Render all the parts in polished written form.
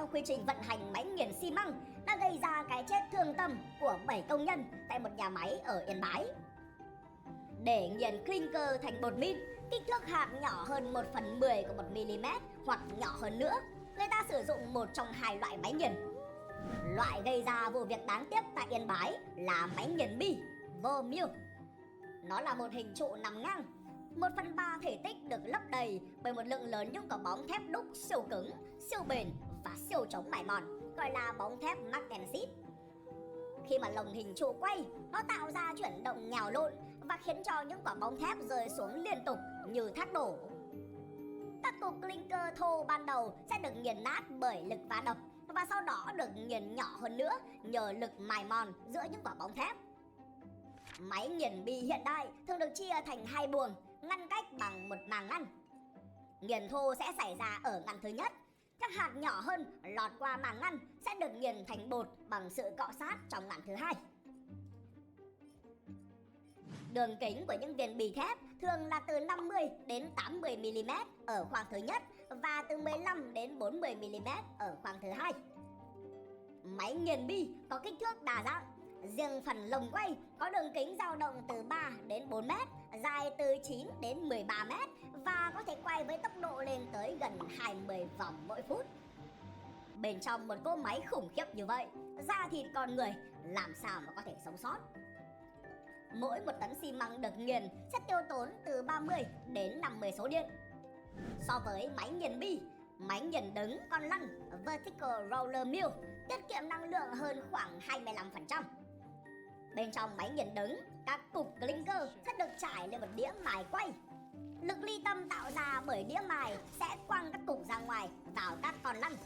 trong quy trình vận hành máy nghiền xi măng đã gây ra cái chết thương tâm của 7 công nhân tại một nhà máy ở Yên Bái. Để nghiền clinker thành bột mịn, kích thước hạt nhỏ hơn 1/10 của 1 mm hoặc nhỏ hơn nữa, người ta sử dụng một trong hai loại máy nghiền. Loại gây ra vụ việc đáng tiếc tại Yên Bái là máy nghiền bi, vô mill. Nó là một hình trụ nằm ngang, 1/3 thể tích được lấp đầy bởi một lượng lớn những quả bóng thép đúc siêu cứng, siêu bền và siêu chống mài mòn, gọi là bóng thép magnesit. Khi mà lồng hình trụ quay, nó tạo ra chuyển động nhào lộn và khiến cho những quả bóng thép rơi xuống liên tục như thác đổ. Các cục clinker thô ban đầu sẽ được nghiền nát bởi lực va đập và sau đó được nghiền nhỏ hơn nữa nhờ lực mài mòn giữa những quả bóng thép. Máy nghiền bi hiện đại thường được chia thành hai buồng, ngăn cách bằng một màng ngăn. Nghiền thô sẽ xảy ra ở ngăn thứ nhất. Các hạt nhỏ hơn lọt qua màng ngăn sẽ được nghiền thành bột bằng sự cọ sát trong ngăn thứ hai. Đường kính của những viên bi thép thường là từ 50 đến 80 mm ở khoang thứ nhất và từ 15 đến 40 mm ở khoang thứ hai. Máy nghiền bi có kích thước đa dạng. Riêng phần lồng quay có đường kính dao động từ 3 đến 4 m, dài từ 9 đến 13 m và có thể quay với tốc độ lên tới gần 20 vòng mỗi phút. Bên trong một cỗ máy khủng khiếp như vậy, da thịt con người làm sao mà có thể sống sót. Mỗi một tấn xi măng được nghiền sẽ tiêu tốn từ 30 đến 50 số điện. So với máy nghiền bi, máy nghiền đứng con lăn vertical roller mill tiết kiệm năng lượng hơn khoảng 25%. Bên trong máy nghiền đứng, các cục clinker sẽ được trải lên một đĩa mài quay. Lực ly tâm tạo ra bởi đĩa mài sẽ quăng các cục ra ngoài vào các con lăn.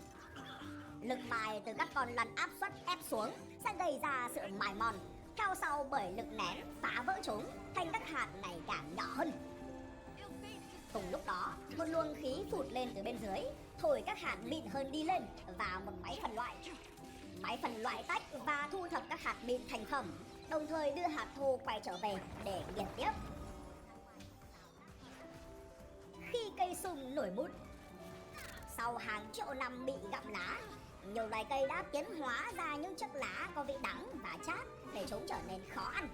Lực mài từ các con lăn áp suất ép xuống sẽ gây ra sự mài mòn, theo sau bởi lực nén phá vỡ chúng thành các hạt ngày càng nhỏ hơn. Cùng lúc đó, một luồng khí phụt lên từ bên dưới, thổi các hạt mịn hơn đi lên vào một máy phân loại. Máy phân loại tách và thu thập các hạt mịn thành phẩm, đồng thời đưa hạt thô quay trở về để nghiền tiếp. Khi cây sung nổi mụn, sau hàng triệu năm bị gặm lá, nhiều loài cây đã tiến hóa ra những chiếc lá có vị đắng và chát để chúng trở nên khó ăn.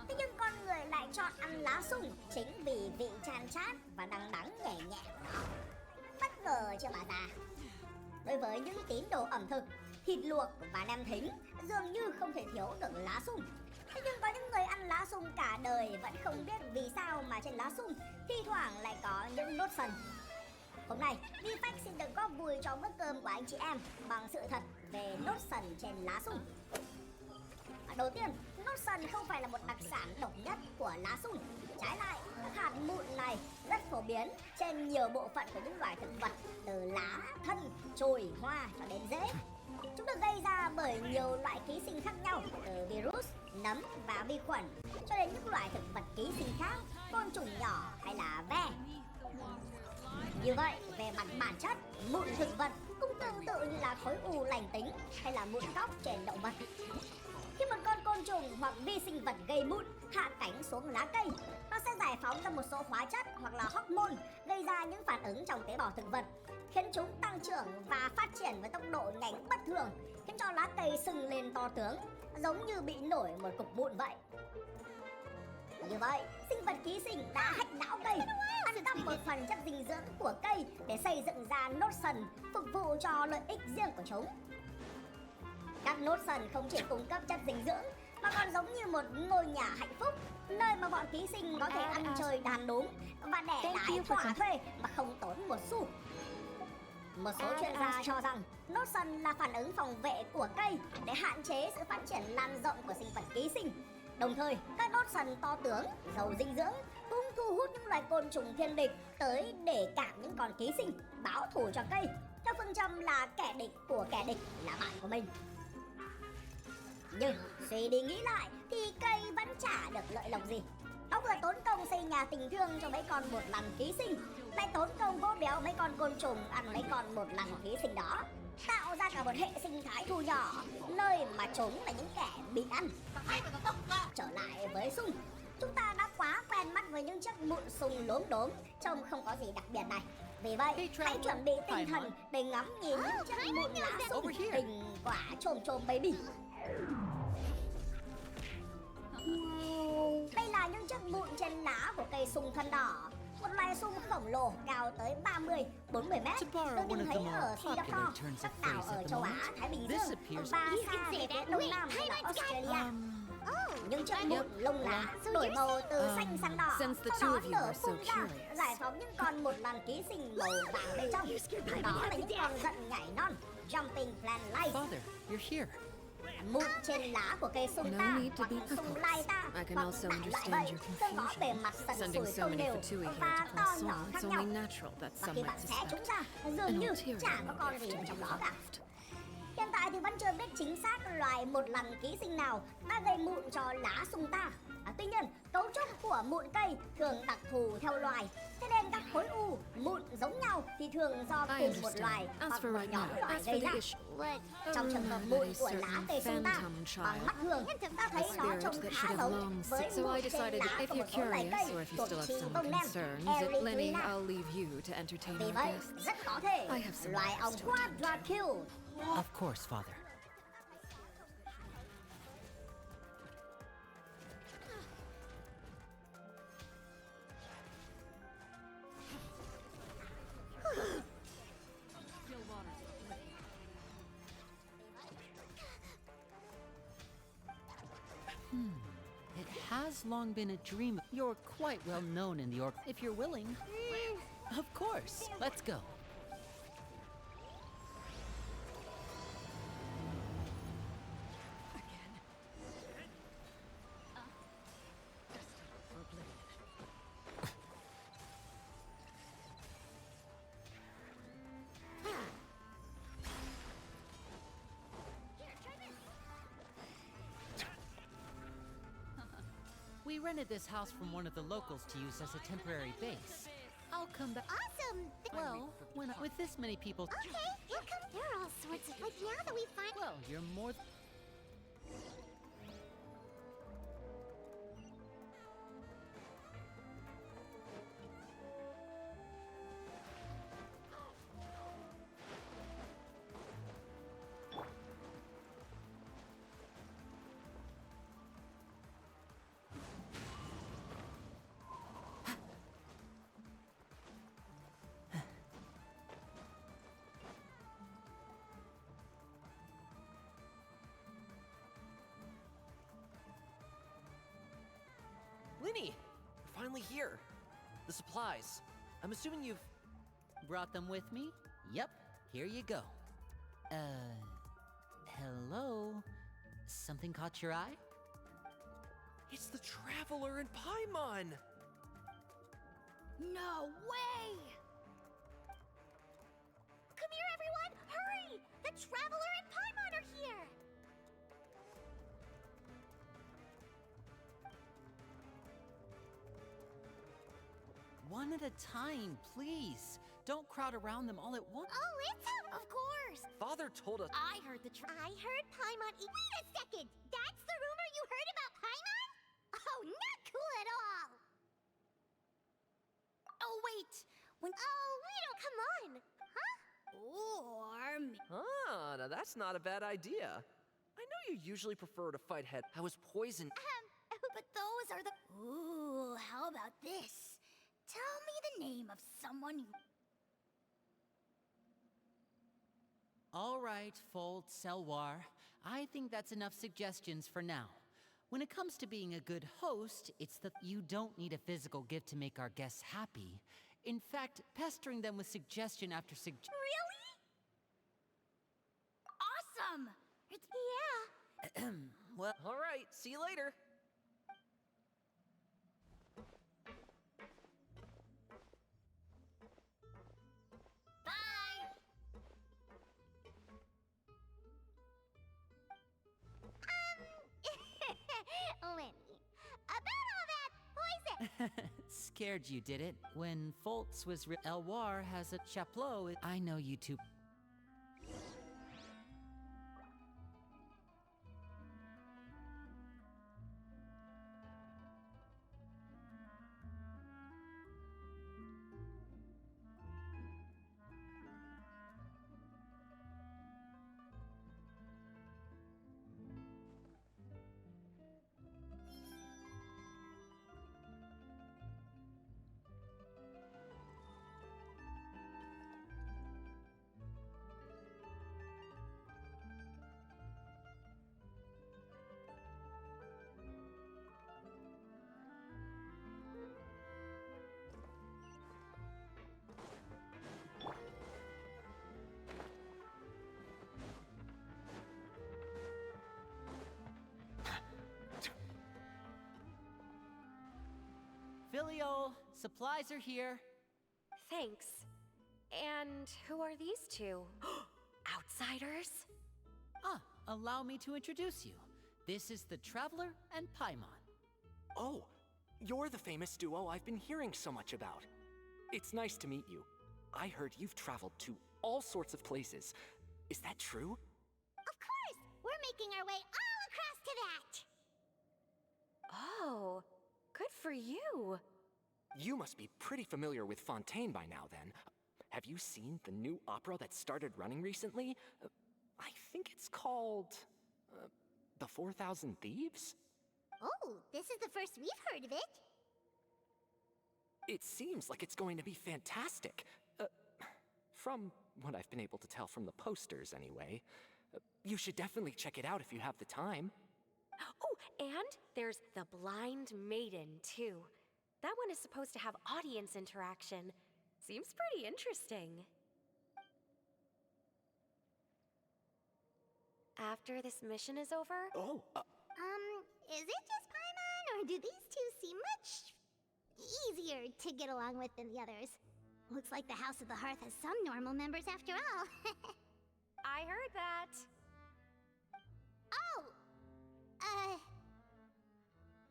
Thế nhưng con người lại chọn ăn lá sung chính vì vị chan chát và đắng đắng nhẹ nhẹ của nó. Bất ngờ chưa bà già? Đối với những tín đồ ẩm thực, thịt luộc và nem thính dường như không thể thiếu được lá sung. Thế nhưng có những người ăn lá sung cả đời vẫn không biết vì sao mà trên lá sung thi thoảng lại có những nốt sần. Hôm nay, VFX xin được góp vui cho bữa cơm của anh chị em bằng sự thật về nốt sần trên lá sung. Đầu tiên, nốt sần không phải là một đặc sản độc nhất của lá sung. Trái lại, các hạt mụn này rất phổ biến trên nhiều bộ phận của những loài thực vật, từ lá, thân, chồi, hoa cho đến rễ. Chúng được gây ra bởi nhiều loại ký sinh khác nhau, từ virus, nấm và vi khuẩn cho đến những loại thực vật ký sinh khác, côn trùng nhỏ hay là ve. Như vậy, về mặt bản chất, mụn thực vật cũng tương tự như là khối u lành tính hay là mụn cóc trên động vật. Khi một con côn trùng hoặc vi sinh vật gây mụn hạ cánh xuống lá cây, nó sẽ giải phóng ra một số hóa chất hoặc là hormone gây ra những phản ứng trong tế bào thực vật, khiến chúng tăng trưởng và phát triển với tốc độ nhanh bất thường, khiến cho lá cây sừng lên to tướng, giống như bị nổi một cục mụn vậy. Như vậy, sinh vật ký sinh đã hack não cây, ăn cắp một phần chất dinh dưỡng của cây để xây dựng ra nốt sần phục vụ cho lợi ích riêng của chúng. Các nốt sần không chỉ cung cấp chất dinh dưỡng mà còn giống như một ngôi nhà hạnh phúc, nơi mà bọn ký sinh có thể ăn chơi đàn đúng và đẻ nái thỏa thuê mà không tốn một xu. Một số chuyên gia cho rằng nốt sần là phản ứng phòng vệ của cây để hạn chế sự phát triển lan rộng của sinh vật ký sinh. Đồng thời, các nốt sần to tướng, giàu dinh dưỡng cũng thu hút những loài côn trùng thiên địch tới để cản những con ký sinh, báo thù cho cây, theo phương châm là kẻ địch của kẻ địch là bạn của mình. Nhưng suy đi nghĩ lại thì cây vẫn chả được lợi lộc gì. Nó vừa tốn công xây nhà tình thương cho mấy con một lần ký sinh, lại tốn công vỗ béo mấy con côn trùng ăn mấy con một lần ký sinh đó, tạo ra cả một hệ sinh thái thu nhỏ, nơi mà chúng là những kẻ bị ăn. Trở lại với sung, chúng ta đã quá quen mắt với những chiếc mụn sung lốm đốm trông không có gì đặc biệt này. Vì vậy, hãy chuẩn bị tinh thần để ngắm nhìn những chiếc mụn lá Over here. Hình quả chồm chồm baby. Đây là những chiếc mụn trên lá của cây sung thân đỏ. Một loài sung khổng lồ cao tới 30-40 mét, được tìm thấy ở Singapore, các đảo ở châu Á, Thái Bình Dương và xa về phía đông nam là Australia. Những chiếc mụn lông lá đổi màu từ xanh sang đỏ, sau đó nở phun ra, giải phóng những con một làn ký sinh màu vàng bên trong. Đó là những con giận nhảy non, jumping plant lice. Father, you're here. Mụn trên lá của cây sung ta hoặc sung lai ta hoặc đại loại vậy thường có bề mặt sần sùi không đều và to nhỏ khác nhau. Và khi bạn xé chúng ra, dường như chả có con gì ở trong đó cả. Hiện tại thì vẫn chưa biết chính xác loài một lần ký sinh nào đã gây mụn cho lá sung ta. Tuy nhiên, cấu trúc của mụn cây thường đặc thù theo loài, thế nên các khối u mụn giống nhau thì thường do cùng một loài hoặc một nhóm loài gây ra. Trong trường hợp mụn của lá cây sung ta, bằng mắt thường ta thấy nó trông khá giống với mụn trên lá của một số loài cây thuộc chi bông đen Erythrina. Vì vậy, rất có thể loài ong quadrocule. Of course, Father. It has long been a dream. You're quite well known in the orc. If you're willing. Of course. Let's go. We rented this house from one of the locals to use as a temporary base. I'll come back. Awesome! Well, with this many people. Okay, we'll come. There are all sorts of. Like now that we find. Well, you're more. Linny! We're finally here. The supplies. I'm assuming you've... Brought them with me? Yep, here you go. Hello? Something caught your eye? It's the Traveler in Paimon! No way! Come here, everyone! Hurry! The Traveler and Paimon are here! One at a time, please. Don't crowd around them all at once. Oh, it's of course! Father told us... I heard Paimon. Wait a second! That's the rumor you heard about Paimon? Oh, not cool at all! Oh, wait! Rito, come on! Huh? Ah, now that's not a bad idea. I know you usually prefer to fight head. I was poisoned. But those are the... Ooh, how about this? Tell me the name of someone you... All right, Fold, Selwar. I think that's enough suggestions for now. When it comes to being a good host, it's that you don't need a physical gift to make our guests happy. In fact, pestering them with suggestion after suggestion... Really? Awesome! Yeah. Well... All right, see you later. Bye! Lenny, about all that poison! Scared you, did it? When Foltz was Elwar has a chapeau. I know you two. Filial, supplies are here. Thanks. And who are these two? Outsiders? Ah, allow me to introduce you. This is the Traveler and Paimon. Oh, you're the famous duo I've been hearing so much about. It's nice to meet you. I heard you've traveled to all sorts of places. Is that true? Of course! We're making our way all across to that! Oh, good for you. You must be pretty familiar with Fontaine by now, then. Have you seen the new opera that started running recently? I think it's called... The 4,000 Thieves? Oh, this is the first we've heard of it. It seems like it's going to be fantastic. From what I've been able to tell from the posters, anyway. You should definitely check it out if you have the time. Oh, and there's the Blind Maiden, too. That one is supposed to have audience interaction. Seems pretty interesting. After this mission is over, Oh, Is it just Paimon, or do these two seem much easier to get along with than the others? Looks like the House of the Hearth has some normal members after all. I heard that.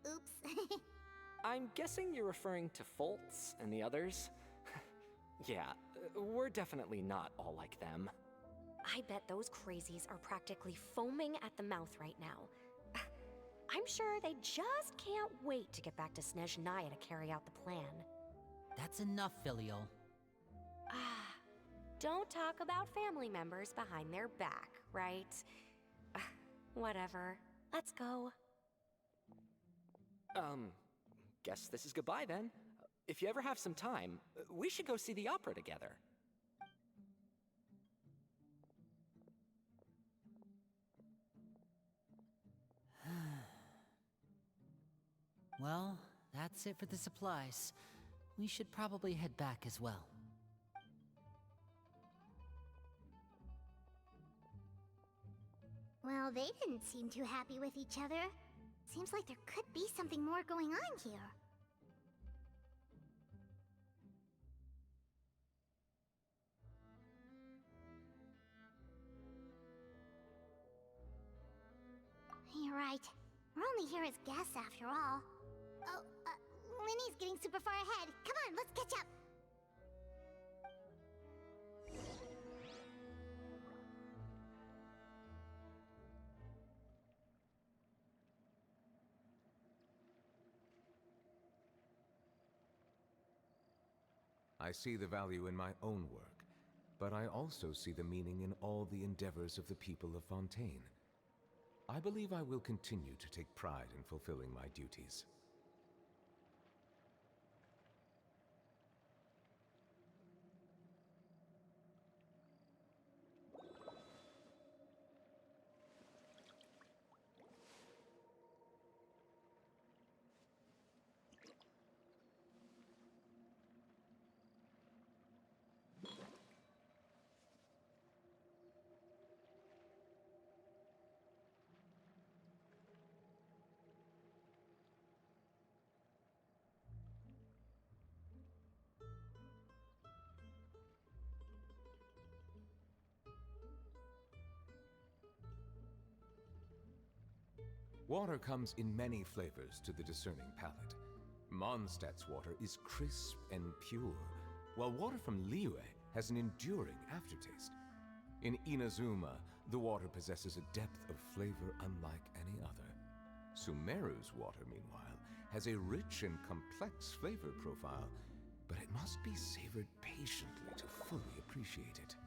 Oops. I'm guessing you're referring to Foltz and the others? Yeah, we're definitely not all like them. I bet those crazies are practically foaming at the mouth right now. I'm sure they just can't wait to get back to Snezhnaya to carry out the plan. That's enough, Filial. Don't talk about family members behind their back, right? Whatever. Let's go. Guess this is goodbye then. If you ever have some time, we should go see the opera together. Well, that's it for the supplies. We should probably head back as well. Well, they didn't seem too happy with each other. Seems like there could be something more going on here. You're right. We're only here as guests after all. Oh, Linny's getting super far ahead. Come on, let's catch up. I see the value in my own work, but I also see the meaning in all the endeavors of the people of Fontaine. I believe I will continue to take pride in fulfilling my duties. Water comes in many flavors to the discerning palate. Mondstadt's water is crisp and pure, while water from Liyue has an enduring aftertaste. In Inazuma, the water possesses a depth of flavor unlike any other. Sumeru's water, meanwhile, has a rich and complex flavor profile, but it must be savored patiently to fully appreciate it.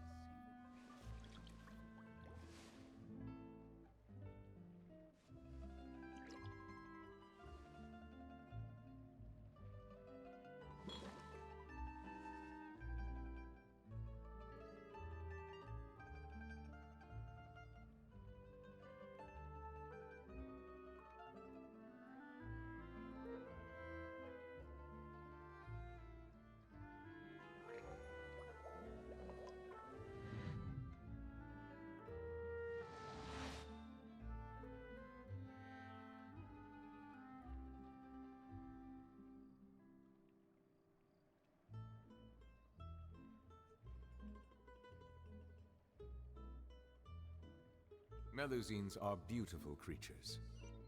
Melusines are beautiful creatures.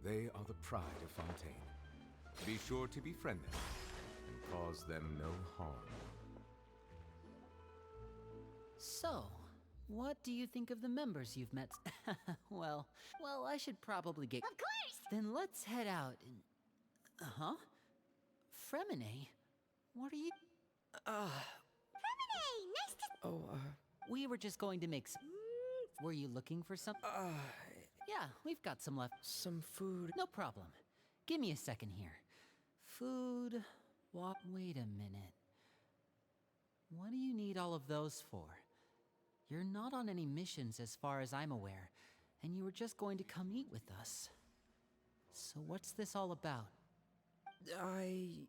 They are the pride of Fontaine. Be sure to befriend them and cause them no harm. So, what do you think of the members you've met? well, I should probably get... Of course! Then let's head out and... Uh-huh. Fremine? What are you... Hey, nice to... We were just going to make some... Were you looking for some... Yeah, we've got some left. Some food. No problem. Give me a second here. Food... Wait a minute. What do you need all of those for? You're not on any missions as far as I'm aware, and you were just going to come eat with us. So what's this all about? I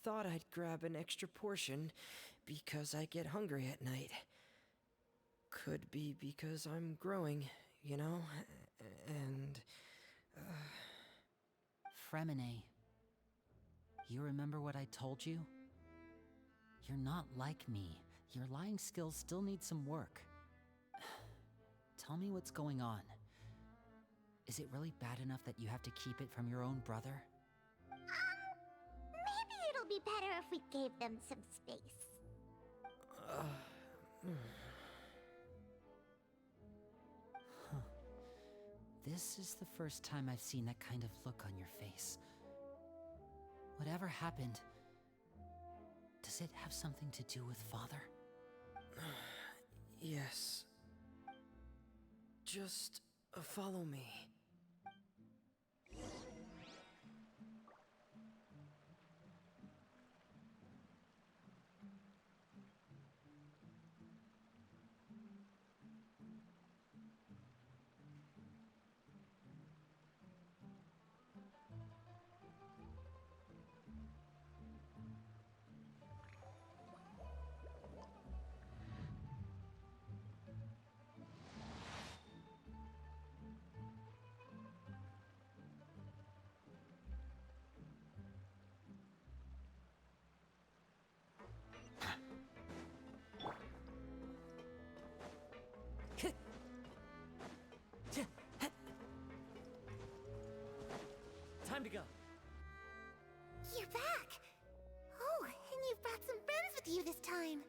thought I'd grab an extra portion because I get hungry at night. Could be because I'm growing, you know, and... Fremine, you remember what I told you? You're not like me. Your lying skills still need some work. Tell me what's going on. Is it really bad enough that you have to keep it from your own brother? Maybe it'll be better if we gave them some space. This is the first time I've seen that kind of look on your face. Whatever happened, does it have something to do with Father? Yes. Just follow me. Time to go. You're back! Oh, and you've brought some friends with you this time.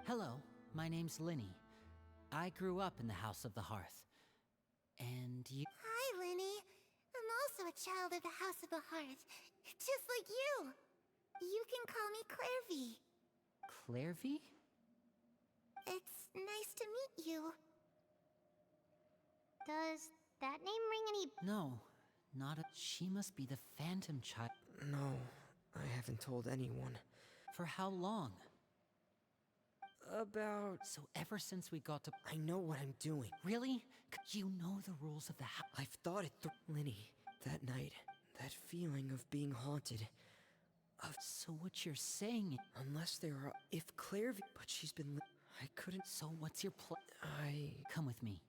Hello, my name's Linny. I grew up in the House of the Hearth. And you... Hi, Linny. I'm also a child of the House of the Hearth, just like you. You can call me Clairvy. Clairvy? It's nice to meet you. Does that name ring any... No, not a... She must be the Phantom Child. No, I haven't told anyone. For how long? About... So ever since we got to... I know what I'm doing. Really? You know the rules of the house. I've thought it through. Linny, that night, that feeling of being haunted. So what you're saying... Unless there are... If Clairvy... But she's been... I couldn't... So what's your plan? I... Come with me.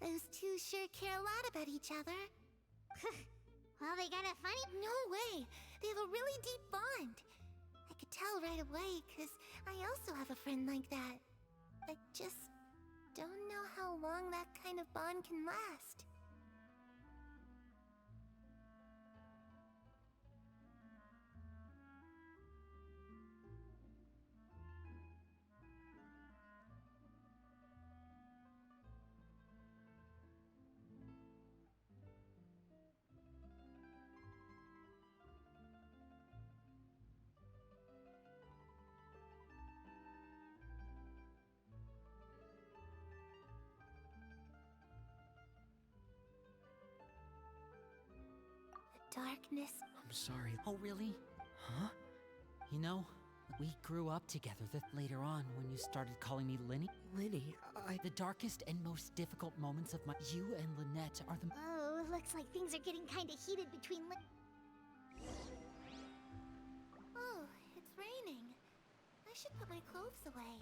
Those two sure care a lot about each other. Well, they got a funny... No way! They have a really deep bond. I could tell right away, because I also have a friend like that. I just don't know how long that kind of bond can last. Darkness. I'm sorry. Oh, really? Huh? You know, we grew up together later on when you started calling me Linny. Linny, The darkest and most difficult moments of my... You and Lynette are the... Oh, looks like things are getting kinda heated between Oh, it's raining. I should put my clothes away.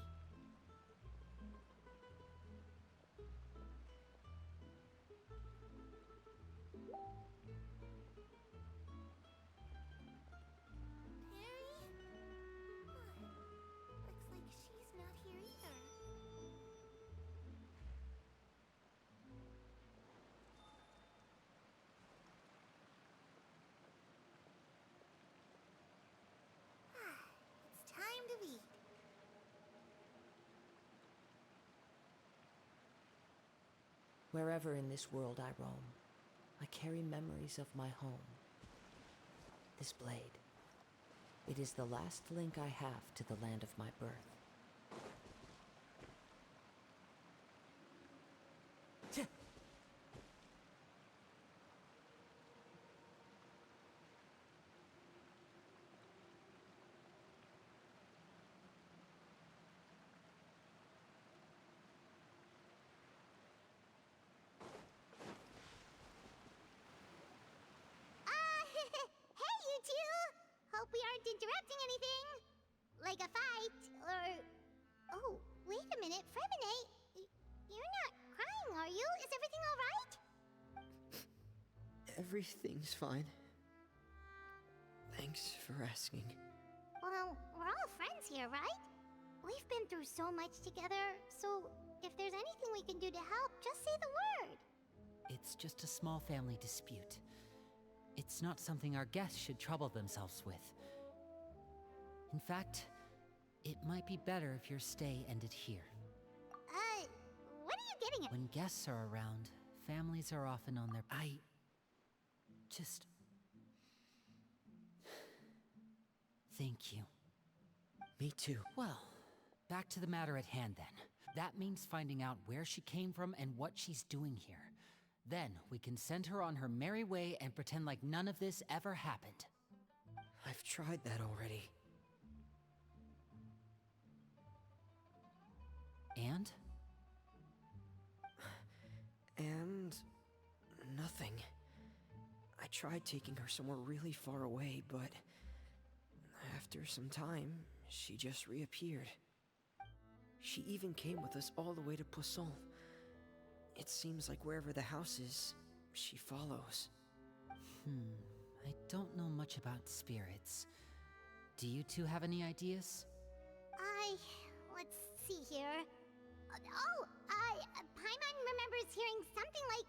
Wherever in this world I roam, I carry memories of my home. This blade, it is the last link I have to the land of my birth. Hey, you two! Hope we aren't interrupting anything. Like a fight, or... Oh, wait a minute, Fremine. You're not crying, are you? Is everything alright? Everything's fine. Thanks for asking. Well, we're all friends here, right? We've been through so much together, so if there's anything we can do to help, just say the word. It's just a small family dispute. It's not something our guests should trouble themselves with. In fact, it might be better if your stay ended here. What are you getting at? When guests are around, families are often on their... Thank you. Me too. Well, back to the matter at hand then. That means finding out where she came from and what she's doing here. Then we can send her on her merry way and pretend like none of this ever happened. I've tried that already. And? And... nothing. I tried taking her somewhere really far away, but... after some time, she just reappeared. She even came with us all the way to Poisson. It seems like wherever the house is, she follows. I don't know much about spirits. Do you two have any ideas? Let's see here. Paimon remembers hearing something like,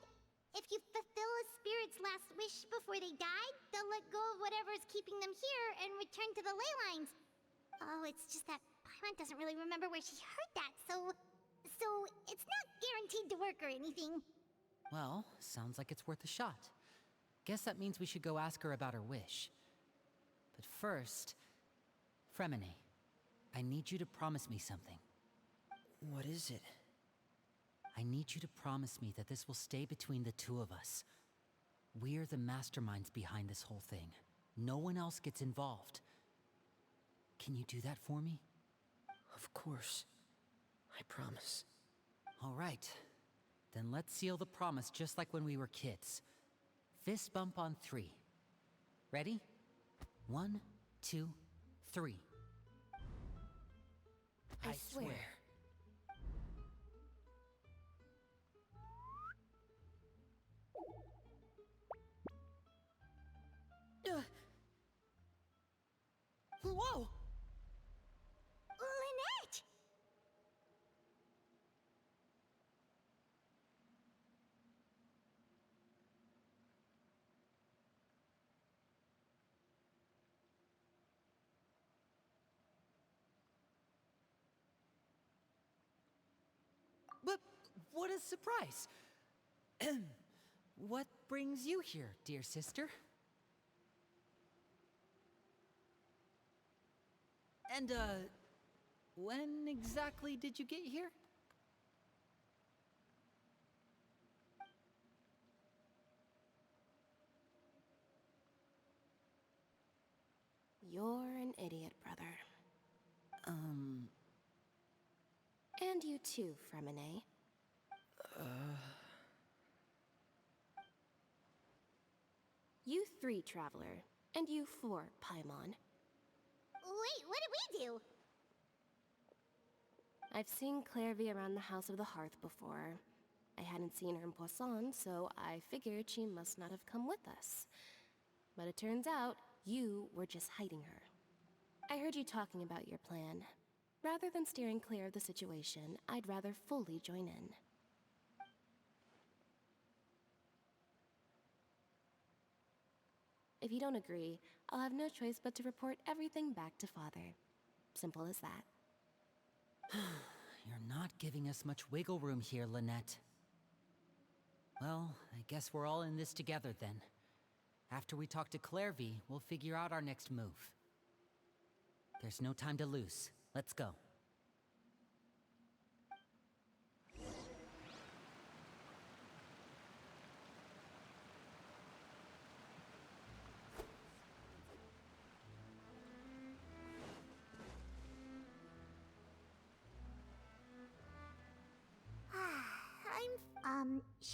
if you fulfill a spirit's last wish before they died, they'll let go of whatever's keeping them here and return to the ley lines. Oh, it's just that Paimon doesn't really remember where she heard that, so it's not guaranteed to work or anything. Well, sounds like it's worth a shot. Guess that means we should go ask her about her wish. But first, Fremine, I need you to promise me something. What is it? I need you to promise me that this will stay between the two of us. We're the masterminds behind this whole thing. No one else gets involved. Can you do that for me? Of course. I promise. All right. Then let's seal the promise just like when we were kids. Fist bump on 3. Ready? 1, 2, 3. I swear. Whoa! Lynette! But what a surprise! What brings you here, dear sister? And, when exactly did you get here? You're an idiot, brother. And you too, Fremine. You 3, Traveler. And you 4, Paimon. Wait, what did we do? I've seen Clairvy around the House of the Hearth before. I hadn't seen her in Poisson, so I figured she must not have come with us. But it turns out, you were just hiding her. I heard you talking about your plan. Rather than steering clear of the situation, I'd rather fully join in. If you don't agree, I'll have no choice but to report everything back to Father. Simple as that. You're not giving us much wiggle room here, Lynette. Well, I guess we're all in this together then. After we talk to Clairvy, we'll figure out our next move. There's no time to lose. Let's go.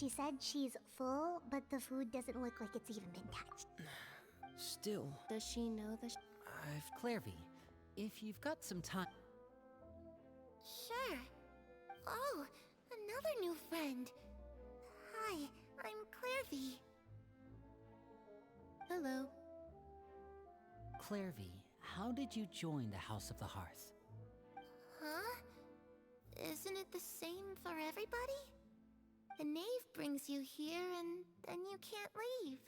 She said she's full, but the food doesn't look like it's even been touched. Still, Does she know the I've... Clairvy, if you've got some time... Sure. Oh, another new friend. Hi, I'm Clairvy. Hello. Clairvy, how did you join the House of the Hearth? Huh? Isn't it the same for everybody? The knave brings you here and then you can't leave.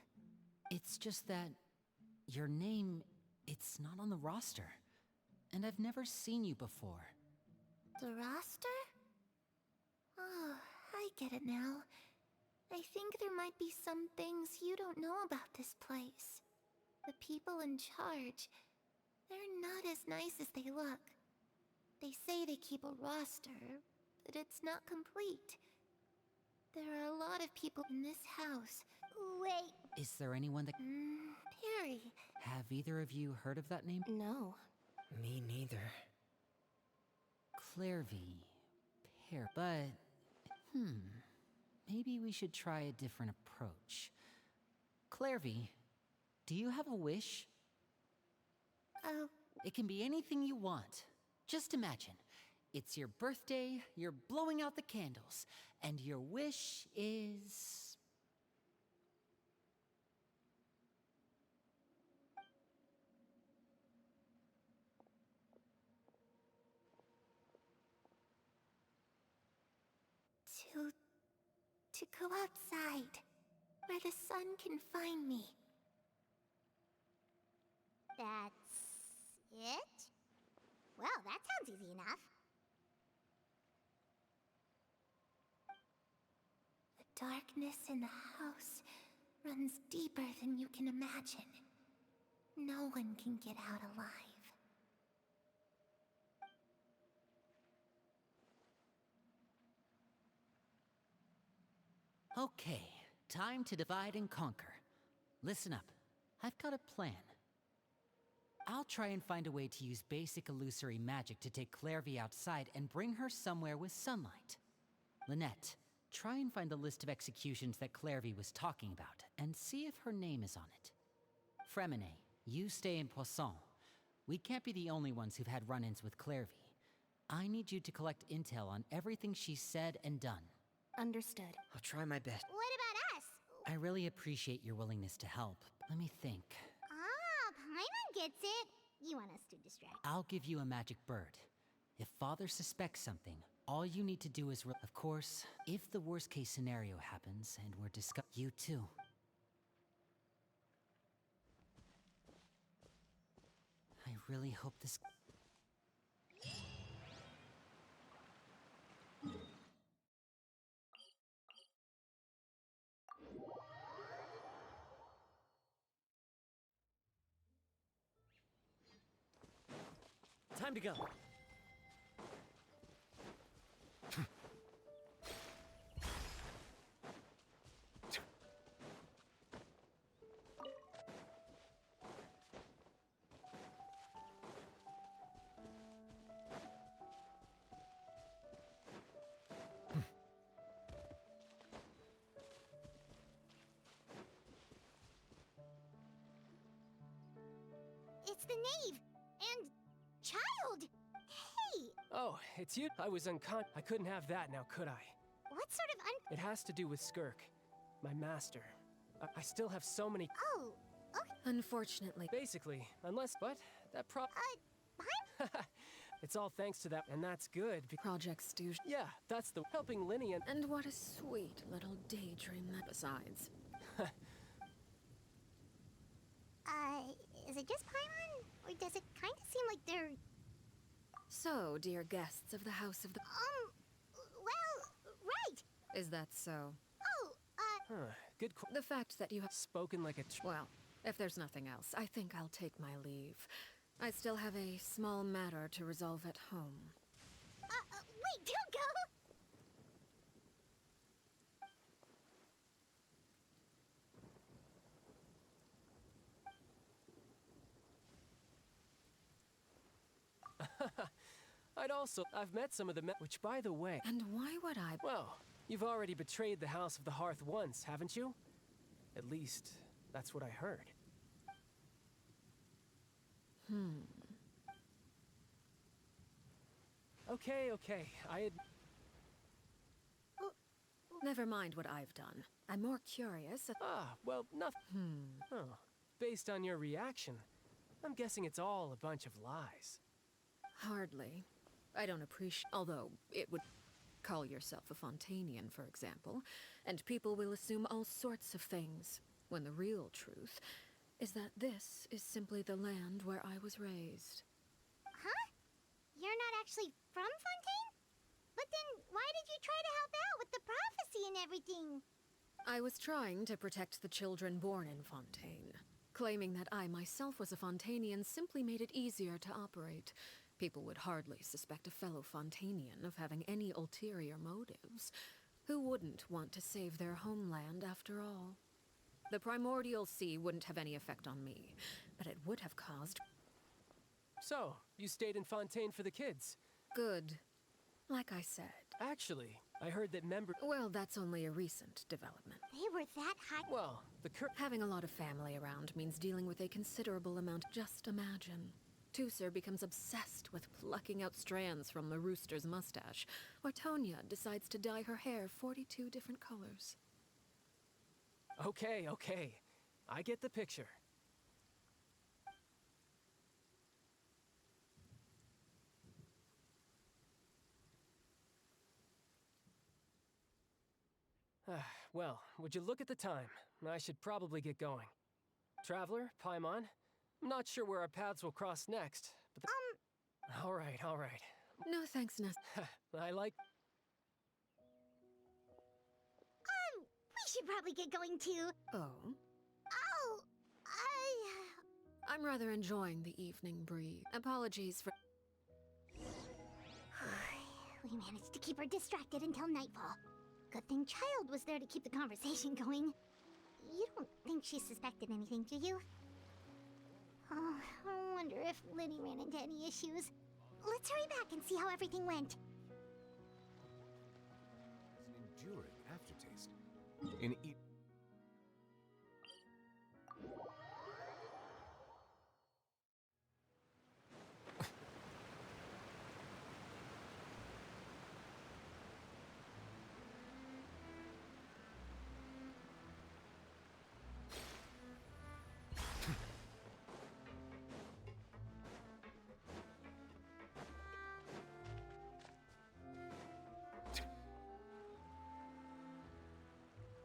It's just that... your name... it's not on the roster. And I've never seen you before. The roster? Oh, I get it now. I think there might be some things you don't know about this place. The people in charge, they're not as nice as they look. They say they keep a roster, but it's not complete. There are a lot of people in this house. Wait. Is there anyone that... Perry. Have either of you heard of that name? No. Me neither. Clairvy... Pear... But... Maybe we should try a different approach. Clairvy, do you have a wish? Oh, It can be anything you want. Just imagine. It's your birthday, you're blowing out the candles, and your wish is... to go outside, where the sun can find me. That's it? Well, that sounds easy enough. The darkness in the house runs deeper than you can imagine. No one can get out alive. Okay, time to divide and conquer. Listen up, I've got a plan. I'll try and find a way to use basic illusory magic to take Clairvy outside and bring her somewhere with sunlight. Lynette, try and find the list of executions that Clairvy was talking about, and see if her name is on it. Fremine, you stay in Poisson. We can't be the only ones who've had run-ins with Clairvy. I need you to collect intel on everything she's said and done. Understood. I'll try my best. What about us? I really appreciate your willingness to help. Let me think. Ah, Paimon gets it. You want us to distract. I'll give you a magic bird. If Father suspects something, all you need to do is of course, if the worst case scenario happens and we're you too. I really hope this... Time to go. It's the knave and child. Hey, Oh, it's you? I was I couldn't have that now, could I? what sort of It has to do with Skirk, my master. I still have so many... Oh, okay. Unfortunately. Basically, unless... But that It's all thanks to that, and that's good. Project Stooge. Yeah, that's the... Helping Linny and... And what a sweet little daydream that besides. Is it just Paimon? Or does it kind of seem like they're... So, dear guests of the House of the... well, right. Is that so? Oh, Good The fact that you have... spoken like a Well, if there's nothing else, I think I'll take my leave. I still have a small matter to resolve at home. Wait, don't go! I've met some of the which, by the way... And why would I... Well, you've already betrayed the House of the Hearth once, haven't you? At least, that's what I heard. Okay, Never mind what I've done. I'm more curious. Well, nothing. Oh, based on your reaction, I'm guessing it's all a bunch of lies. Hardly. I don't appreciate... Although, it would... Call yourself a Fontanian, for example, and people will assume all sorts of things, when the real truth is that this is simply the land where I was raised. Huh? You're not actually from Fontaine? But then, why did you try to help out with the prophecy and everything? I was trying to protect the children born in Fontaine. Claiming that I myself was a Fontanian simply made it easier to operate. People would hardly suspect a fellow Fontanian of having any ulterior motives. Who wouldn't want to save their homeland after all? The primordial sea wouldn't have any effect on me, but it would have caused... So, you stayed in Fontaine for the kids? Good. Like I said. Actually, I heard that Well, that's only a recent development. They were that high... Well, Having a lot of family around means dealing with a considerable amount. Just imagine. Tusser becomes obsessed with plucking out strands from the rooster's mustache, or Tonya decides to dye her hair 42 different colors. Okay. I get the picture. Well, would you look at the time? I should probably get going. Traveler, Paimon, I'm not sure where our paths will cross next, but All right. No thanks, Ness. I like... We should probably get going too. Oh? Oh, I'm rather enjoying the evening breeze. Apologies for... We managed to keep her distracted until nightfall. Good thing Child was there to keep the conversation going. You don't think she suspected anything, do you? Oh, I wonder if Liddy ran into any issues. Let's hurry back and see how everything went. It's an enduring aftertaste. In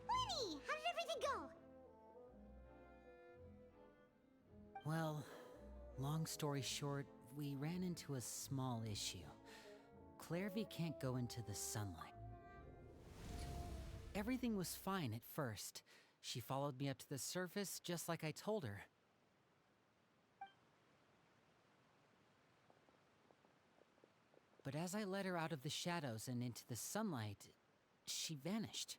Winnie, how did everything go? Well, long story short, we ran into a small issue. Clairvy can't go into the sunlight. Everything was fine at first. She followed me up to the surface just like I told her. But as I led her out of the shadows and into the sunlight, she vanished.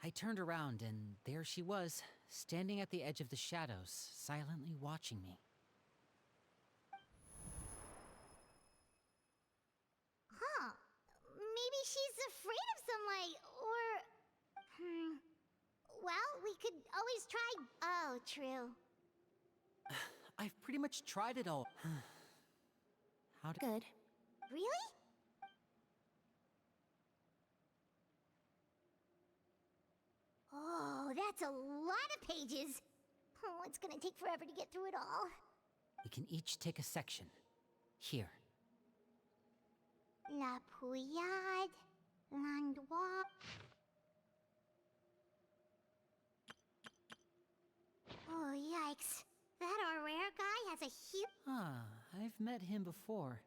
I turned around and there she was, standing at the edge of the shadows, silently watching me. Huh. Maybe she's afraid of sunlight, or... Well, we could always try... Oh, true. I've pretty much tried it all. Good. Really? Oh, that's a lot of pages. Oh, it's gonna take forever to get through it all. We can each take a section. Here. La Pouillade, L'Endroit... Oh, yikes. That our rare guy has a huge... Ah, I've met him before.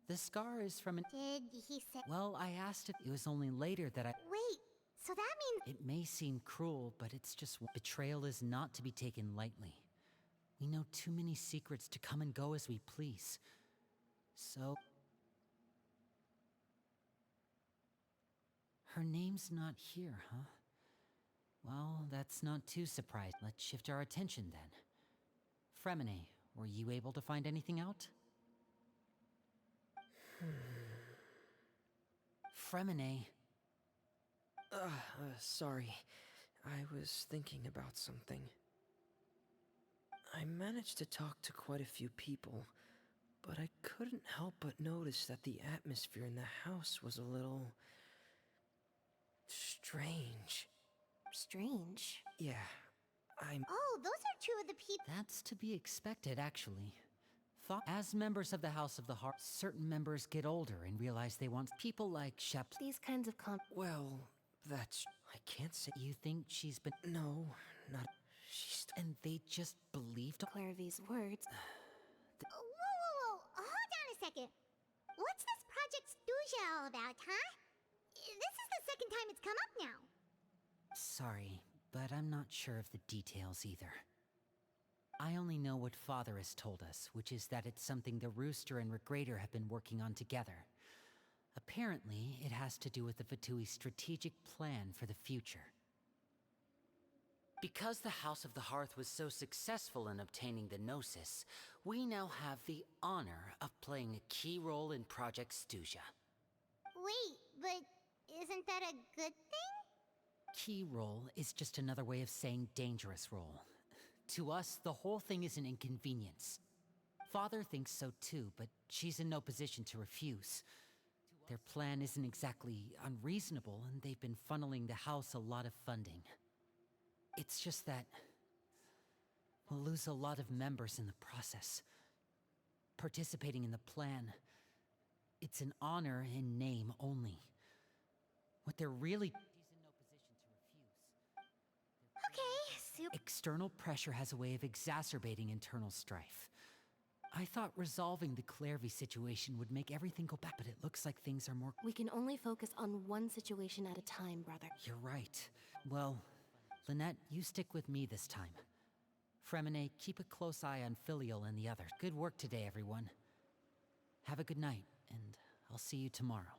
The scar is from an... Did he say... Well, I asked if it was only later that I... Wait, So that means... It may seem cruel, but it's just betrayal is not to be taken lightly. We know too many secrets to come and go as we please. So... Her name's not here, huh? Well, that's not too surprising. Let's shift our attention then. Fremine, were you able to find anything out? Fremine. Sorry. I was thinking about something. I managed to talk to quite a few people, but I couldn't help but notice that the atmosphere in the house was a little... strange. Strange. Yeah, Oh, those are two of the people... That's to be expected, actually. As members of the House of the Heart, certain members get older and realize they want people like Shep. These kinds of Well, that's... I can't say... You think she's been... No, not... She's... And they just believed... Clairvy's words. Whoa. Hold on a second. What's this Project Stuja all about, huh? This is the second time it's come up now. Sorry, but I'm not sure of the details either. I only know what Father has told us, which is that it's something the Rooster and Regrader have been working on together. Apparently, it has to do with the Fatui's strategic plan for the future. Because the House of the Hearth was so successful in obtaining the Gnosis, we now have the honor of playing a key role in Project Stuja. Wait, but isn't that a good thing? Key role is just another way of saying dangerous role. To us, the whole thing is an inconvenience. Father thinks so too, but she's in no position to refuse. Their plan isn't exactly unreasonable, and they've been funneling the house a lot of funding. It's just that we'll lose a lot of members in the process. Participating in the plan, it's an honor in name only. What they're really... Okay, super... External pressure has a way of exacerbating internal strife. I thought resolving the Clairvy situation would make everything go back, but it looks like things are more... We can only focus on one situation at a time, brother. You're right. Well, Lynette, you stick with me this time. Fremine, keep a close eye on Filial and the others. Good work today, everyone. Have a good night, and I'll see you tomorrow.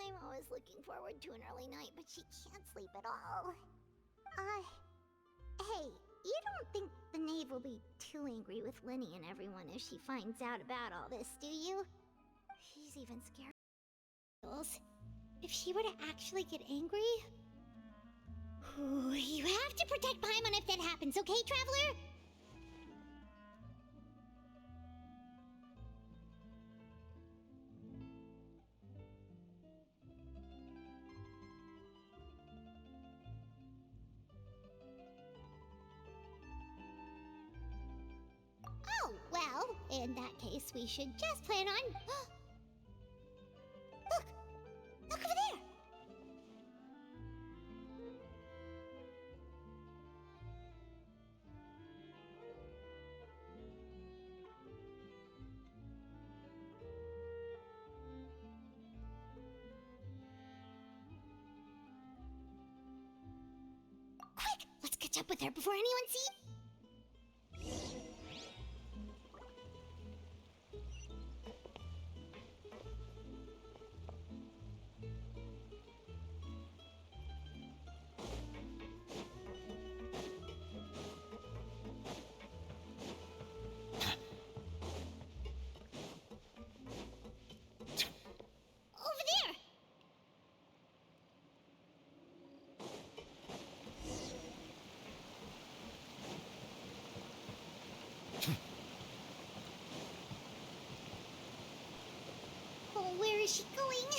I'm always looking forward to an early night, but she can't sleep at all. Hey, you don't think the knave will be too angry with Linny and everyone if she finds out about all this, do you? She's even scared. If she were to actually get angry... You have to protect Paimon if that happens, okay, Traveler? Oh, well, in that case, we should just plan on... Look! Look over there! Quick! Let's catch up with her before anyone sees... Over there! Oh, where is she going?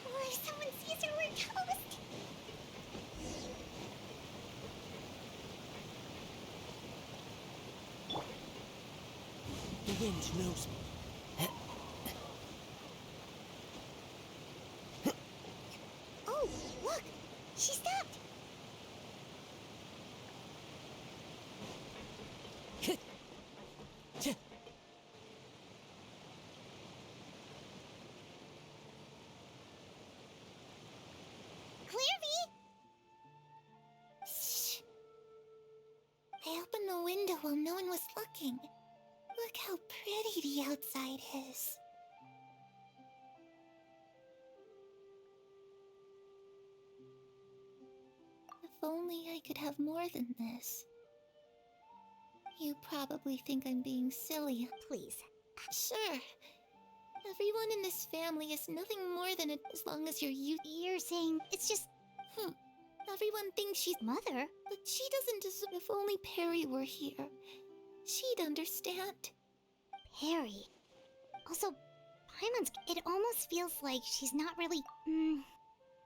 Oh, if someone sees her, we're toast! The wind knows me. Look! She stopped! Clairvy! Shh. I opened the window while no one was looking. Look how pretty the outside is. If only I could have more than this. You probably think I'm being silly. Please. Sure. Everyone in this family is nothing more than as long as You're saying it's just Everyone thinks she's mother? but she doesn't deserve. If only Perry were here, she'd understand. Perry. Also, Paimon's. It almost feels like she's not really.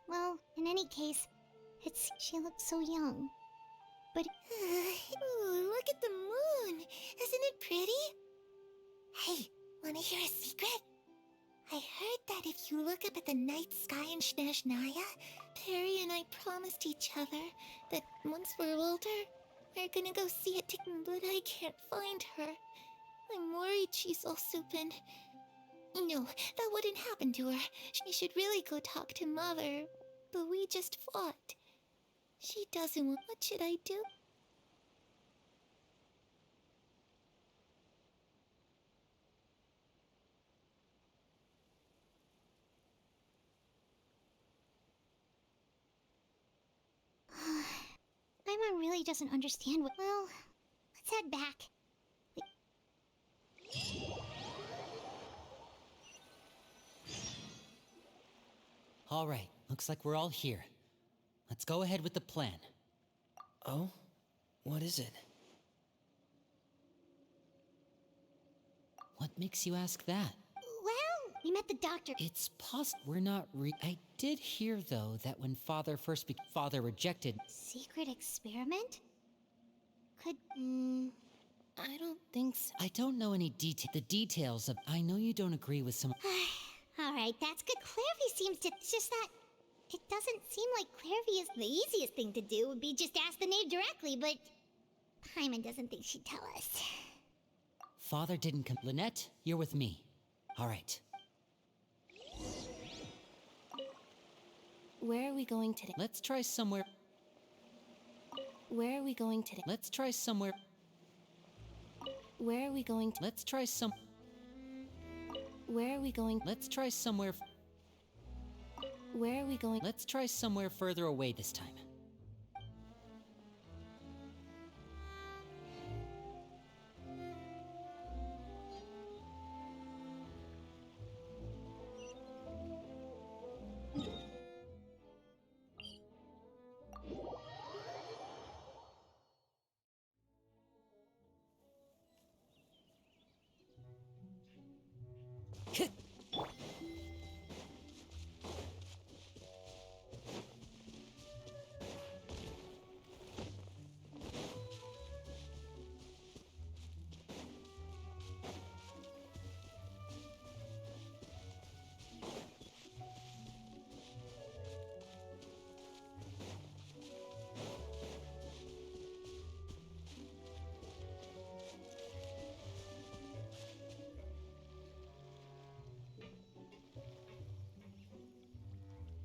Well, in any case, she looks so young. But Ooh, look at the moon! Isn't it pretty? Hey, wanna hear a secret? I heard that if you look up at the night sky in Snezhnaya, Perry and I promised each other that once we're older, we're gonna go see it together, but I can't find her. I'm worried she's also been... No, that wouldn't happen to her. She should really go talk to Mother. But we just fought. She doesn't want... What should I do? Paimon really doesn't understand what. Well, let's head back. All right, looks like we're all here. Let's go ahead with the plan. Oh? What is it? What makes you ask that? Well, we met the doctor. It's possible we're not I did hear, though, that when Father first Father rejected... Secret experiment? Could. I don't think so. I don't know any the details of... I know you don't agree with some... Alright, that's good. Clairvy seems to. It's just that. It doesn't seem like Clairvy is the easiest thing to do, would be just ask the knave directly, but. Paimon doesn't think she'd tell us. Father didn't come... Lynette, you're with me. All right. Where are we going today? Let's try somewhere... Where are we going today? Let's try somewhere... Where are we going to... Let's try some... Where are we going? Let's try somewhere... Where are we going? Let's try somewhere further away this time.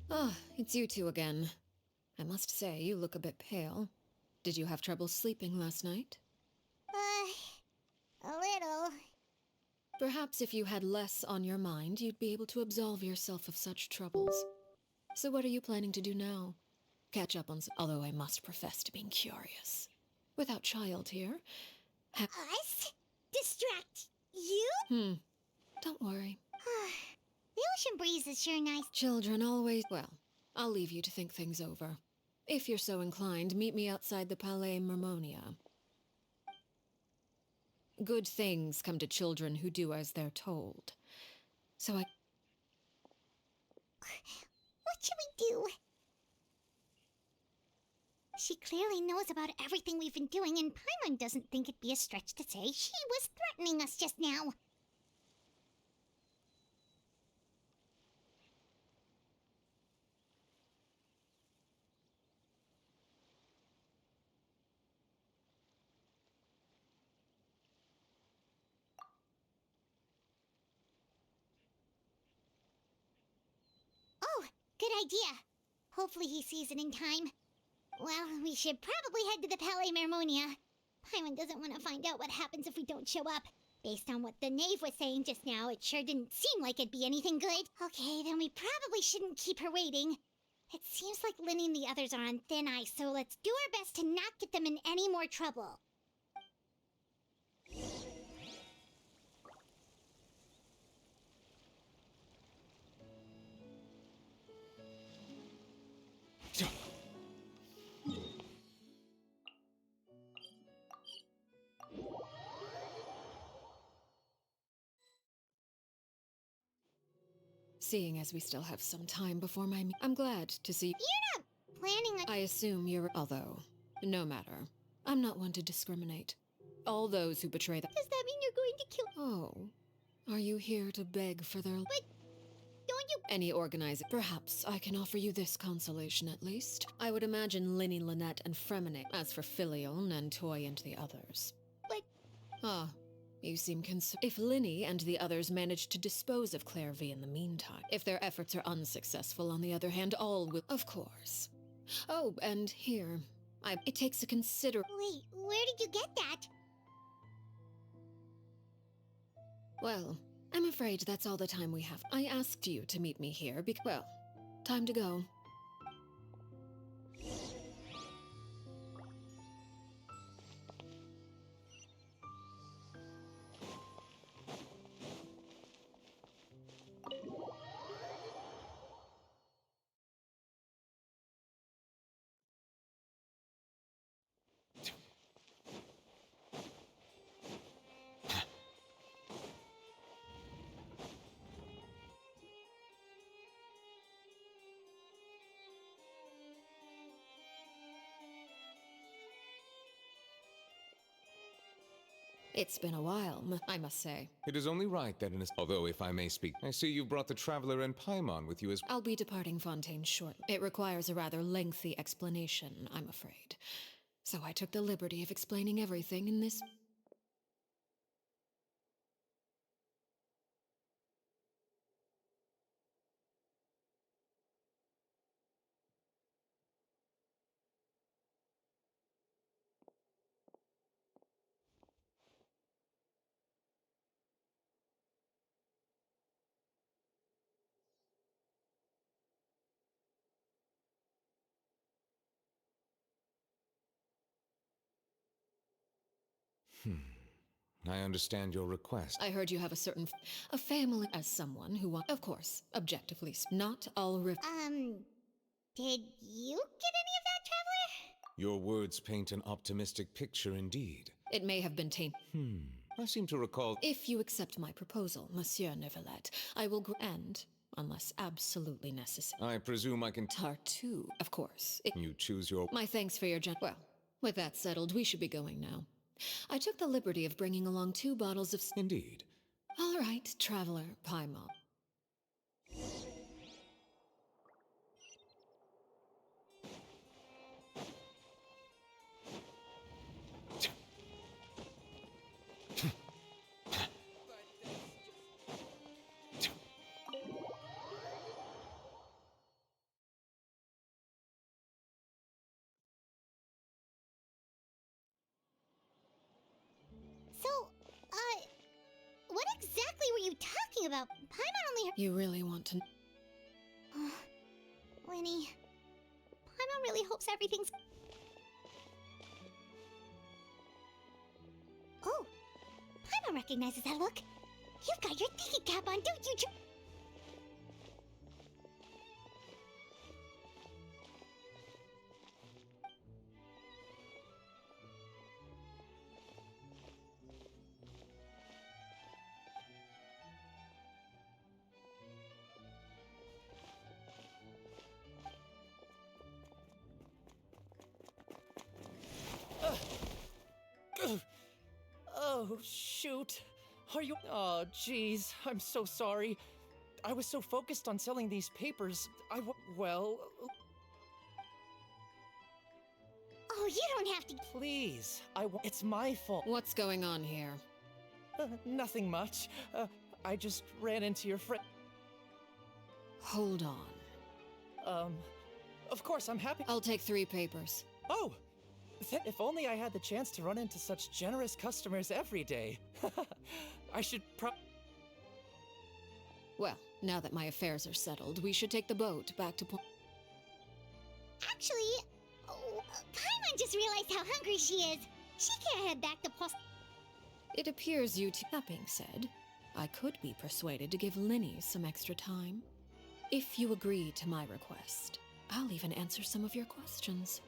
Ah, it's you two again. I must say, you look a bit pale. Did you have trouble sleeping last night? A little. Perhaps if you had less on your mind, you'd be able to absolve yourself of such troubles. So what are you planning to do now? Catch up on although I must profess to being curious. Without child here, Us? Distract you? Don't worry. The ocean breeze is sure nice. Children always... Well, I'll leave you to think things over. If you're so inclined, meet me outside the Palais Mermonia. Good things come to children who do as they're told. So What should we do? She clearly knows about everything we've been doing, and Paimon doesn't think it'd be a stretch to say she was threatening us just now. good idea. Hopefully he sees it in time. Well, we should probably head to the Palais Mermonia. Paimon doesn't want to find out what happens if we don't show up. Based on what the knave was saying just now, it sure didn't seem like it'd be anything good. Okay, then we probably shouldn't keep her waiting. It seems like Linny and the others are on thin ice, so let's do our best to not get them in any more trouble. Seeing as we still have some time before I'm glad to see. You're not planning on— I assume you're. Although, no matter. I'm not one to discriminate. All those who betray the. Does that mean you're going to kill— Oh. Are you here to beg for their. But don't you— Any organizer. Perhaps I can offer you this consolation at least. I would imagine Linny, Lynette, and Fremine. As for Filial, Nantoy, and the others. But— Ah. You seem if Linny and the others manage to dispose of Claire V in the meantime. If their efforts are unsuccessful, on the other hand, all will— Of course. Oh, and here. It takes a Wait, where did you get that? Well, I'm afraid that's all the time we have. I asked you to meet me here well, time to go. It's been a while, I must say. It is only right that although, if I may speak, I see you've brought the Traveler and Paimon with you as— I'll be departing Fontaine shortly. It requires a rather lengthy explanation, I'm afraid. So I took the liberty of explaining everything in this— I understand your request. I heard you have a family as someone who of course, objectively, not all Did you get any of that, Traveler? Your words paint an optimistic picture indeed. It may have been tainted. I seem to recall— If you accept my proposal, Monsieur Neuvillette, I will end, unless absolutely necessary. I presume I can— Tartu, of course. You choose your— My thanks for your Well, with that settled, we should be going now. I took the liberty of bringing along 2 bottles of— Indeed. All right, Traveler, Paimon. What exactly were you talking about? Paimon only— You really want to— Linny, Paimon really hopes everything's— Oh, Paimon recognizes that look. You've got your thinking cap on, don't you, Oh, shoot. Are you— Oh, jeez. I'm so sorry. I was so focused on selling these papers, well... Oh, you don't have to— Please. It's my fault. What's going on here? Nothing much. I just ran into your friend. Hold on. Of course, I'm happy. I'll take 3 papers. Oh! Then if only I had the chance to run into such generous customers every day. I should Well, now that my affairs are settled, we should take the boat back to point. Actually, Paimon just realized how hungry she is. She can't head back to Post. It appears you two. That being said, I could be persuaded to give Linny some extra time. If you agree to my request, I'll even answer some of your questions.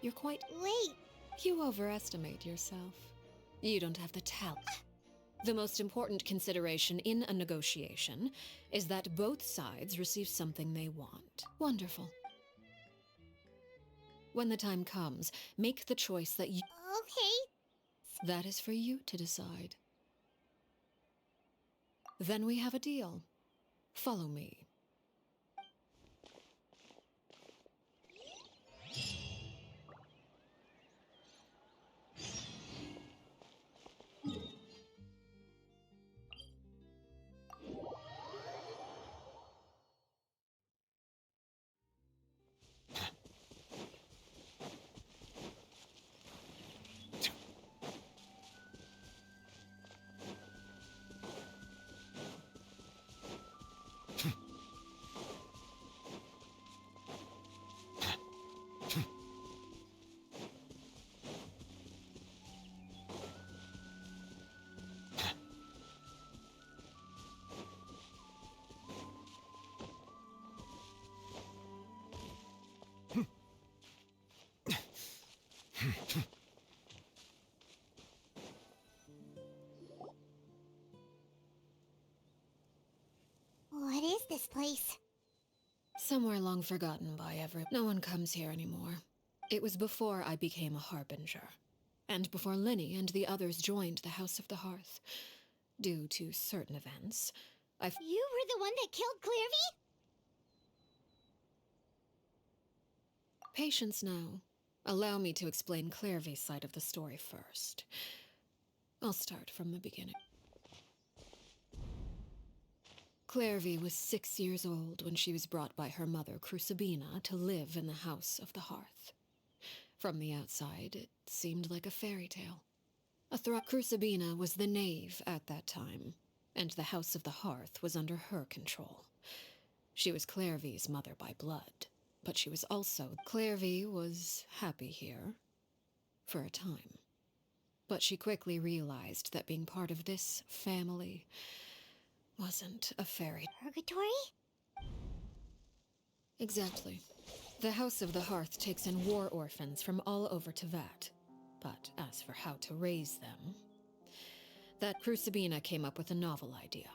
You're quite. Wait. You overestimate yourself. You don't have the talent. The most important consideration in a negotiation is that both sides receive something they want. Wonderful. When the time comes, make the choice that you. Okay. That is for you to decide. Then we have a deal. Follow me. What is this place? Somewhere long forgotten by everyone. No one comes here anymore. It was before I became a harbinger, and before Linny and the others joined the House of the Hearth. Due to certain events, You were the one that killed Clairvy? Patience now. Allow me to explain Clairvy's side of the story first. I'll start from the beginning. Clairvy was 6 years old when she was brought by her mother, Crucibina, to live in the House of the Hearth. From the outside, it seemed like a fairy tale. Crucibina was the knave at that time, and the House of the Hearth was under her control. She was Clairvy's mother by blood, but she was also... Clairvy was happy here, for a time. But she quickly realized that being part of this family wasn't a fairy... Purgatory? Exactly. The House of the Hearth takes in war orphans from all over Tevat. But as for how to raise them... That Crucibina came up with a novel idea.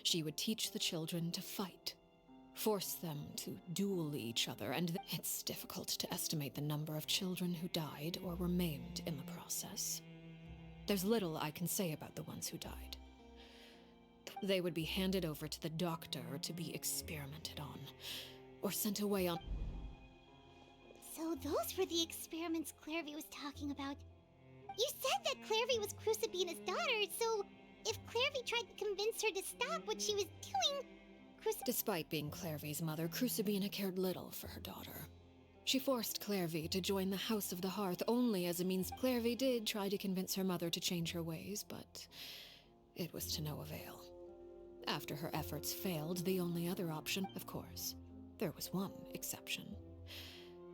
She would teach the children to fight, force them to duel each other, and it's difficult to estimate the number of children who died or were maimed in the process. There's little I can say about the ones who died. They would be handed over to the doctor to be experimented on, or sent away on... So those were the experiments Clairvy was talking about. You said that Clairvy was Crucibina's daughter, so if Clairvy tried to convince her to stop what she was doing... Despite being Clairvy's mother, Crucibina cared little for her daughter. She forced Clairvy to join the House of the Hearth only as a means. Clairvy did try to convince her mother to change her ways, but it was to no avail. After her efforts failed, the only other option, of course, there was one exception.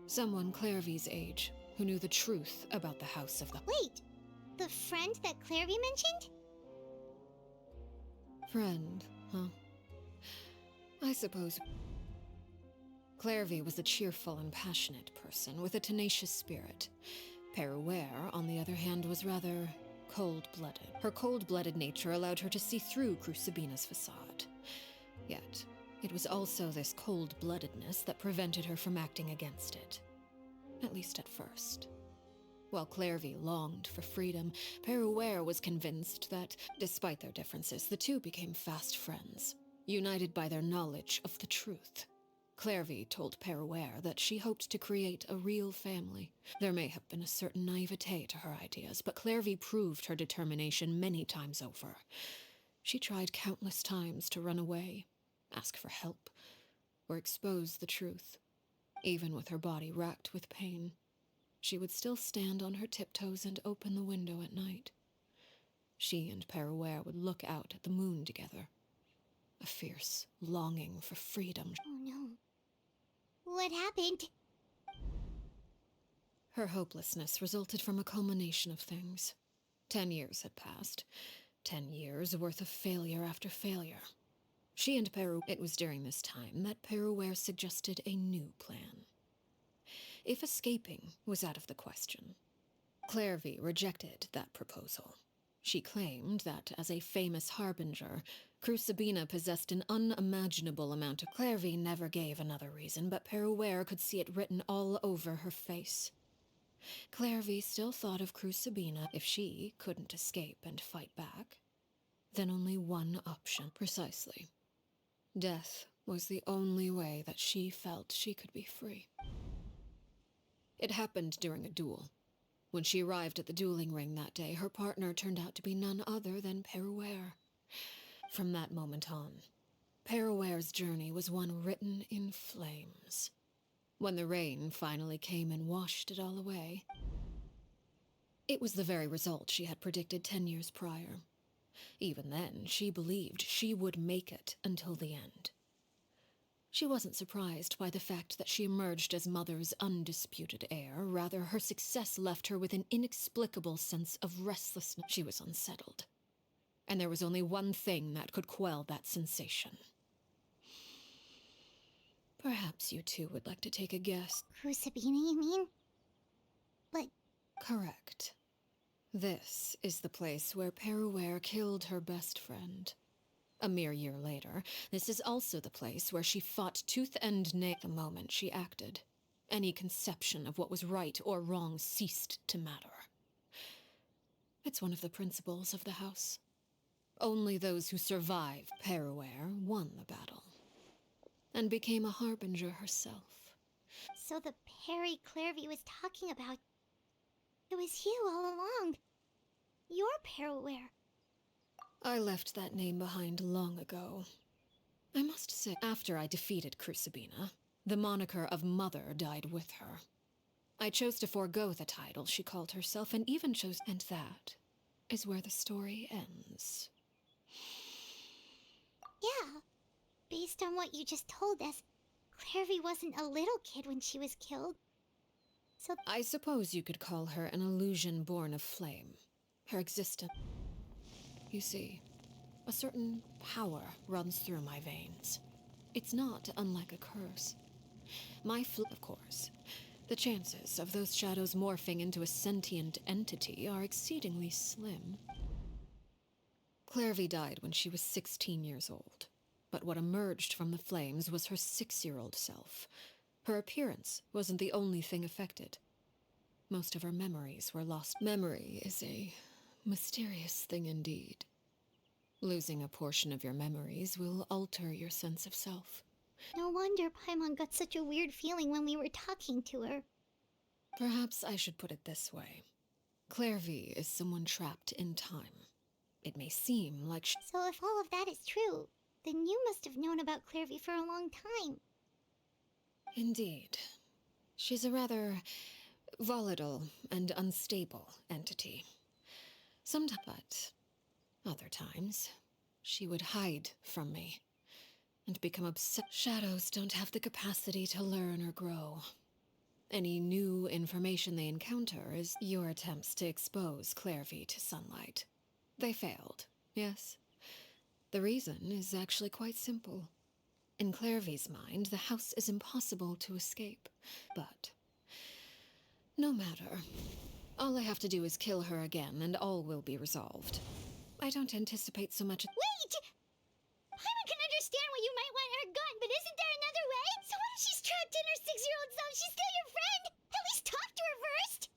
Someone Clairvy's age, who knew the truth about the House of the... Wait! The friend that Clairvy mentioned? Friend, huh? I suppose... Clairvy was a cheerful and passionate person with a tenacious spirit. Peruere, on the other hand, was rather cold-blooded. Her cold-blooded nature allowed her to see through Crucibina's facade. Yet, it was also this cold-bloodedness that prevented her from acting against it. At least at first. While Clairvy longed for freedom, Peruere was convinced that, despite their differences, the two became fast friends, united by their knowledge of the truth. Clairvy told Peruere that she hoped to create a real family. There may have been a certain naivete to her ideas, but Clairvy proved her determination many times over. She tried countless times to run away, ask for help, or expose the truth. Even with her body racked with pain, she would still stand on her tiptoes and open the window at night. She and Peruere would look out at the moon together, a fierce longing for freedom. Oh no. What happened? Her hopelessness resulted from a culmination of things. 10 years had passed. 10 years worth of failure after failure. She and It was during this time that Peruere suggested a new plan. If escaping was out of the question, Clairvy rejected that proposal. She claimed that, as a famous harbinger, Crucibina possessed an unimaginable amount of... Clairvy never gave another reason, but Peruere could see it written all over her face. Clairvy still thought of Crucibina. If she couldn't escape and fight back, then only one option. Precisely. Death was the only way that she felt she could be free. It happened during a duel. When she arrived at the dueling ring that day, her partner turned out to be none other than Peruere. From that moment on, Peruere's journey was one written in flames. When the rain finally came and washed it all away, it was the very result she had predicted 10 years prior. Even then, she believed she would make it until the end. She wasn't surprised by the fact that she emerged as Mother's undisputed heir. Rather, her success left her with an inexplicable sense of restlessness. She was unsettled. And there was only one thing that could quell that sensation. Perhaps you two would like to take a guess. Crucibina, you mean? But... Correct. This is the place where Peruere killed her best friend. A mere year later, this is also the place where she fought tooth and nail. The moment she acted, any conception of what was right or wrong ceased to matter. It's one of the principles of the house. Only those who survived Peruere won the battle, and became a harbinger herself. So the Perry Clairvy was talking about... It was you all along. You're Peruere. I left that name behind long ago. I must say, after I defeated Crucibina, the moniker of Mother died with her. I chose to forego the title she called herself, and even chose... And that is where the story ends. Yeah. Based on what you just told us, Clairvy wasn't a little kid when she was killed. So... I suppose you could call her an illusion born of flame. Her existence... You see, a certain power runs through my veins. It's not unlike a curse. Of course, the chances of those shadows morphing into a sentient entity are exceedingly slim. Clairvy died when she was 16 years old, but what emerged from the flames was her 6-year-old self. Her appearance wasn't the only thing affected. Most of her memories were lost. Memory is a mysterious thing indeed. Losing a portion of your memories will alter your sense of self. No wonder Paimon got such a weird feeling when we were talking to her. Perhaps I should put it this way. Clairvy is someone trapped in time. It may seem like So if all of that is true, then you must have known about Clairvy for a long time. Indeed. She's a rather volatile and unstable entity. Sometimes, but other times, she would hide from me and become obsessed. Shadows don't have the capacity to learn or grow. Any new information they encounter is your attempts to expose Clairvy to sunlight. They failed, yes. The reason is actually quite simple. In Clairvy's mind, the house is impossible to escape. But no matter. All I have to do is kill her again, and all will be resolved. I don't anticipate so much... Wait! Paimon can understand why you might want her gone, but isn't there another way? So what if she's trapped in her 6-year-old self? She's still your friend! At least talk to her first!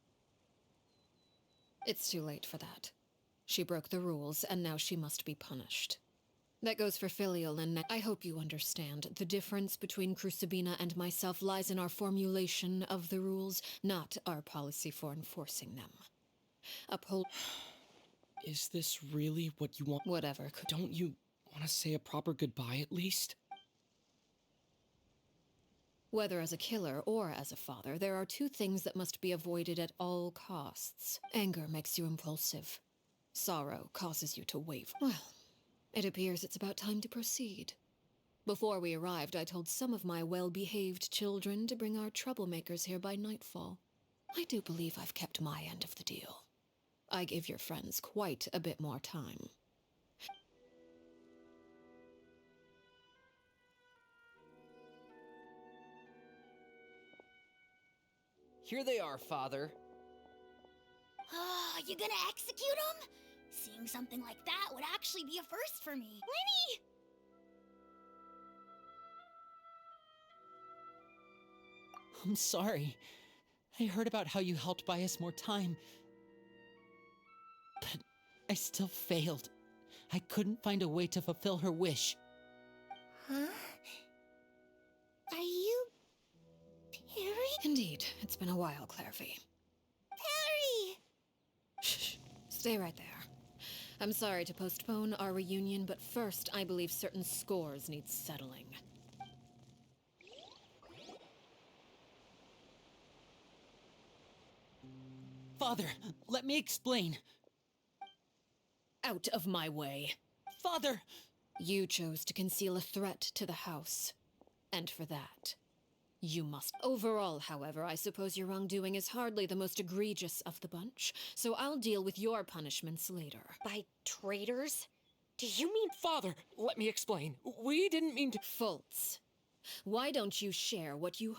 It's too late for that. She broke the rules, and now she must be punished. That goes for filial and... I hope you understand. The difference between Crucibina and myself lies in our formulation of the rules, not our policy for enforcing them. Uphold... Is this really what you want? Whatever. Don't you want to say a proper goodbye at least? Whether as a killer or as a father, there are two things that must be avoided at all costs. Anger makes you impulsive. Sorrow causes you to waver. Well, it appears it's about time to proceed. Before we arrived, I told some of my well-behaved children to bring our troublemakers here by nightfall. I do believe I've kept my end of the deal. I give your friends quite a bit more time. Here they are, Father. You gonna execute him? Seeing something like that would actually be a first for me. Lenny! I'm sorry. I heard about how you helped buy us more time. But I still failed. I couldn't find a way to fulfill her wish. Huh? Are you... Perry? Indeed, it's been a while, Clairvy. Perry! Shh. Stay right there. I'm sorry to postpone our reunion, but first, I believe certain scores need settling. Father, let me explain. Out of my way. Father! You chose to conceal a threat to the house. And for that, you must. Overall, however, I suppose your wrongdoing is hardly the most egregious of the bunch, so I'll deal with your punishments later. By traitors? Do you mean— Father, let me explain. We didn't mean to— Fultz, why don't you share what you...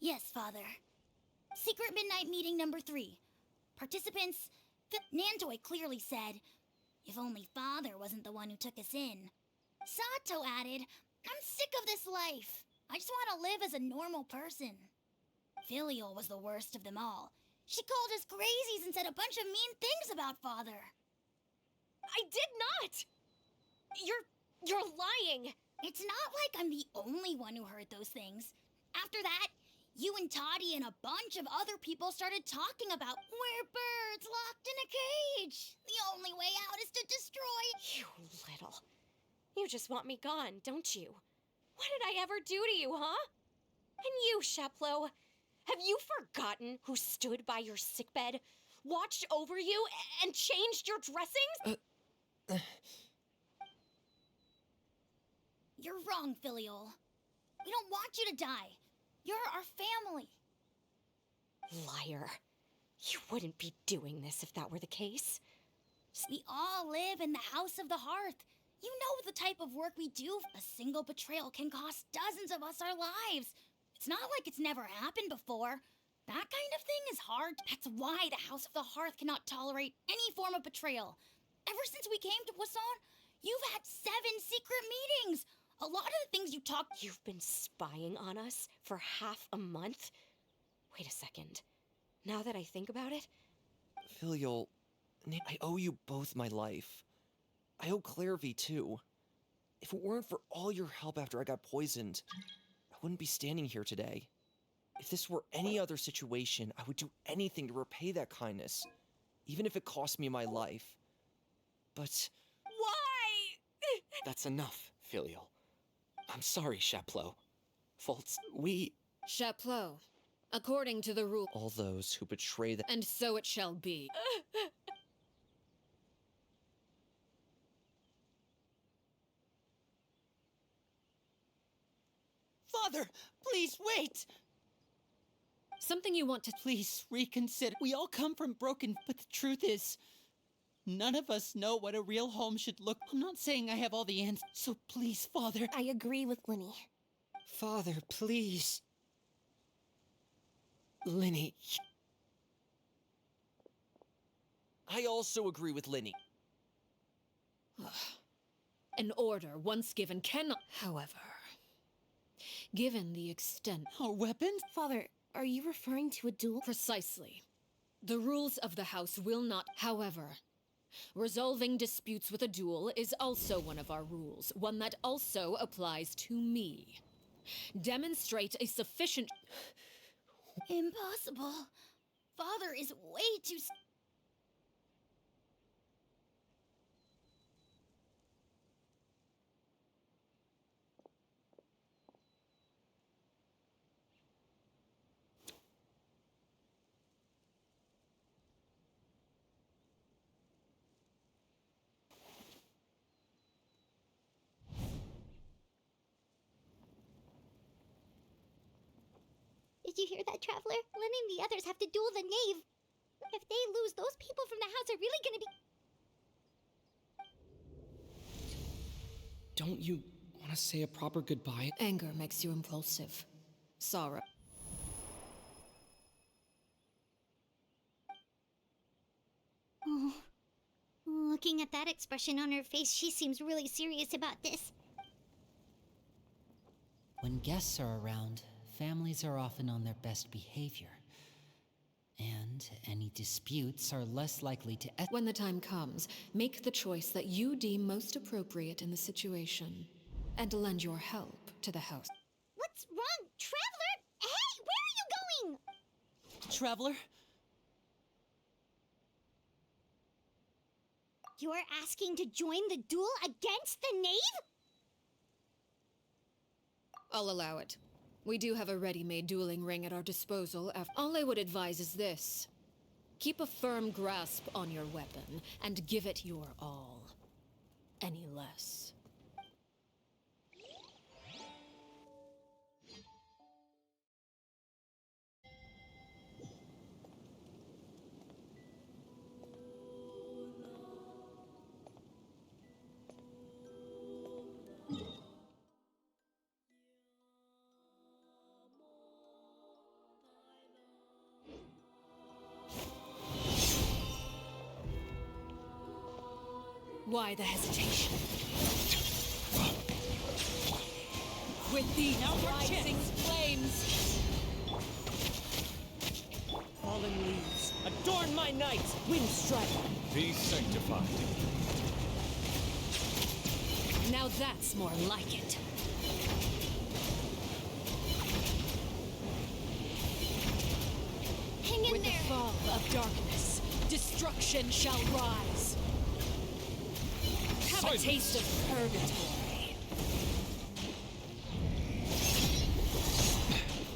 Yes, Father. Secret Midnight Meeting number 3. Participants... Nantoy clearly said, if only Father wasn't the one who took us in. Sato added, I'm sick of this life. I just want to live as a normal person. Filial was the worst of them all. She called us crazies and said a bunch of mean things about Father. I did not! You're lying! It's not like I'm the only one who heard those things. After that, you and Toddy and a bunch of other people started talking about we're birds locked in a cage. The only way out is to destroy... You little... You just want me gone, don't you? What did I ever do to you, huh? And you, Sheplo, have you forgotten who stood by your sickbed, watched over you, and changed your dressings? You're wrong, Filial. We don't want you to die. You're our family. Liar. You wouldn't be doing this if that were the case. We all live in the House of the Hearth. You know the type of work we do. A single betrayal can cost dozens of us our lives. It's not like it's never happened before. That kind of thing is hard. That's why the House of the Hearth cannot tolerate any form of betrayal. Ever since we came to Poisson, you've had 7 secret meetings. A lot of the things you talked... You've been spying on us for half a month? Wait a second. Now that I think about it... Filial, I owe you both my life. I owe Clairvy too. If it weren't for all your help after I got poisoned, I wouldn't be standing here today. If this were any other situation, I would do anything to repay that kindness, even if it cost me my life. But... Why? That's enough, Filial. I'm sorry, Sheplo. Fultz, we... Sheplo, according to the rule... all those who betray the... And so it shall be. Father, please wait! Something you want to... Please reconsider. We all come from broken, but the truth is, none of us know what a real home should look. I'm not saying I have all the answers, so please, Father. I agree with Linny. Father, please. Linny... I also agree with Linny. An order, once given, cannot... However, given the extent... Our weapons? Father, are you referring to a duel? Precisely. The rules of the house will not... However, resolving disputes with a duel is also one of our rules, one that also applies to me. Demonstrate a sufficient... Impossible. Father is way too... Did you hear that, Traveler? Letting the others have to duel the knave. If they lose, those people from the house are really gonna be... Don't you want to say a proper goodbye? Anger makes you impulsive. Sorrow. Oh. Looking at that expression on her face, she seems really serious about this. When guests are around, families are often on their best behavior. And any disputes are less likely to When the time comes, make the choice that you deem most appropriate in the situation, and lend your help to the house. What's wrong? Traveler? Hey, where are you going? Traveler? You're asking to join the duel against the knave? I'll allow it. We do have a ready-made dueling ring at our disposal. All I would advise is this. Keep a firm grasp on your weapon, and give it your all. Any less. Why the hesitation? With the rising flames! Fallen leaves, adorn my night, Windstrider! Be sanctified. Now that's more like it. Hang in With there! the fall of darkness, destruction shall rise. Have a taste of purgatory.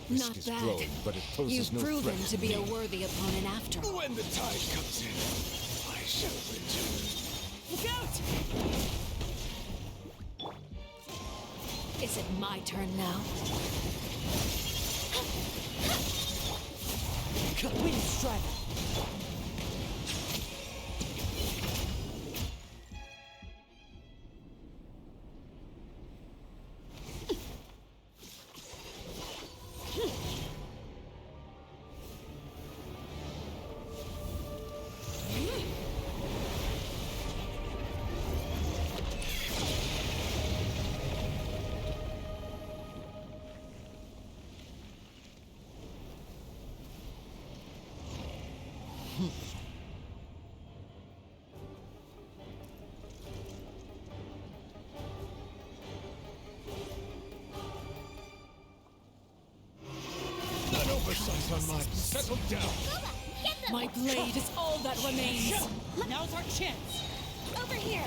Risk Not is bad. growing, but it poses You've no proven threat to be a me. worthy opponent after all. When the tide comes in, I shall return. Look out! Is it my turn now? Windstrider! An oversight on my... Settle down! Get them! My blade is all that remains. Now's our chance! Over here!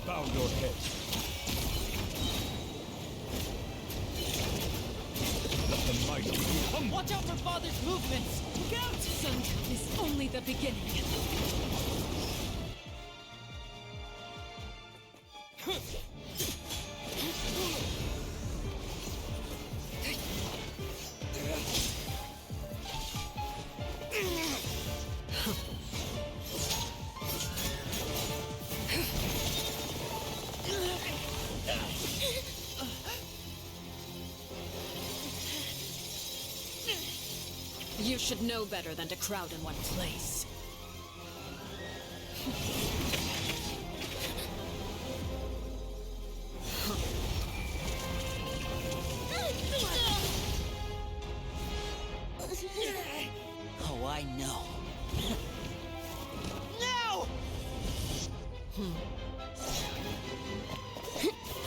Bow your head. Let the mighty be humble. Watch out for Father's movements! Look out! Sundown is only the beginning. You should know better than to crowd in one place. Oh, I know. Now!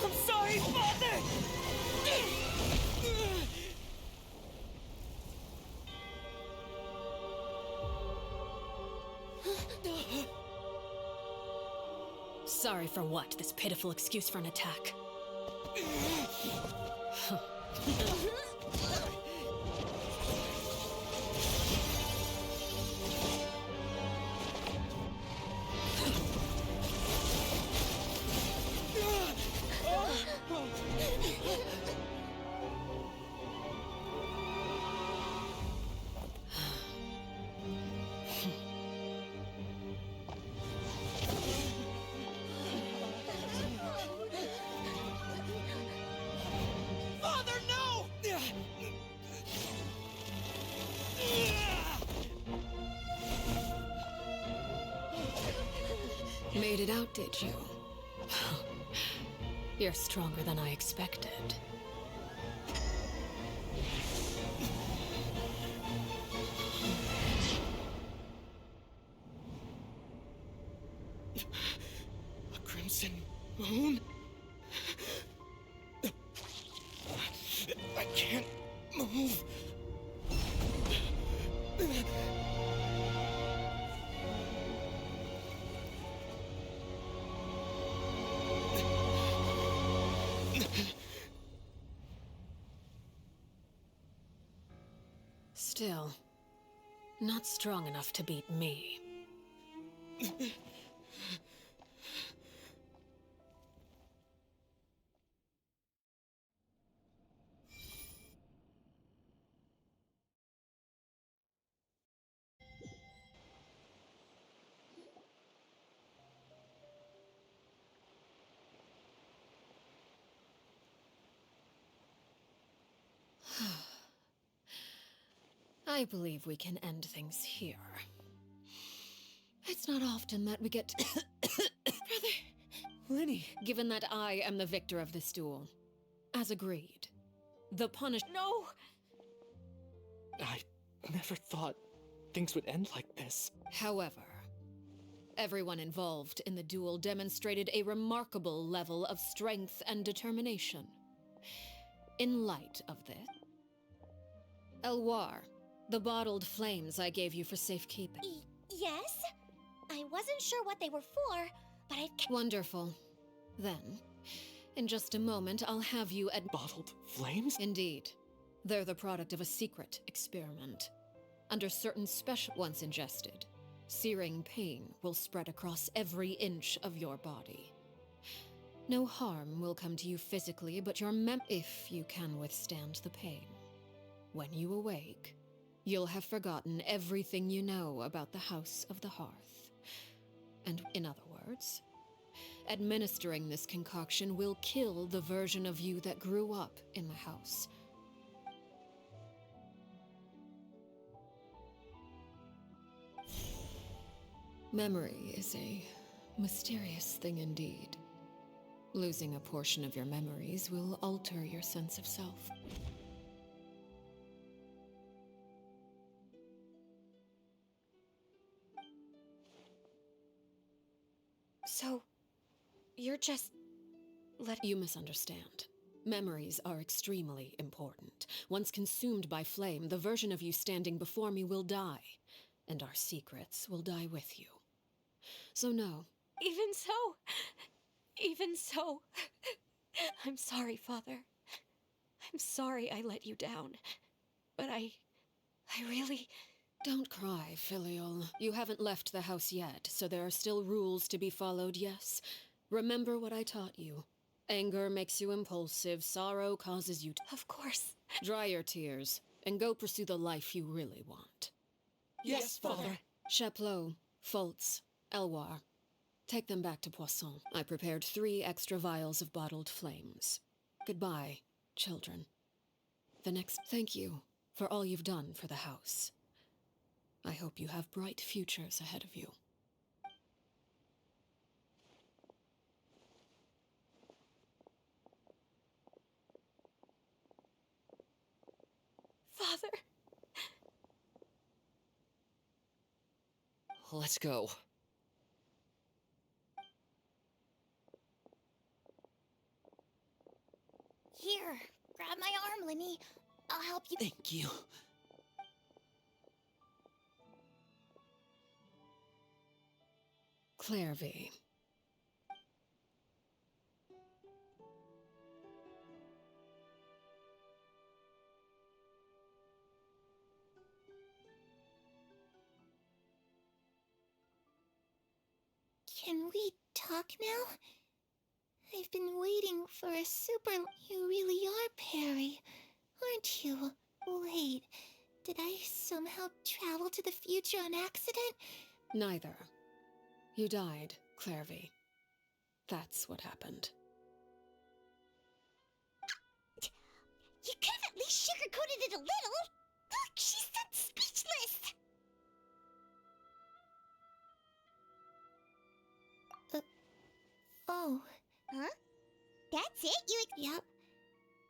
I'm sorry, Father! Sorry for what? This pitiful excuse for an attack. Made it out, did you? You're stronger than I expected. A crimson moon? I can't move. Still, not strong enough to beat me. I believe we can end things here. It's not often that we get to... Brother! Lenny! Given that I am the victor of this duel, as agreed, the punish... No! I never thought things would end like this. However, everyone involved in the duel demonstrated a remarkable level of strength and determination. In light of this, Elwar, the bottled flames I gave you for safekeeping. Yes? I wasn't sure what they were for, but I've... Wonderful. Then, in just a moment, I'll have you at... Bottled flames? Indeed. They're the product of a secret experiment. Under certain special... Once ingested, searing pain will spread across every inch of your body. No harm will come to you physically, but your if you can withstand the pain. When you awake, you'll have forgotten everything you know about the House of the Hearth. And in other words, administering this concoction will kill the version of you that grew up in the house. Memory is a mysterious thing indeed. Losing a portion of your memories will alter your sense of self. So, you're just... You misunderstand. Memories are extremely important. Once consumed by flame, the version of you standing before me will die, and our secrets will die with you. So no. Even so, I'm sorry, Father. I'm sorry I let you down. But I really... Don't cry, Filial. You haven't left the house yet, so there are still rules to be followed, yes? Remember what I taught you. Anger makes you impulsive, sorrow causes you to... Of course. Dry your tears, and go pursue the life you really want. Yes, Father. Chaplot, Foltz, Elwar. Take them back to Poisson. I prepared 3 extra vials of bottled flames. Goodbye, children. Thank you for all you've done for the house. I hope you have bright futures ahead of you. Father. Let's go. Here, grab my arm, Lenny. I'll help you. Thank you. Clairvy. Can we talk now? I've been waiting for a super... You really are Perry, aren't you? Wait, did I somehow travel to the future on accident? Neither. You died, Clairvy. That's what happened. You could have at least sugarcoated it a little. Look, she's so speechless. Oh. Huh? That's it? Yep.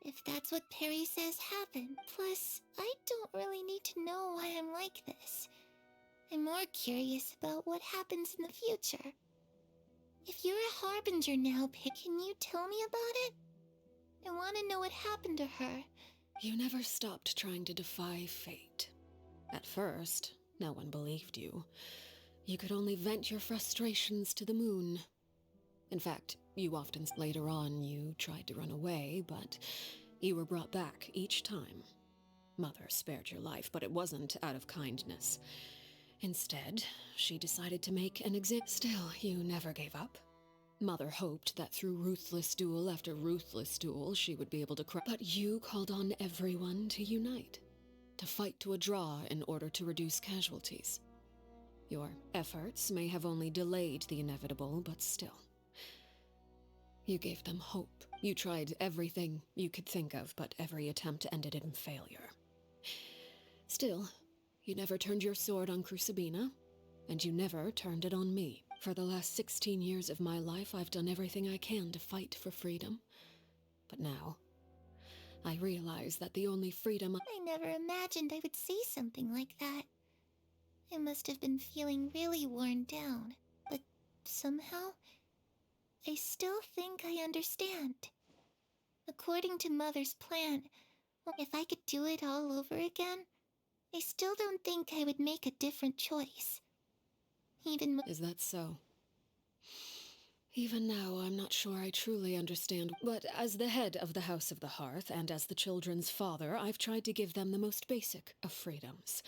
If that's what Perry says happened. Plus, I don't really need to know why I'm like this. I'm more curious about what happens in the future. If you're a harbinger now, can you tell me about it? I want to know what happened to her. You never stopped trying to defy fate. At first, no one believed you. You could only vent your frustrations to the moon. In fact, you often later on you tried to run away, but you were brought back each time. Mother spared your life, but it wasn't out of kindness. Instead, she decided to make an example. Still, you never gave up. Mother hoped that through ruthless duel after ruthless duel, she would be able to crush. But you called on everyone to unite, to fight to a draw in order to reduce casualties. Your efforts may have only delayed the inevitable, but still. You gave them hope. You tried everything you could think of, but every attempt ended in failure. Still, you never turned your sword on Crucibina, and you never turned it on me. For the last 16 years of my life, I've done everything I can to fight for freedom. But now, I realize that the only freedom I never imagined I would see something like that. I must have been feeling really worn down, but somehow, I still think I understand. According to Mother's plan, if I could do it all over again, I still don't think I would make a different choice. Is that so? Even now, I'm not sure I truly understand. But as the head of the House of the Hearth, and as the children's father, I've tried to give them the most basic of freedoms.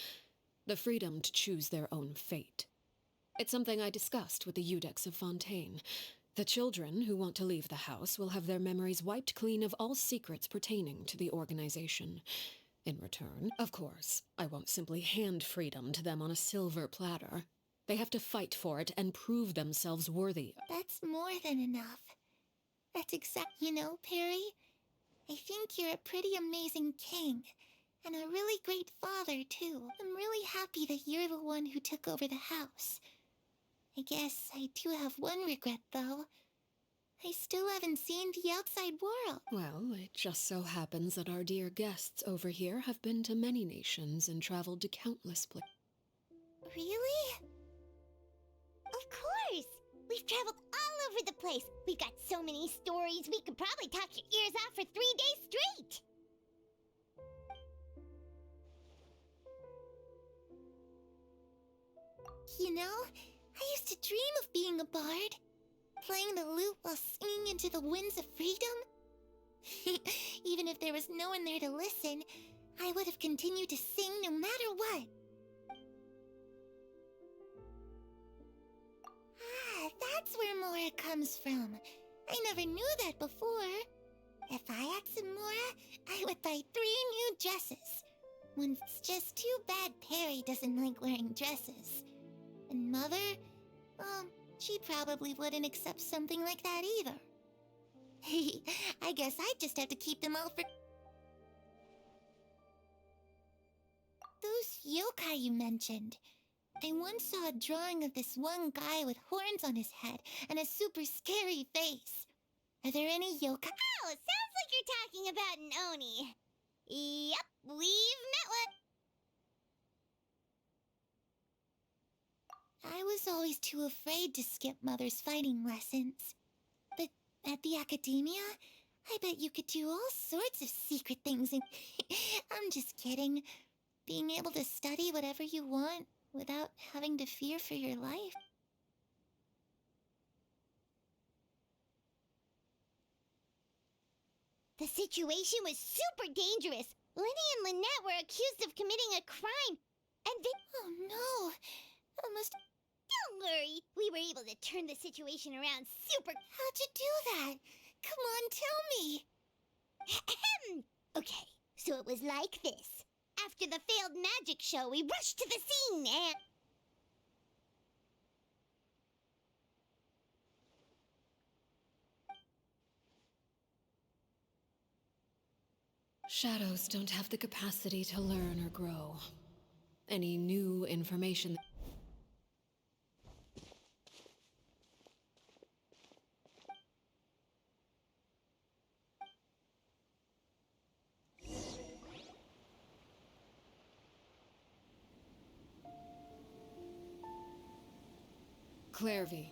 The freedom to choose their own fate. It's something I discussed with the Eudex of Fontaine. The children who want to leave the house will have their memories wiped clean of all secrets pertaining to the organization. In return, of course, I won't simply hand freedom to them on a silver platter. They have to fight for it and prove themselves worthy. That's more than enough. That's You know, Perry, I think you're a pretty amazing king, and a really great father, too. I'm really happy that you're the one who took over the house. I guess I do have one regret, though. I still haven't seen the outside world. Well, it just so happens that our dear guests over here have been to many nations and traveled to countless places. Really? Of course! We've traveled all over the place. We've got so many stories, we could probably talk your ears off for 3 days straight! You know, I used to dream of being a bard. Playing the lute while singing into the winds of freedom. Even if there was no one there to listen, I would have continued to sing no matter what. Ah, that's where Mora comes from. I never knew that before. If I had some Mora, I would buy 3 new dresses. It's just too bad Perry doesn't like wearing dresses. And Mother, she probably wouldn't accept something like that either. I guess I'd just have to keep them all for... Those yokai you mentioned. I once saw a drawing of this one guy with horns on his head and a super scary face. Are there any yokai? Oh, sounds like you're talking about an Oni. Yep, we've met one. I was always too afraid to skip Mother's fighting lessons. But at the academia, I bet you could do all sorts of secret things and... I'm just kidding. Being able to study whatever you want without having to fear for your life. The situation was super dangerous. Lenny and Lynette were accused of committing a crime. And they... Oh no! That must... Don't worry. We were able to turn the situation around super... How'd you do that? Come on, tell me! Ahem. Okay, so it was like this. After the failed magic show, we rushed to the scene and... Shadows don't have the capacity to learn or grow. Any new information... Clairvy,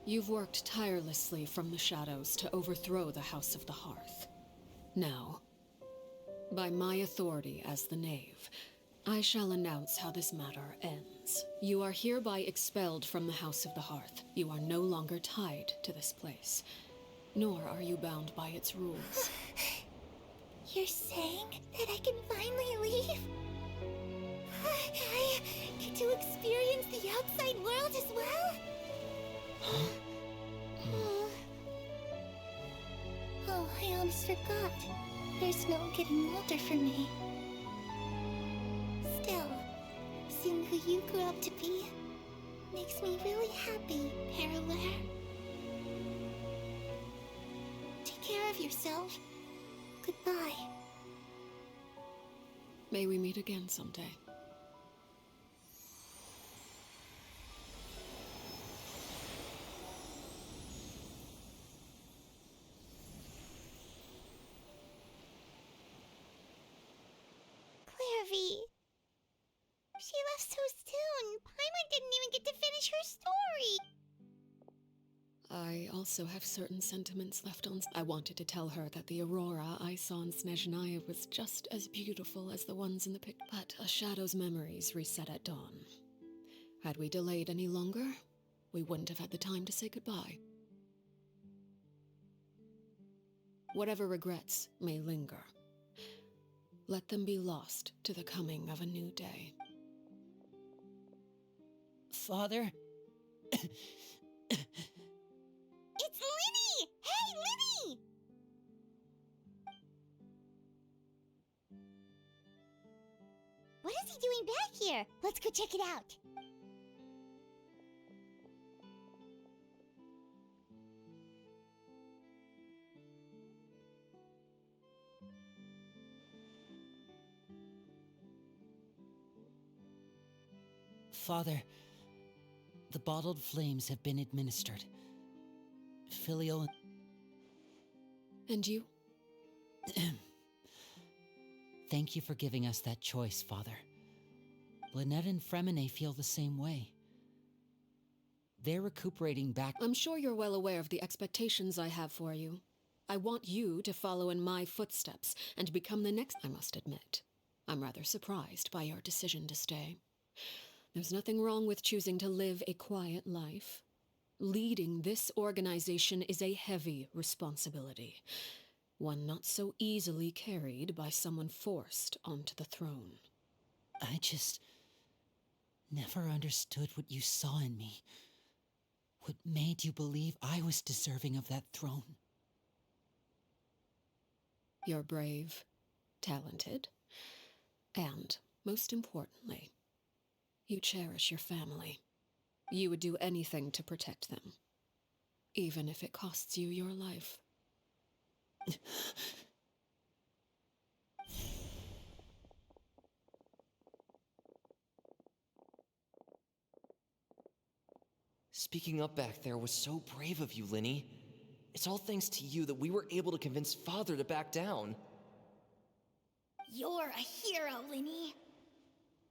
you've worked tirelessly from the shadows to overthrow the House of the Hearth. Now, by my authority as the Knave, I shall announce how this matter ends. You are hereby expelled from the House of the Hearth. You are no longer tied to this place, nor are you bound by its rules. You're saying that I can finally leave? I get to experience the outside world as well? Oh, I almost forgot. There's no getting older for me. Still, seeing who you grew up to be makes me really happy, Parallel. Take care of yourself. Goodbye. May we meet again someday. Clairvy. She left so soon. Paimon didn't even get to finish her story. I also have certain sentiments left on. I wanted to tell her that the aurora I saw in Snezhnaya was just as beautiful as the ones in the pic. But a shadow's memories reset at dawn. Had we delayed any longer, we wouldn't have had the time to say goodbye. Whatever regrets may linger, let them be lost to the coming of a new day. Father? It's Linny! Hey, Linny! What is he doing back here? Let's go check it out. Father, the bottled flames have been administered. Filial... And you? Thank you for giving us that choice, Father. Lynette and Fremine feel the same way. They're recuperating back... I'm sure you're well aware of the expectations I have for you. I want you to follow in my footsteps and become the next... I must admit, I'm rather surprised by your decision to stay. There's nothing wrong with choosing to live a quiet life. Leading this organization is a heavy responsibility, one not so easily carried by someone forced onto the throne. I just... never understood what you saw in me. What made you believe I was deserving of that throne? You're brave, talented, and, most importantly, you cherish your family. You would do anything to protect them, even if it costs you your life. Speaking up back there was so brave of you, Linny. It's all thanks to you that we were able to convince Father to back down. You're a hero, Linny.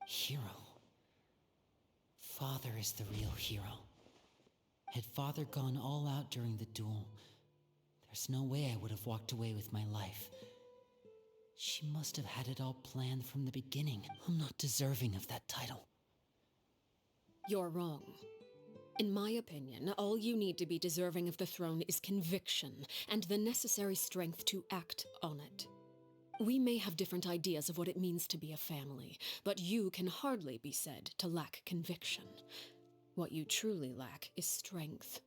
Hero? Father is the real hero. Had Father gone all out during the duel, there's no way I would have walked away with my life. She must have had it all planned from the beginning. I'm not deserving of that title. You're wrong. In my opinion, all you need to be deserving of the throne is conviction and the necessary strength to act on it. We may have different ideas of what it means to be a family, but you can hardly be said to lack conviction. What you truly lack is strength.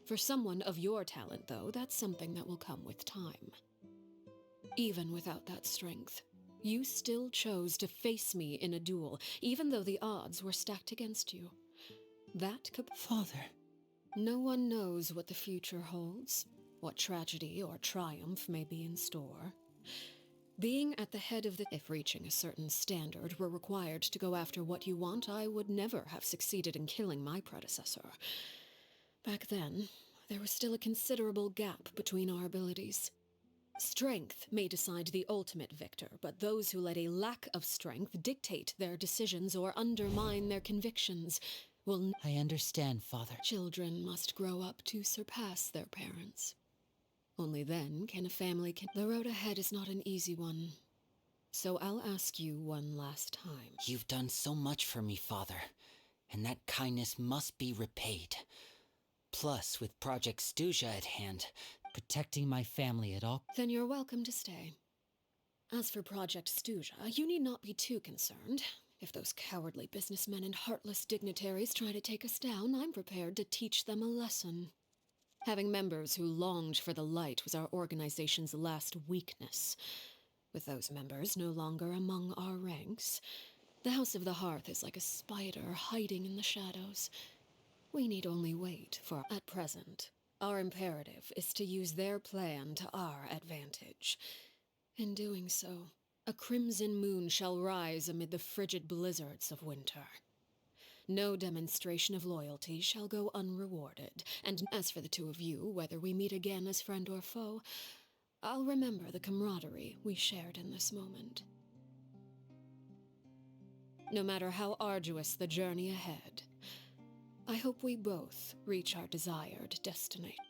For someone of your talent, though, that's something that will come with time. Even without that strength, you still chose to face me in a duel, even though the odds were stacked against you. That could... Father... No one knows what the future holds, what tragedy or triumph may be in store. Being at the head of the... If reaching a certain standard were required to go after what you want, I would never have succeeded in killing my predecessor. Back then, there was still a considerable gap between our abilities. Strength may decide the ultimate victor, but those who let a lack of strength dictate their decisions or undermine their convictions will. I understand, Father. Children must grow up to surpass their parents. Only then can a family The road ahead is not an easy one. So I'll ask you one last time. You've done so much for me, Father, and that kindness must be repaid. Plus, with Project Stuja at hand, protecting my family at all... Then you're welcome to stay. As for Project Stuja, you need not be too concerned. If those cowardly businessmen and heartless dignitaries try to take us down, I'm prepared to teach them a lesson. Having members who longed for the light was our organization's last weakness. With those members no longer among our ranks, the House of the Hearth is like a spider hiding in the shadows. We need only wait for... At present, our imperative is to use their plan to our advantage. In doing so, a crimson moon shall rise amid the frigid blizzards of winter. No demonstration of loyalty shall go unrewarded, and as for the two of you, whether we meet again as friend or foe, I'll remember the camaraderie we shared in this moment. No matter how arduous the journey ahead, I hope we both reach our desired destination.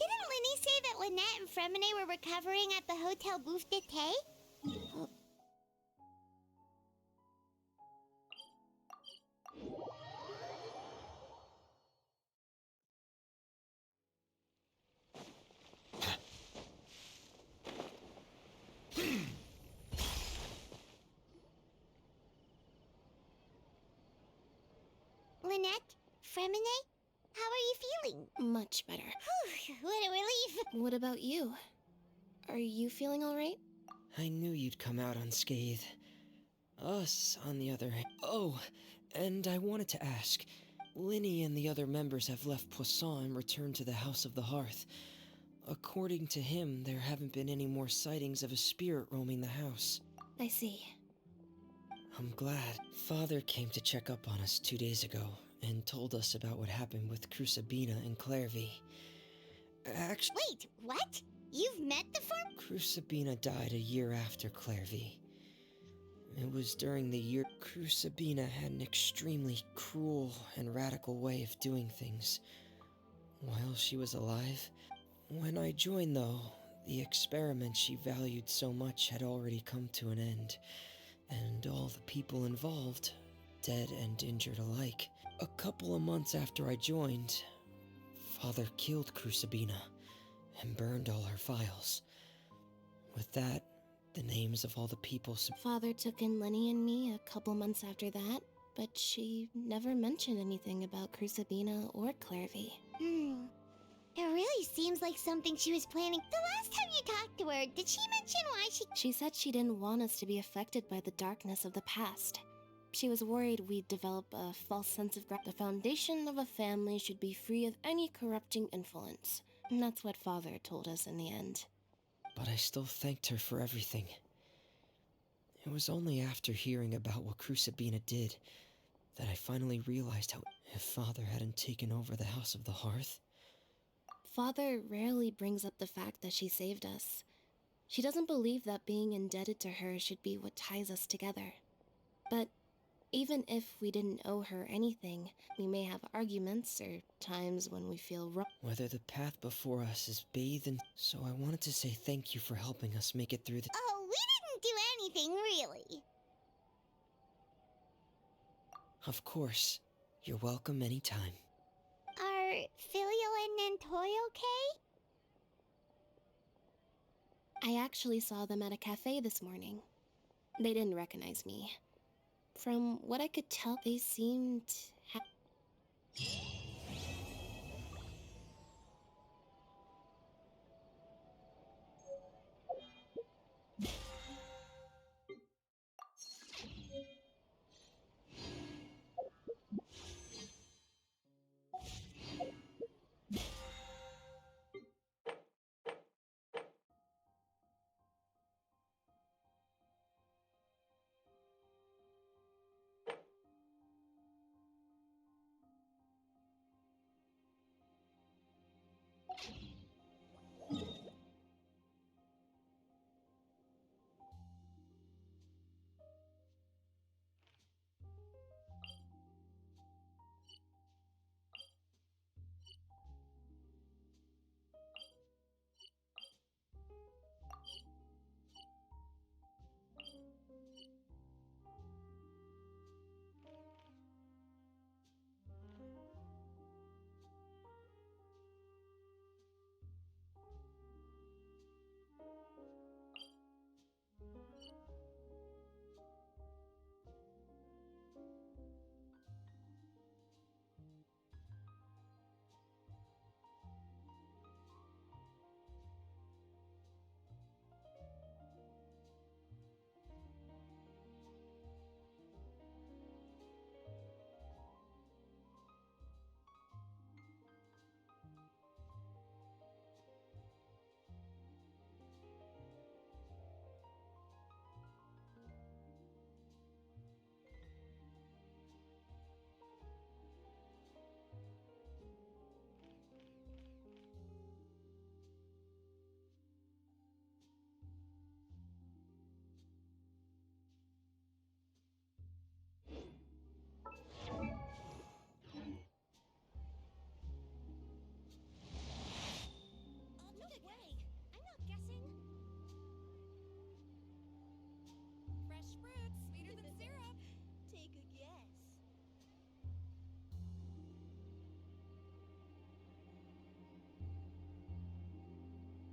Didn't Linny say that Lynette and Fremine were recovering at the Hotel Bouffe d'été? Lynette? Fremine? How are you feeling? Much better. Whew, what a relief! What about you? Are you feeling all right? I knew you'd come out unscathed. Us, on the other hand... Oh, and I wanted to ask. Linny and the other members have left Poisson and returned to the House of the Hearth. According to him, there haven't been any more sightings of a spirit roaming the house. I see. I'm glad. Father came to check up on us 2 days ago and told us about what happened with Crusabina and Clairvy. Actually... Wait, what? You've met the farm? Crusabina died a year after Clairvy. It was during the year Crusabina had an extremely cruel and radical way of doing things while she was alive. When I joined, though, the experiment she valued so much had already come to an end, and all the people involved, dead and injured alike. A couple of months after I joined, Father killed Crusabina and burned all her files. With that, the names of all the people... Father took in Lenny and me a couple months after that, but she never mentioned anything about Crusabina or Clairvy. It really seems like something she was planning. The last time you talked to her, did she mention why she... She said she didn't want us to be affected by the darkness of the past. She was worried we'd develop a false sense of the foundation of a family should be free of any corrupting influence. And that's what Father told us in the end. But I still thanked her for everything. It was only after hearing about what Crusabina did that I finally realized how if Father hadn't taken over the House of the Hearth. Father rarely brings up the fact that she saved us. She doesn't believe that being indebted to her should be what ties us together. But even if we didn't owe her anything, we may have arguments or times when we feel wrong. Whether the path before us is bathed in... So I wanted to say thank you for helping us make it through the... Oh, we didn't do anything, really. Of course. You're welcome anytime. Are Filial and Nantoy okay? I actually saw them at a cafe this morning. They didn't recognize me. From what I could tell, they seemed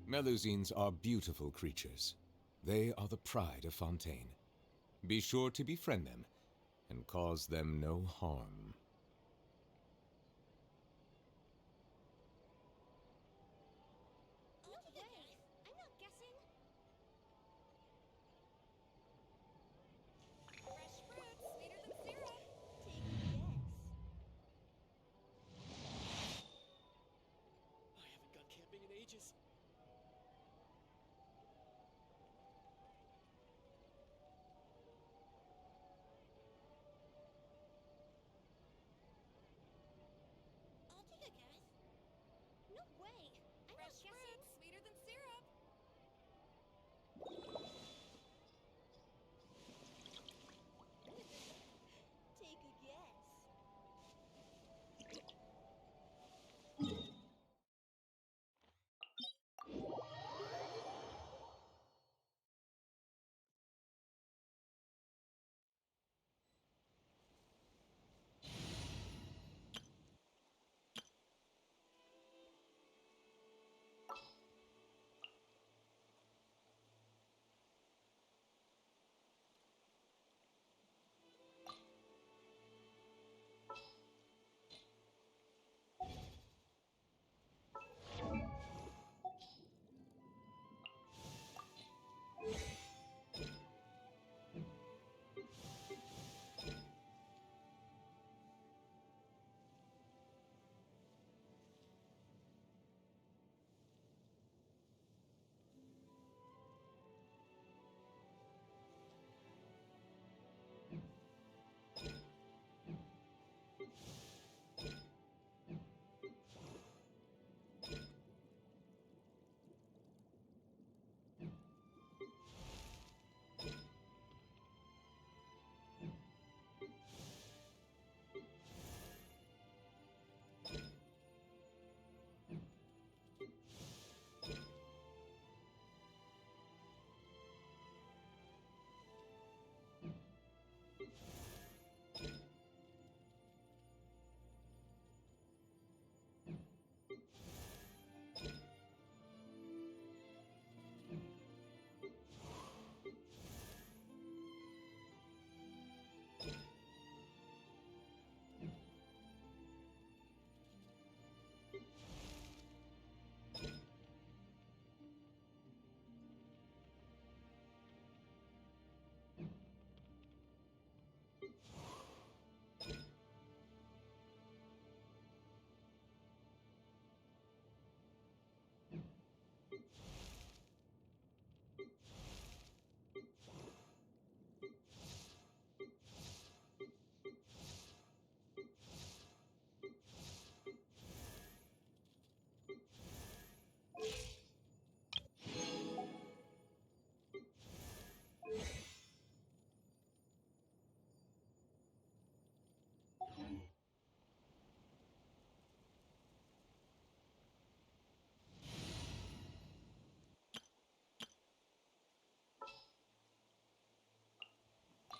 Melusines are beautiful creatures. They are the pride of Fontaine. Be sure to befriend them and cause them no harm. I haven't gone camping in ages.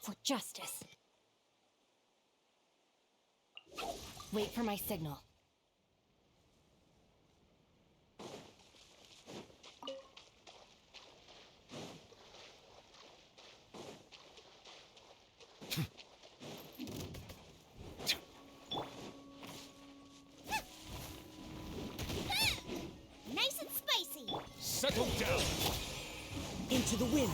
for justice. Wait for my signal. Nice and spicy! Settle down! Into the wind!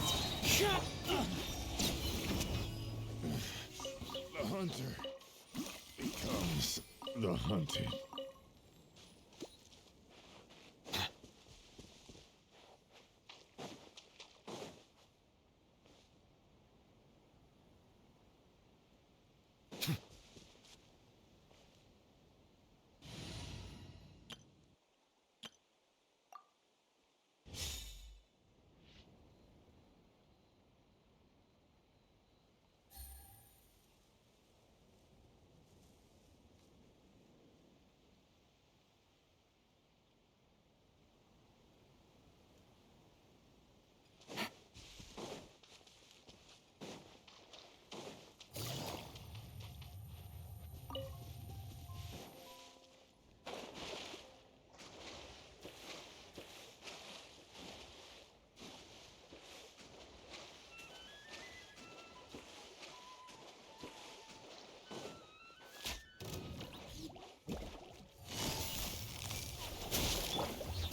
The hunter becomes the hunted.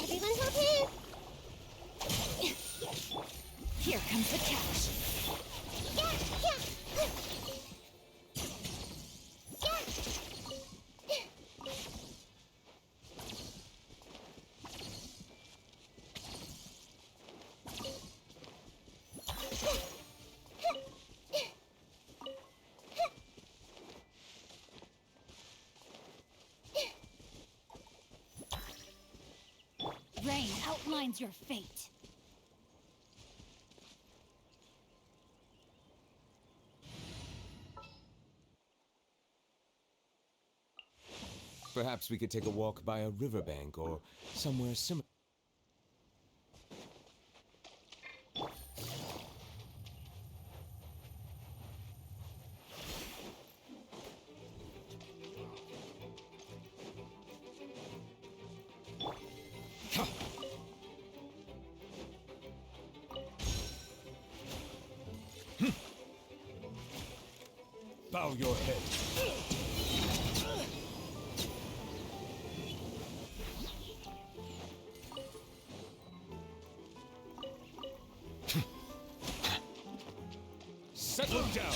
Everyone hold hands! Here comes the catch. Yeah, yeah! Rain outlines your fate. Perhaps we could take a walk by a riverbank or somewhere similar. Bow your head. Settle down.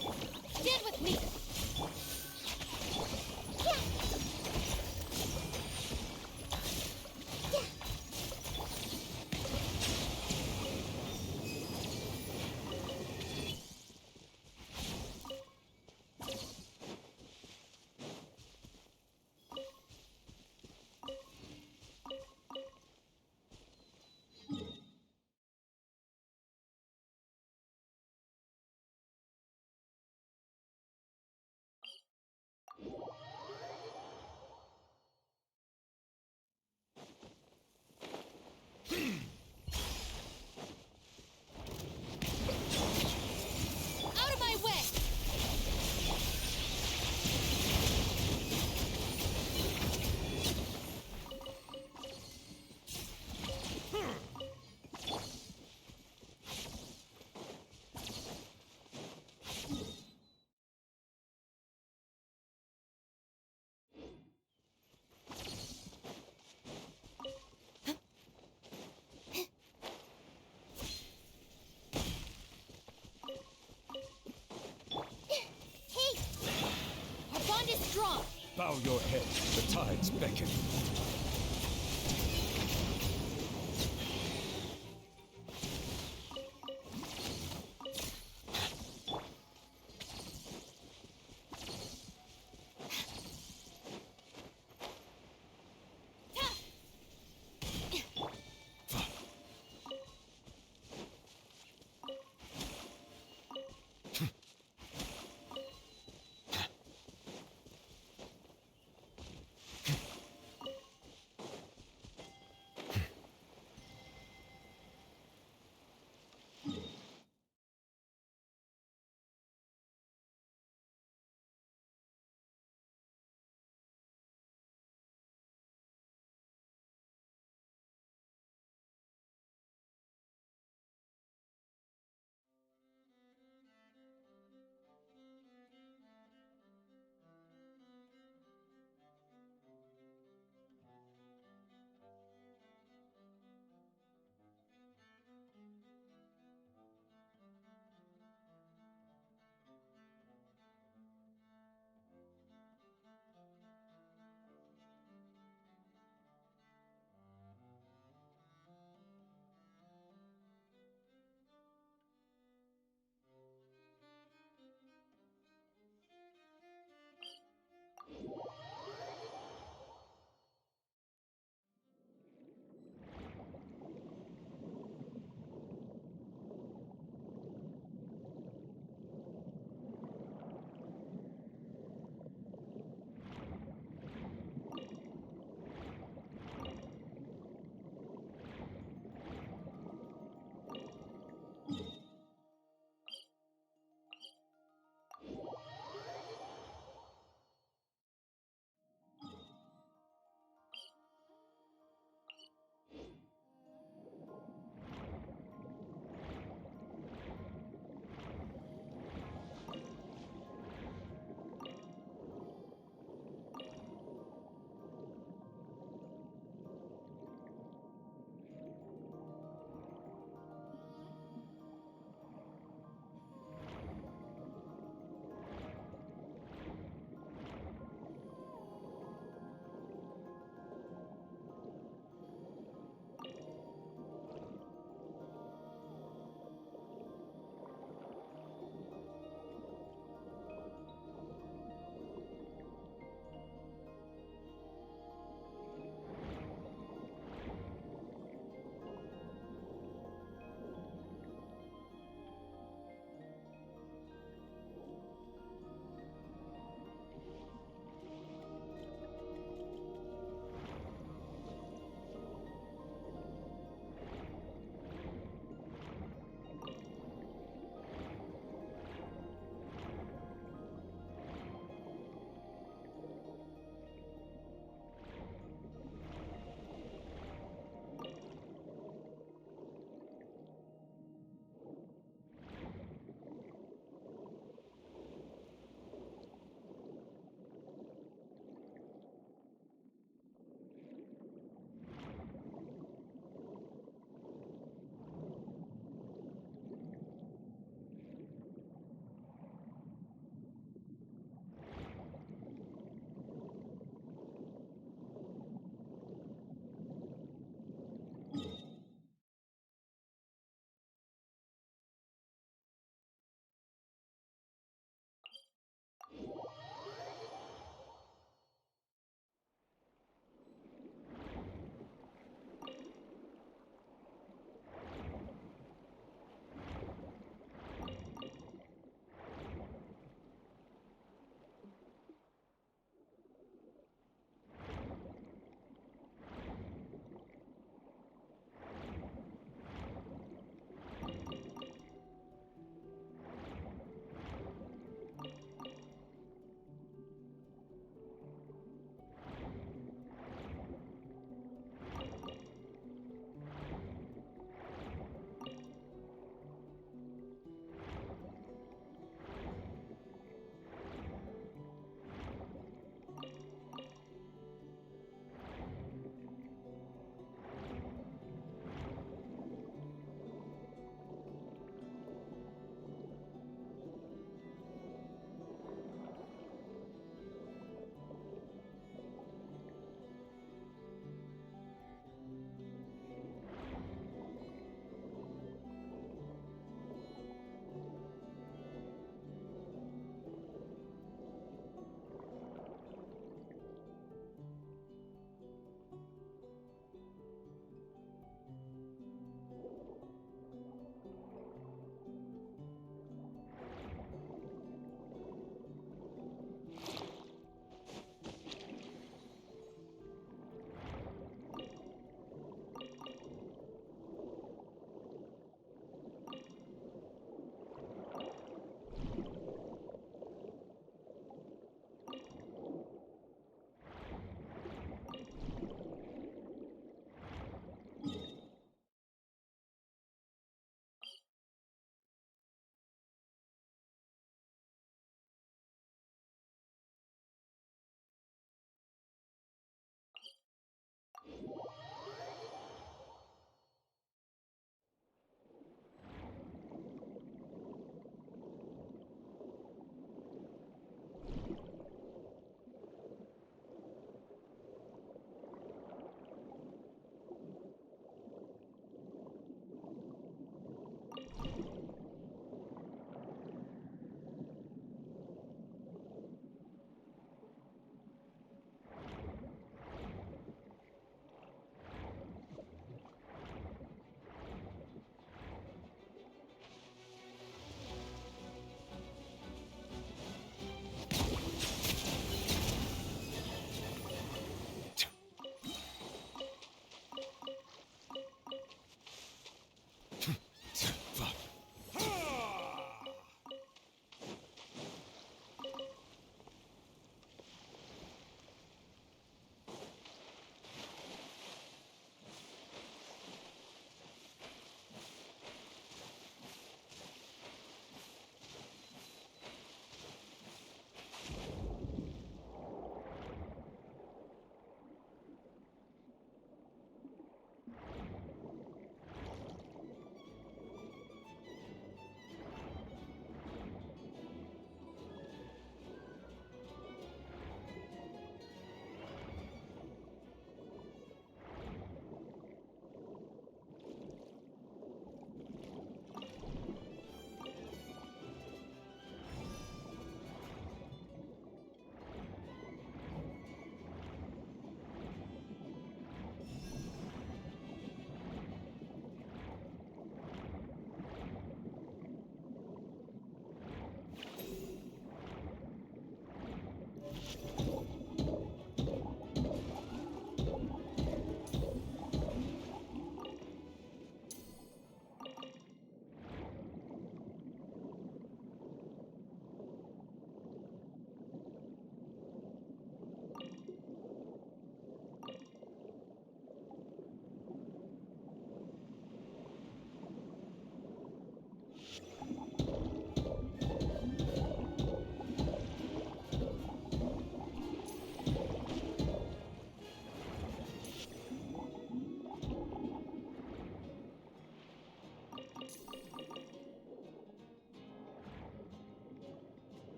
Stand with me! Out of my way! Hey! Our bond is strong! Bow your head. The tides beckon.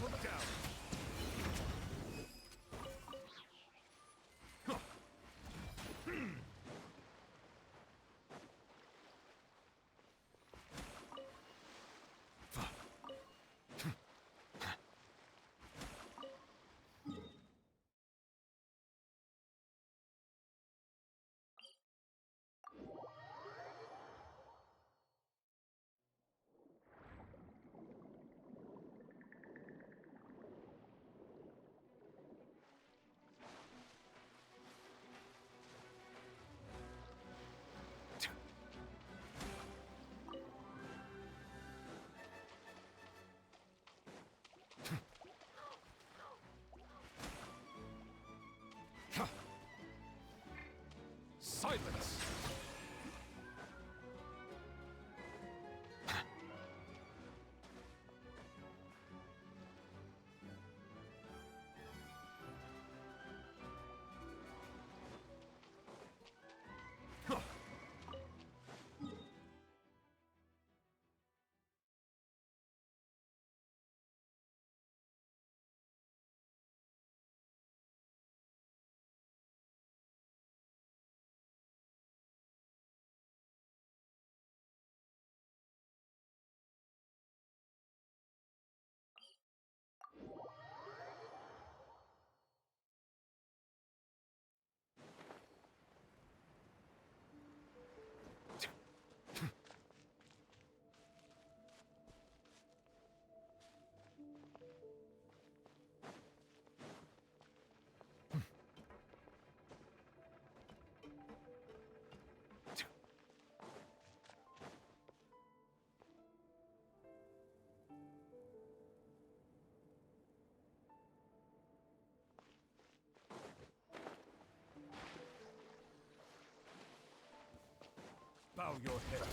Look down. Silence! Bow your head.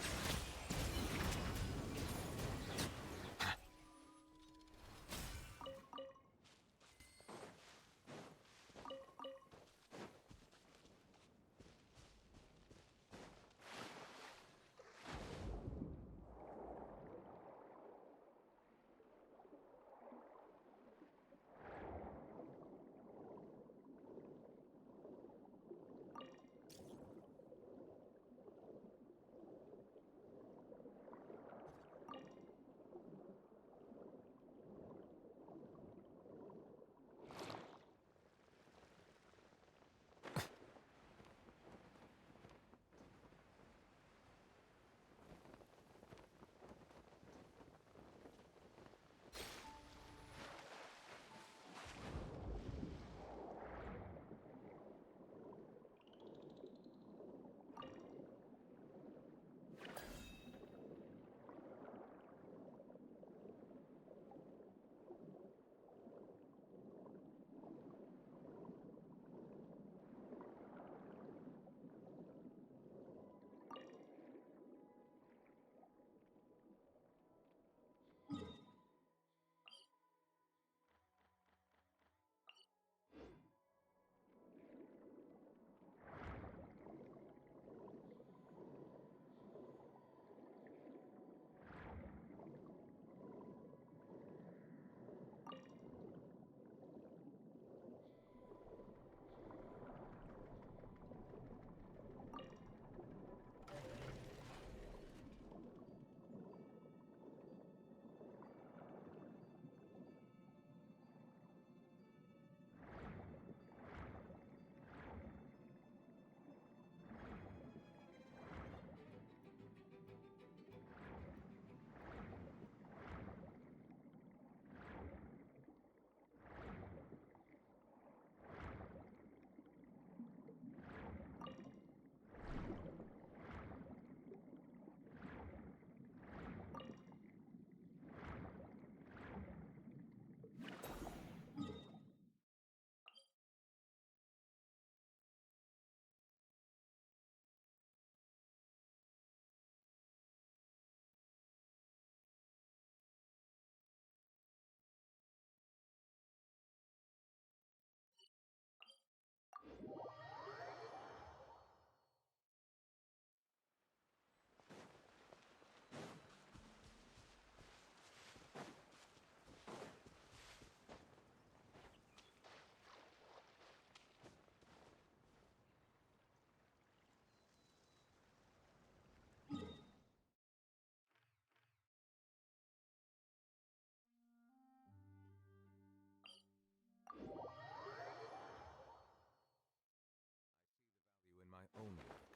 own work,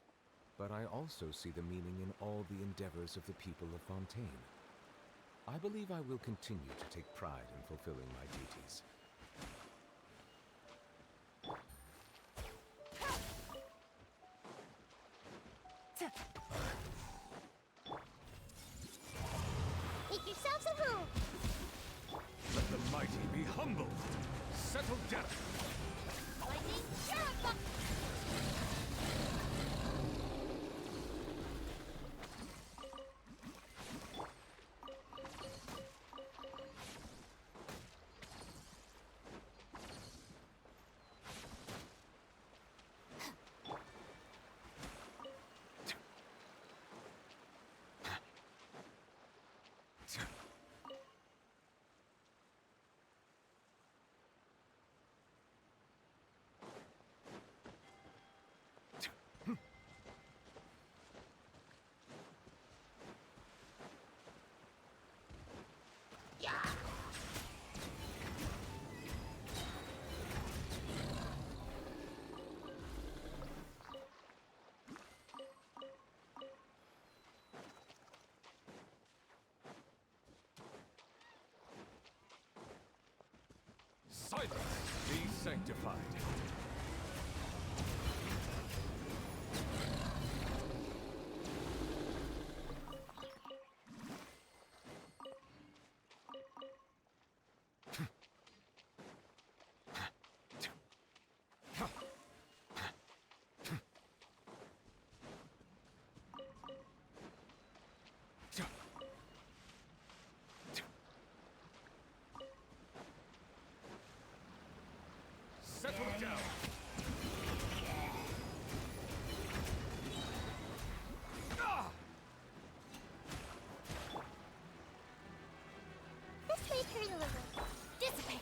but I also see the meaning in all the endeavors of the people of Fontaine. I believe I will continue to take pride in fulfilling my duties. Make yourselves at home. Let the mighty be humble. Settle down. Lightning, terrify. Silence! Be sanctified. Settle down. This may hurt a little. Dissipate.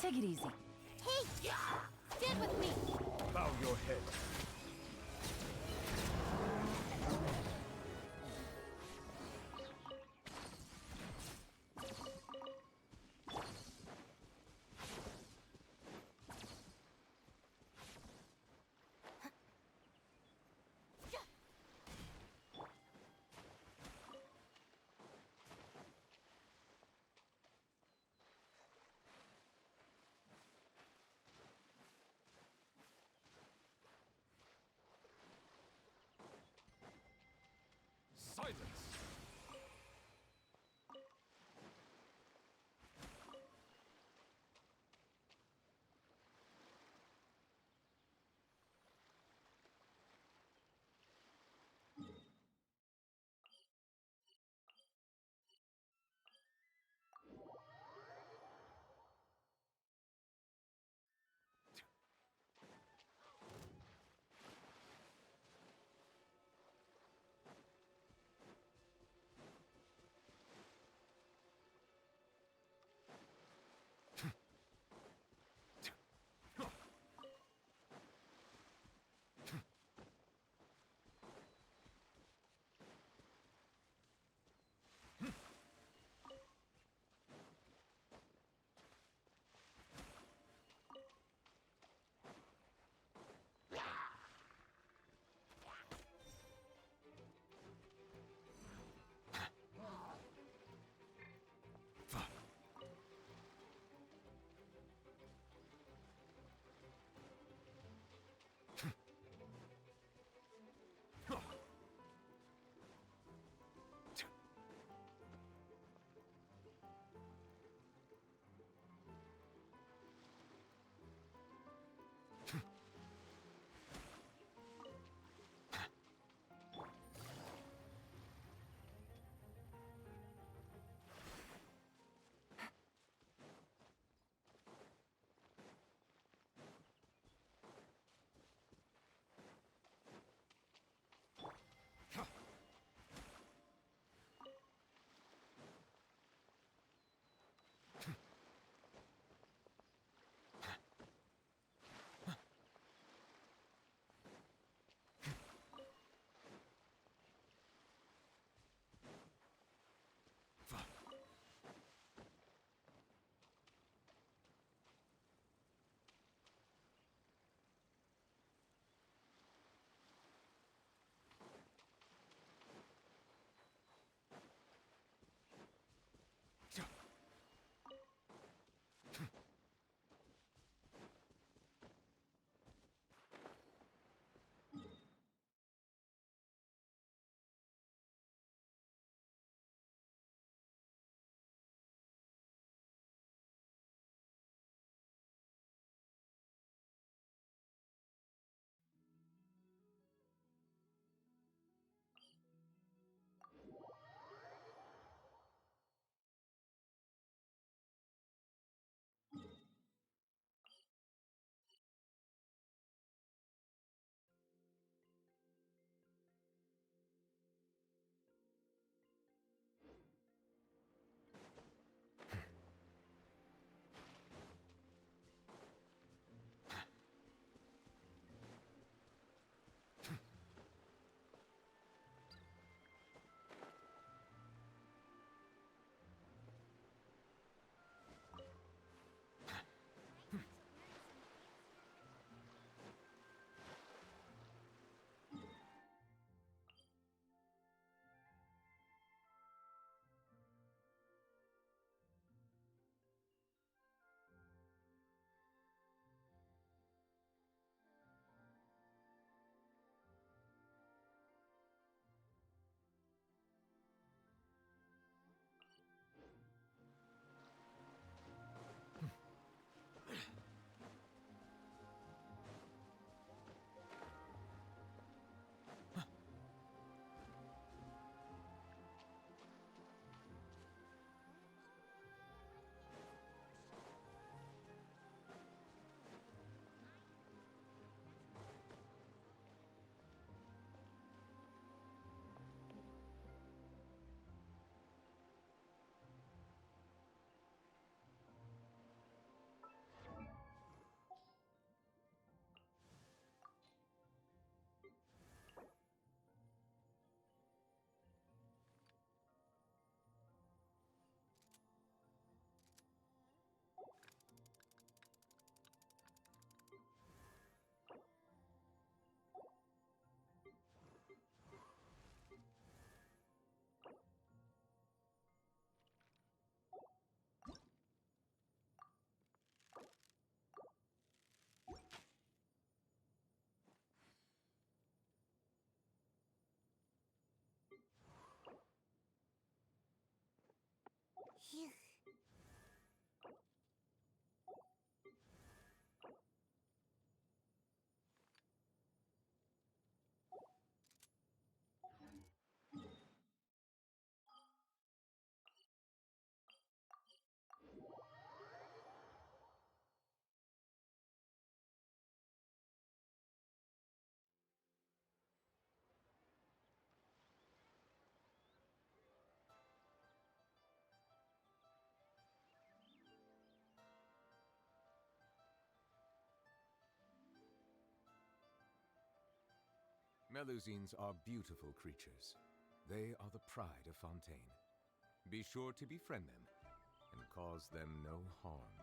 Take it easy. Hey! Stand with me! Bow your head. Melusines are beautiful creatures. They are the pride of Fontaine. Be sure to befriend them and cause them no harm.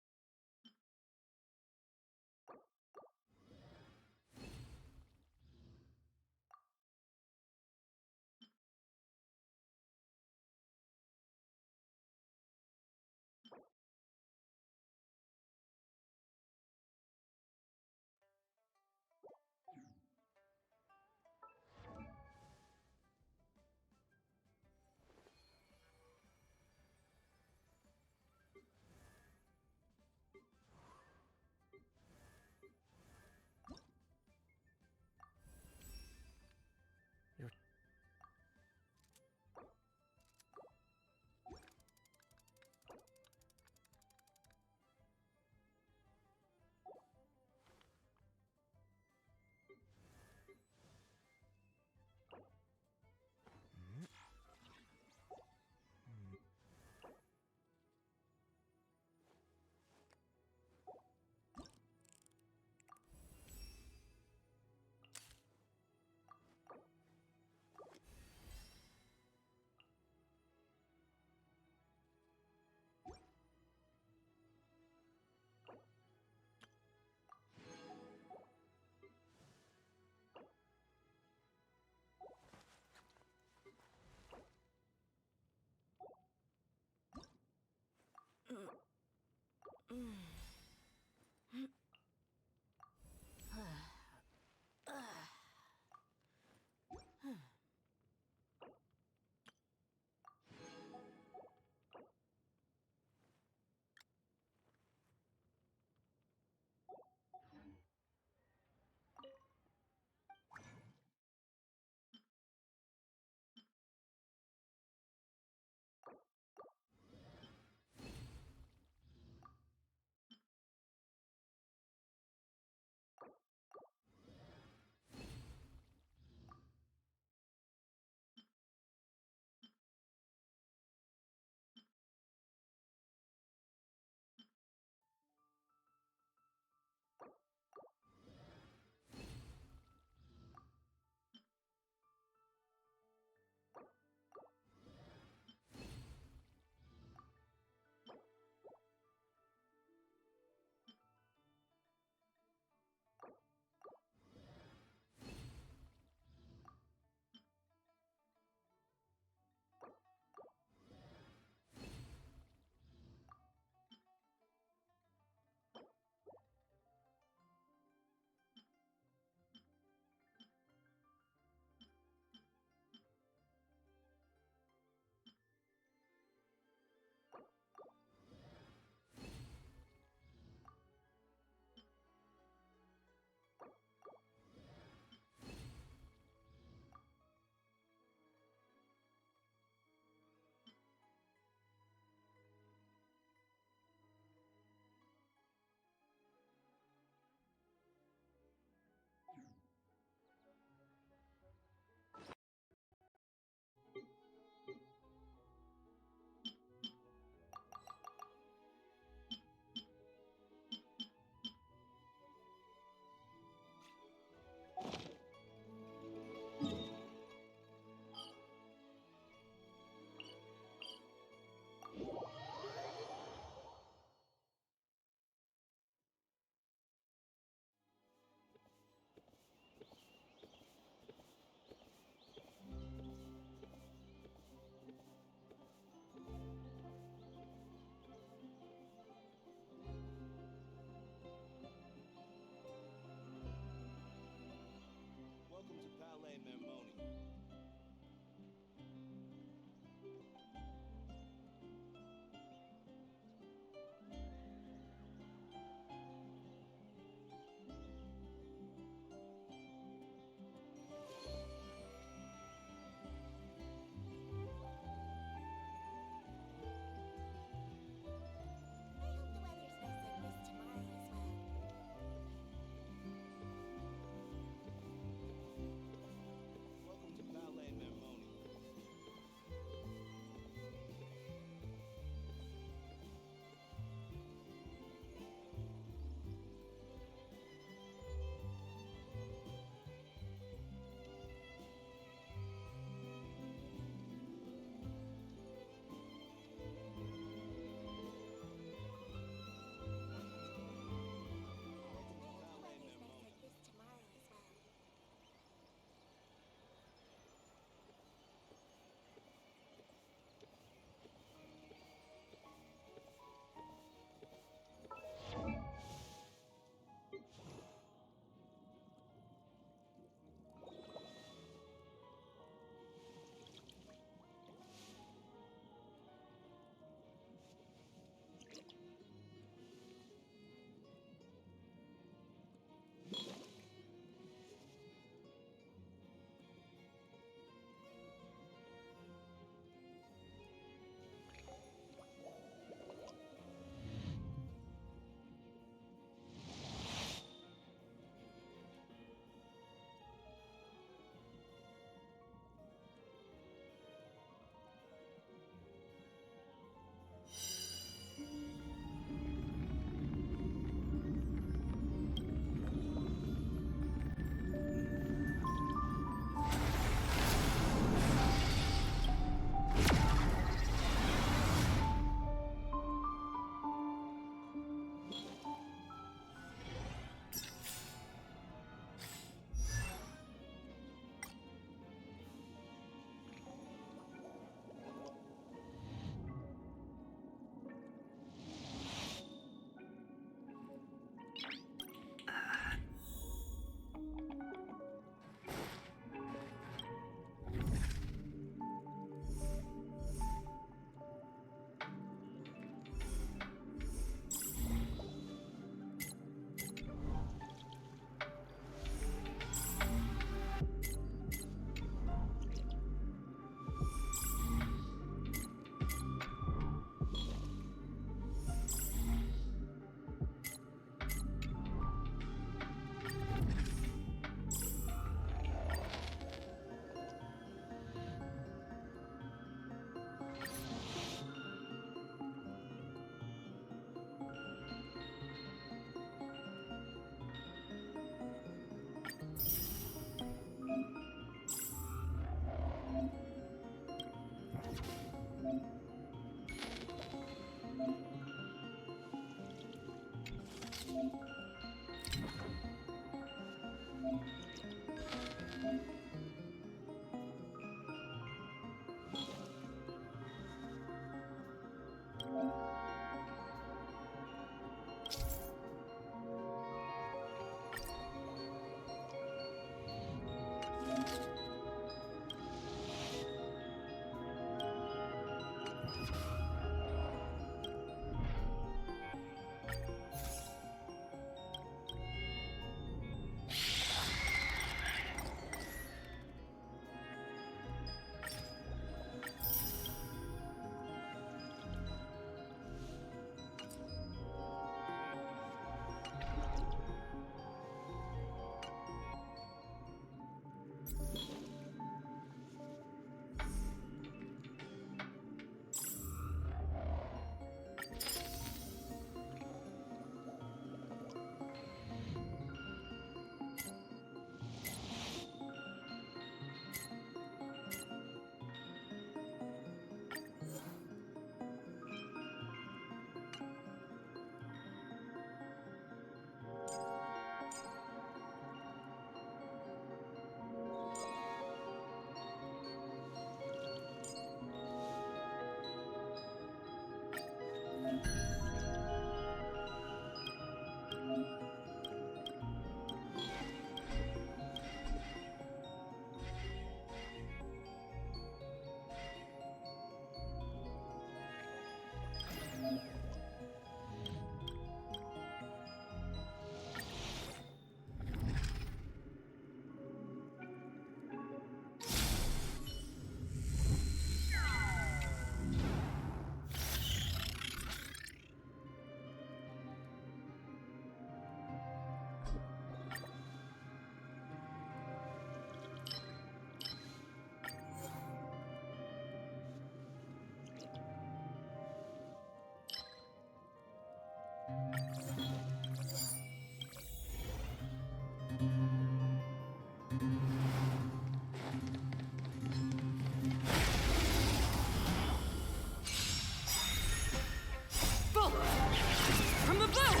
From the blue!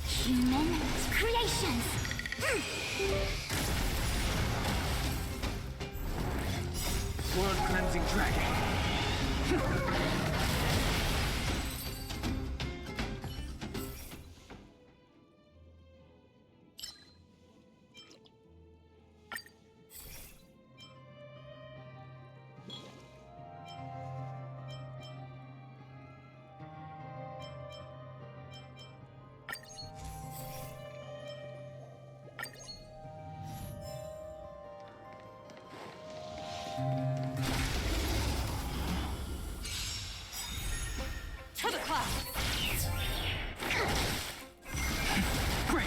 Human creations! World cleansing dragon. To the clouds! Break!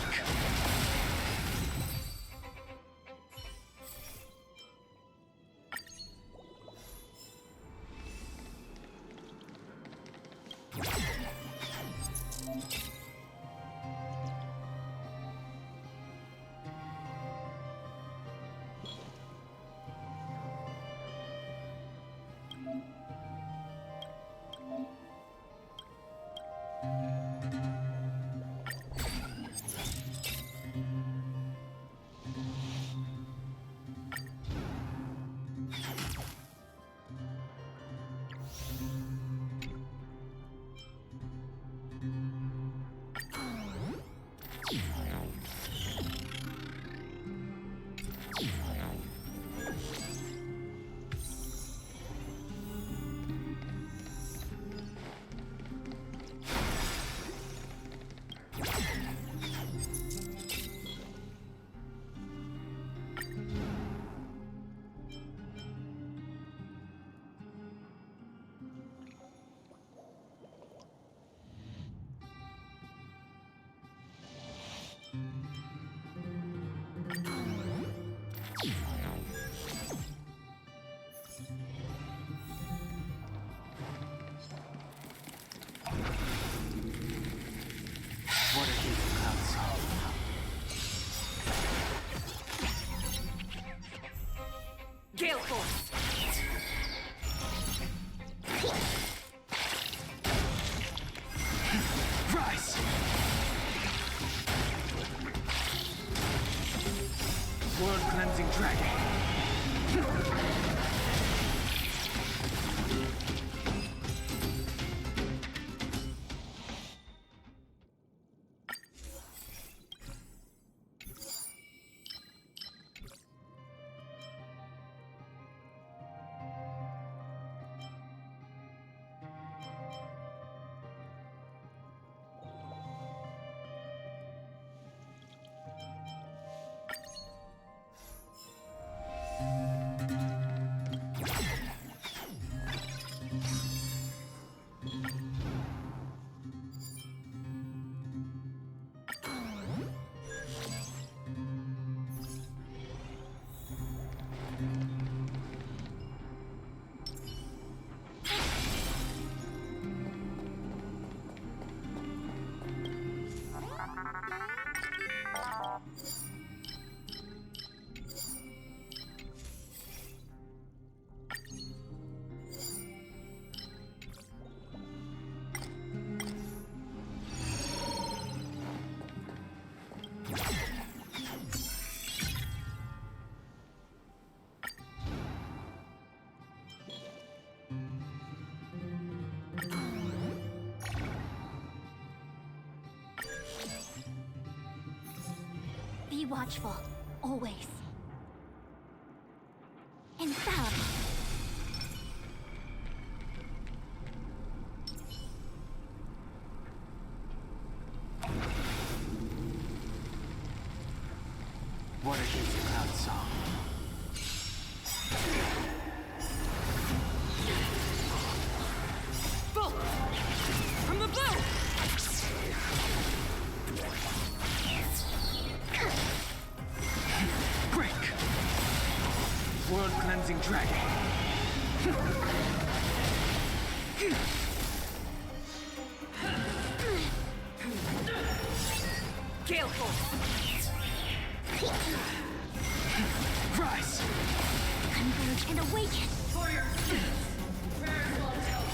What Gale Force! Rise! World Cleansing Dragon! Be watchful, always. Infallible. What against the cloud song? Bolt! From the blue! Break! World Cleansing Dragon! Gale Force! Rise! Converge and awaken. For your sins! Prayers will help.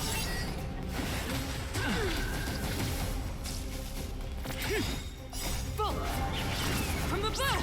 Bolt! From the blue!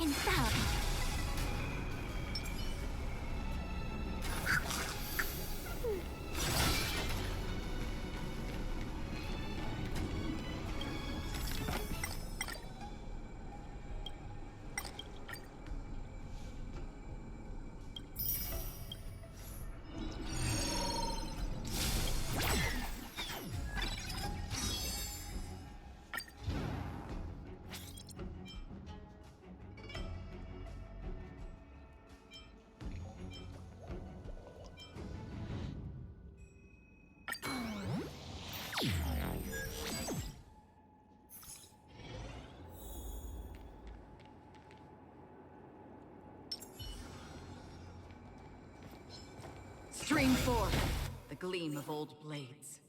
Infallible. Scream forth the gleam of old blades.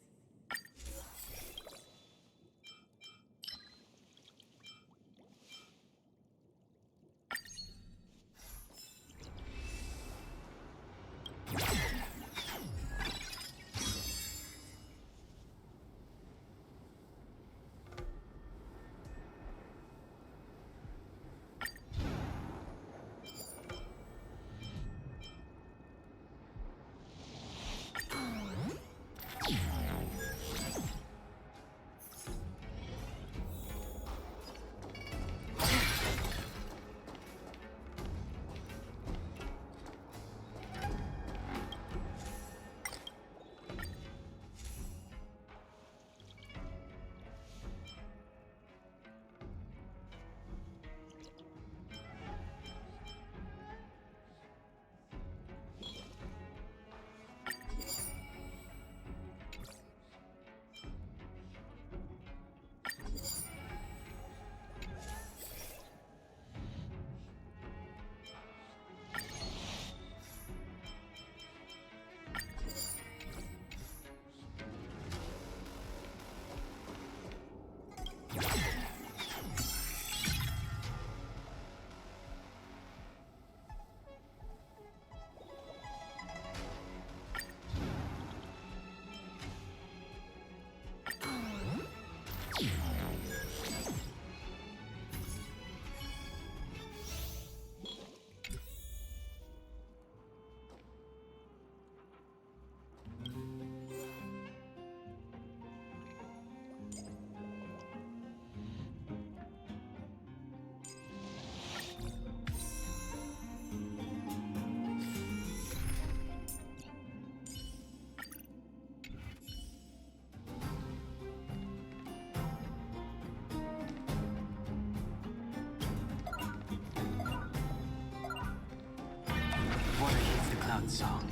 Water heeds the cloud song.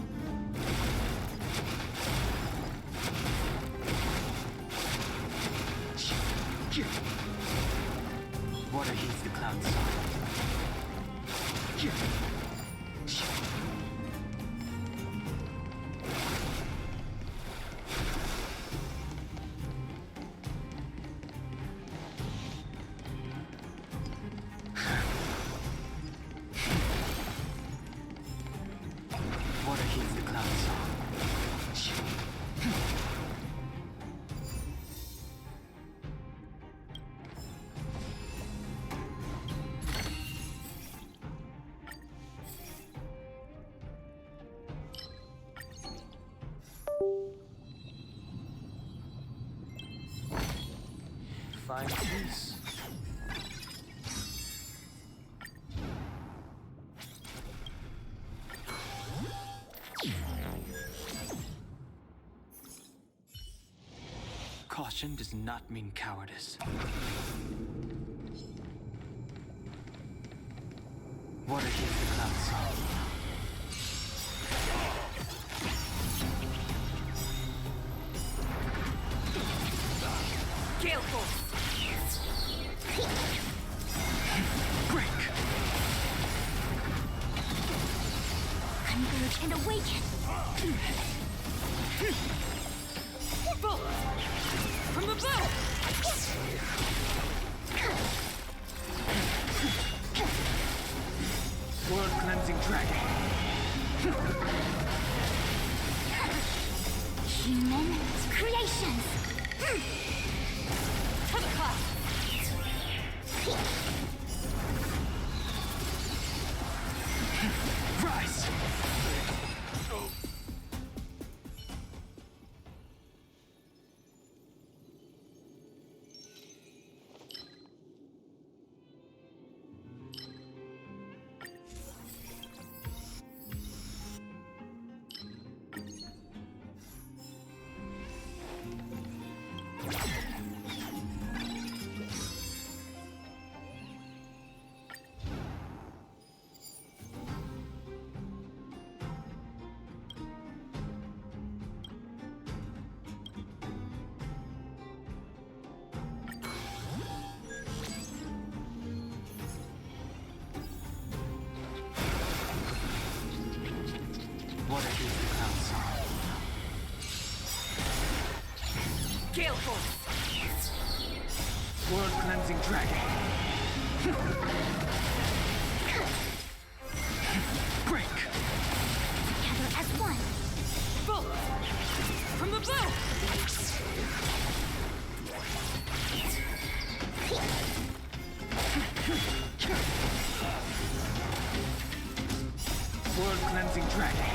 Water heeds the cloud song. Water heeds the cloud song. Find peace. Caution does not mean cowardice. Water heeds the cloud song. Gale Force! Break! Converge and awaken! Bolt! From the bow! World cleansing dragon. Human creations! To the cloud! Rise! dragon. Break. Together as one. Bolt! From the bow! World cleansing dragon.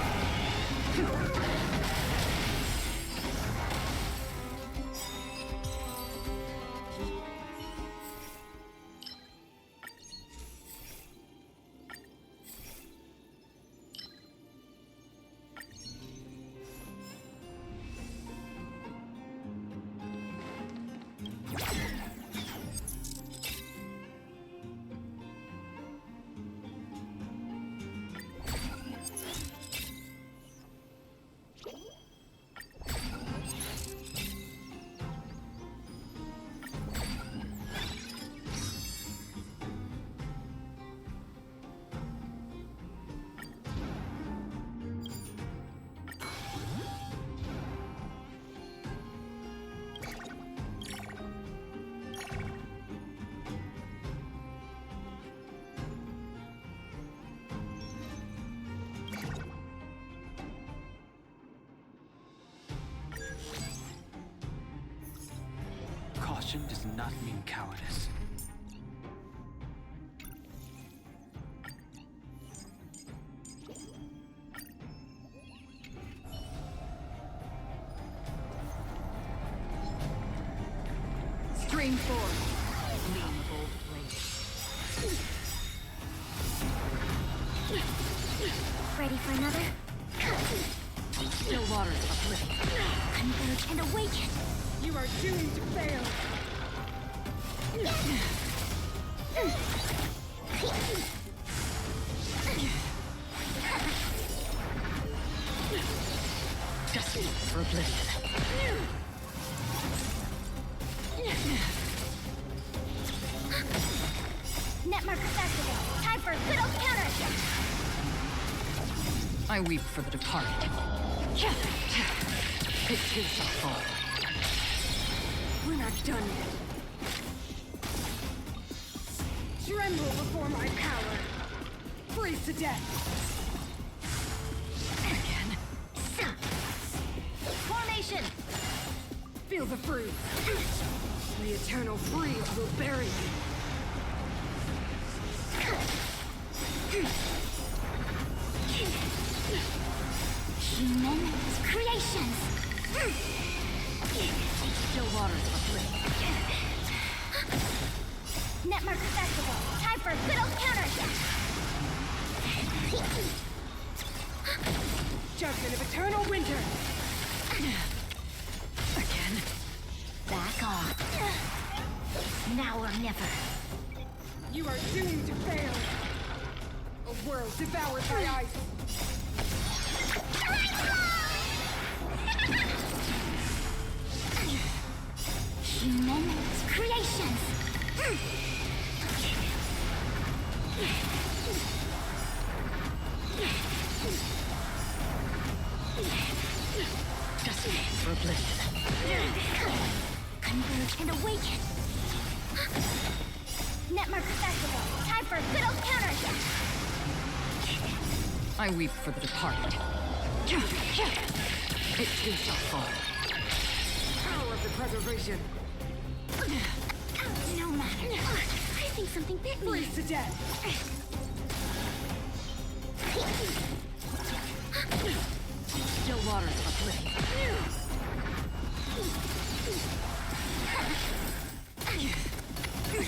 Caution does not mean cowardice. Stream forward. Gleam of old blades. Ready for another? Still waters uplift. Converge and awaken. You are doomed to fail. Destiny for oblivion. Netmarker Festival. Time for a good old counter. I weep for the departed. It too shall fall. We're not done yet. Tremble before my power. Freeze to death. Again. Formation. Feel the freeze. The eternal freeze will bury you. Human creations. Still waters uplift. Netmarker Festival. Time for a good old counter. Judgment of eternal winter. Again. Back off. Now or never. You are doomed to fail. A world devoured by ice. Human creations. Destiny for oblivion. Converge and awaken. Netmarker Festival. Time for a good old counter. I weep for the departed. It too shall fall. Power of the preservation. No matter. I think something bit me. Freeze to death. Still waters uplift.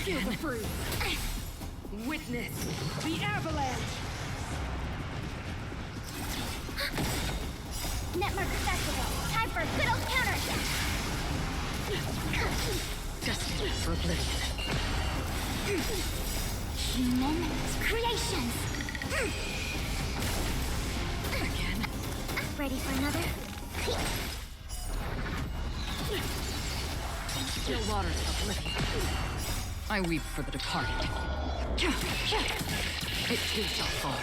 Feel the freeze. Witness the avalanche. Netmarker Festival. Time for a good old counter. Destiny for oblivion. Human creations. Again. Ready for another? Still waters uplift. I weep for the departed. It too shall fall.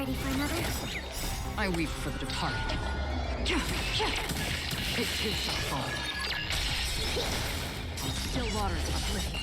ready for another? I weep for the departed. It too shall fall. Still waters of oblivion.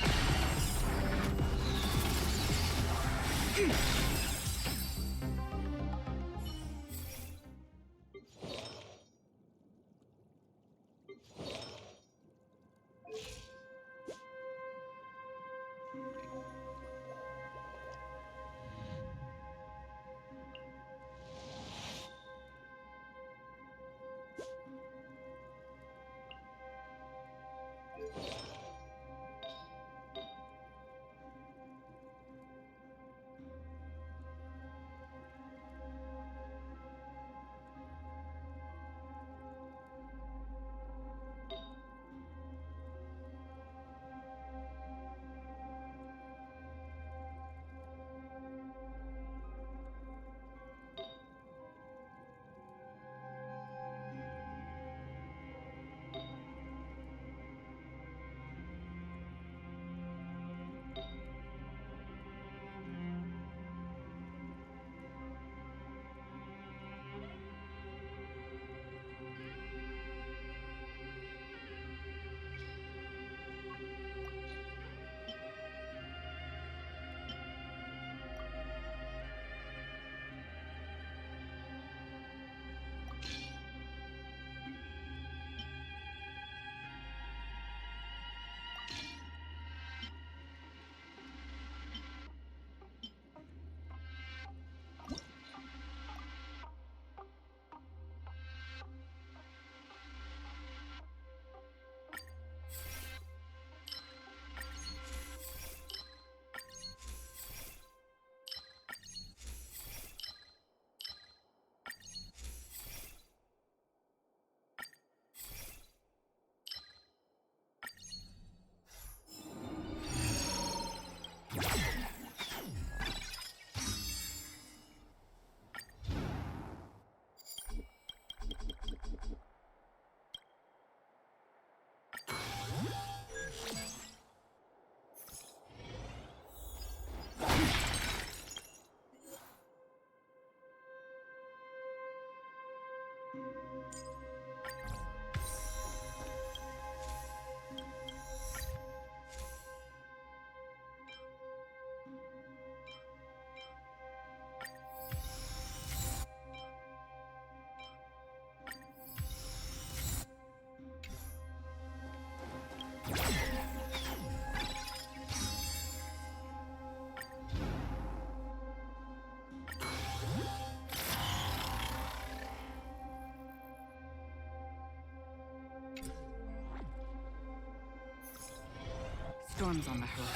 Storms on the horizon.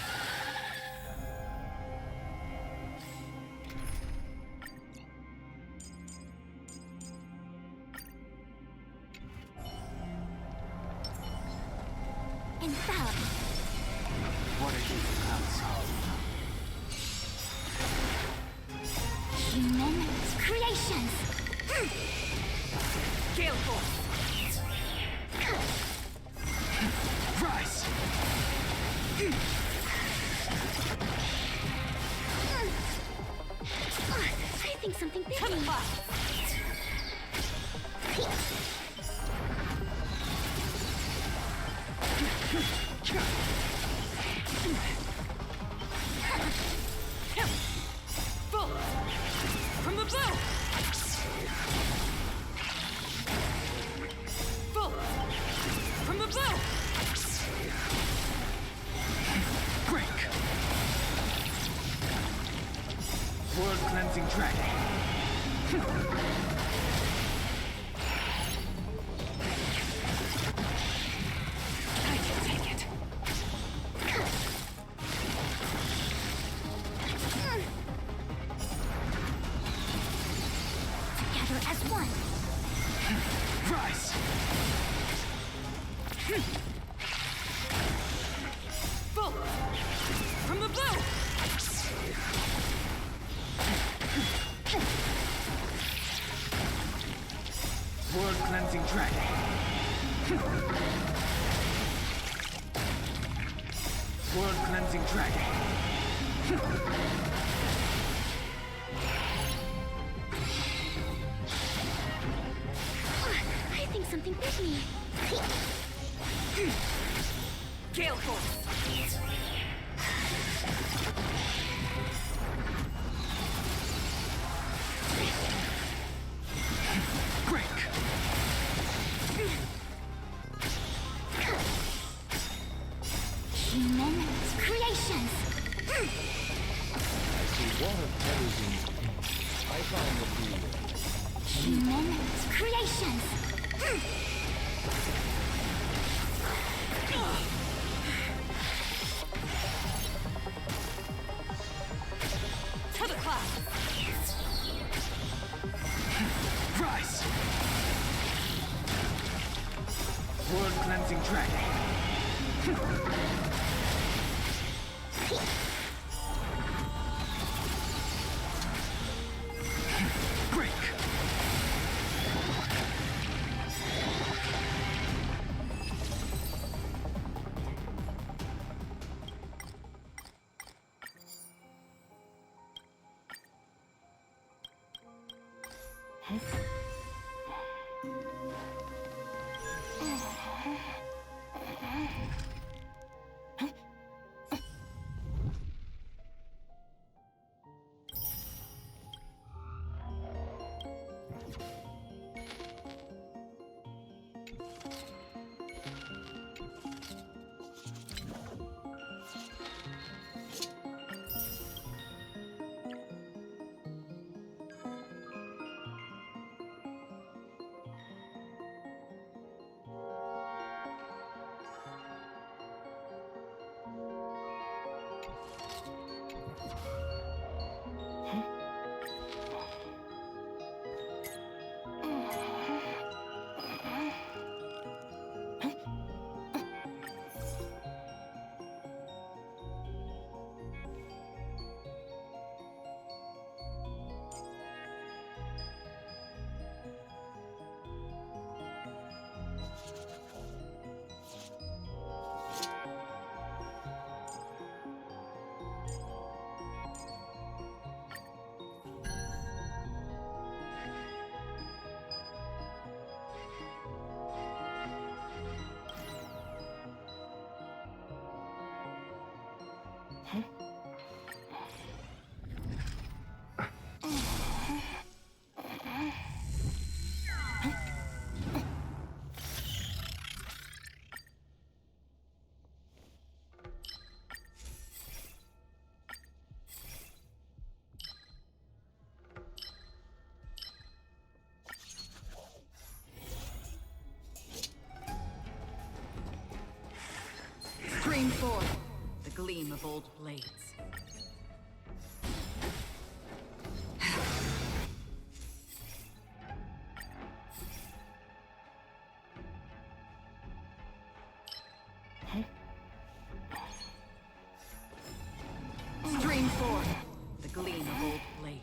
Infallible. Water heeds the clouds. Human creations. Gale force. Rise. I think something big. Come on. Full. From the bow. Full. From the bow. Break. World cleansing dragon. I can take it. Together as one. Rise. Full. From the bow. World cleansing dragon. World cleansing dragon. me! Gale Force! Break! Human creations! I see water feathers in pain. I find the feeling. Human creations! To the clouds! Rise! World cleansing dragon! Break! Stream forth the gleam of old blades. Stream forth the gleam of old blades.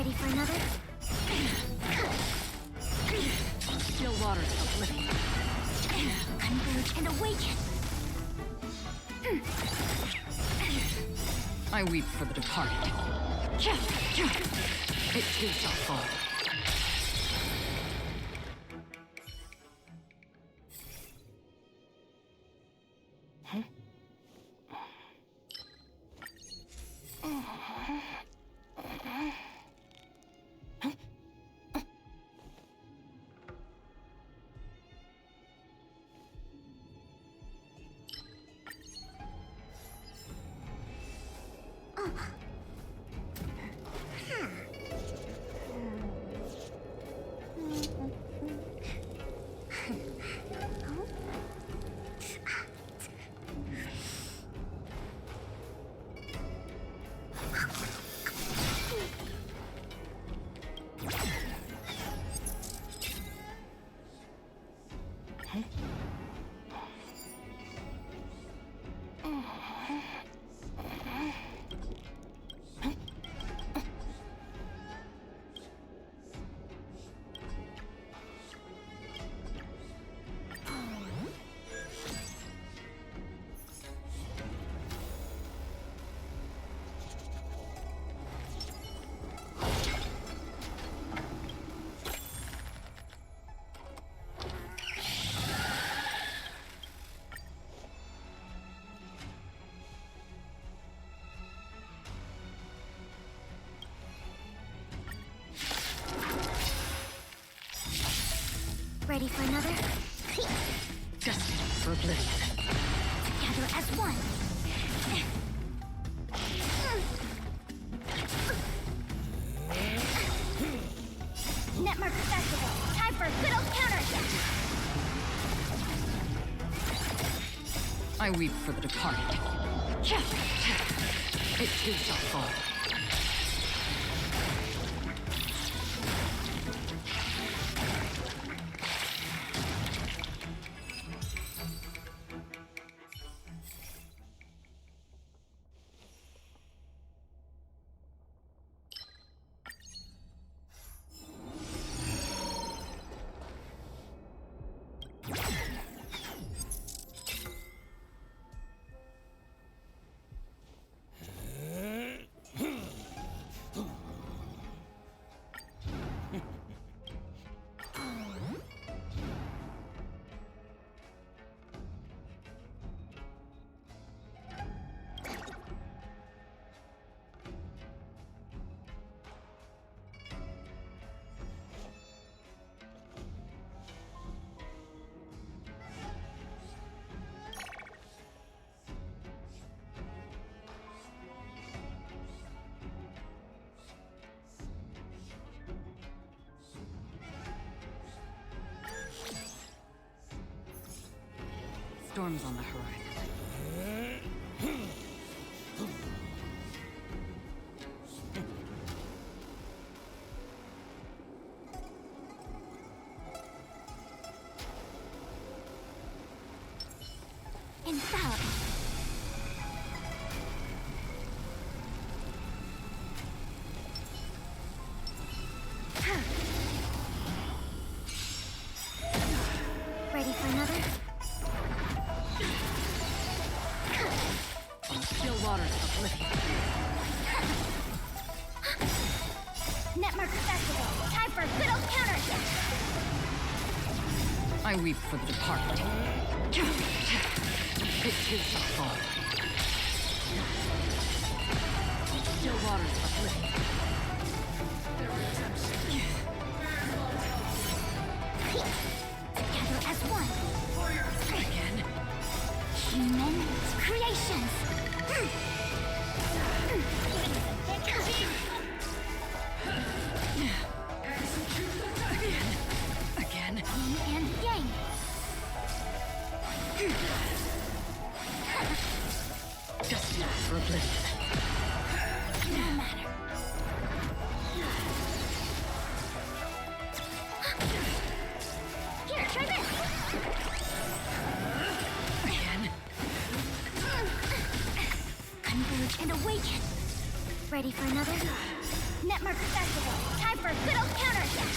Ready for another? Still waters of oblivion. Converge and awaken. I weep for the departed. It too shall fall. Ready for another? Destined for oblivion. Together as one. Netmark Festival. Time for a good old counter. I weep for the departed. It too shall fall. Storms on the horizon. Infallible. Ready for another? Still waters of oblivion. Netmark Festival. Time for a good old counter. I weep for the departed. It too shall fall. Still waters of oblivion. Together as one. Again. Human creations. Again. Yin and yang. Destined for oblivion. No matter. Here, try this. Again. Converge and awaken. Ready for another? Netmark Festival. Time for a good old counterattack.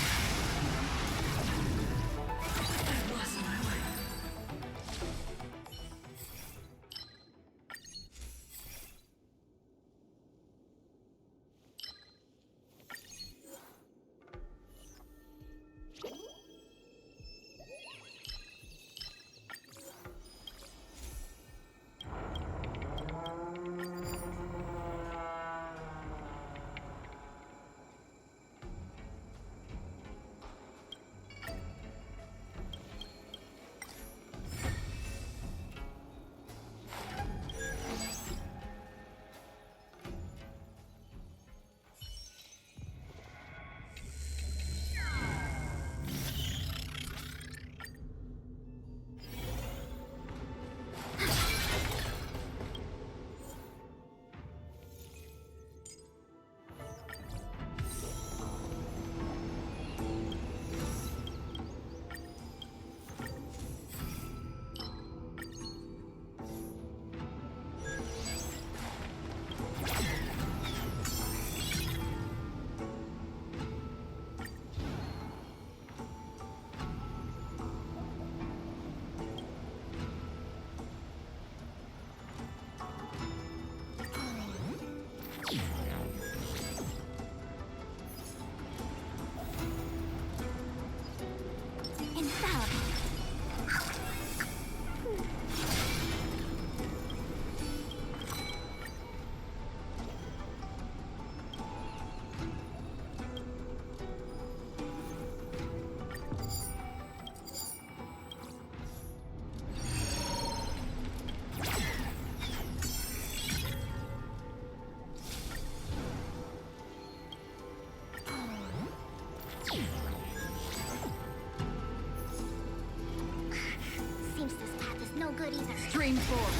Seems this path is no good either. Stream forward.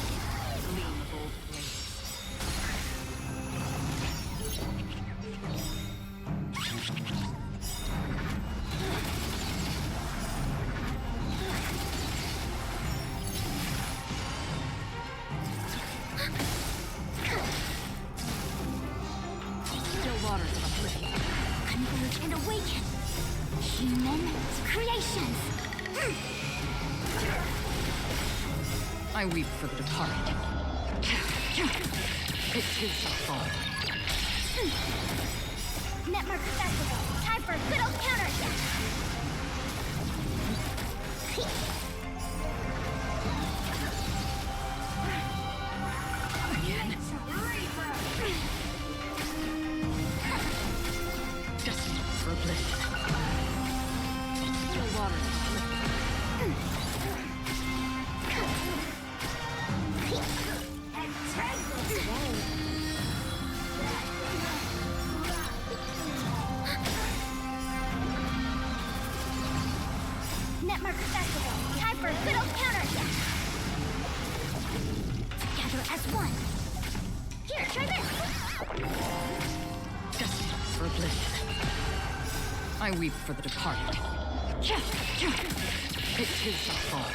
Gleam of old blades. Still waters of oblivion. Converge and awaken. Human creations. I weep for the departed. It is a fall. Netmark Festival. Time for a good old counterattack. Again. Destined for oblivion. Still waters of oblivion. Netmark Festival. Time for a good old counterattack. Together as one. Here, try this. Destined for oblivion. I weep for the departed. It is a fall.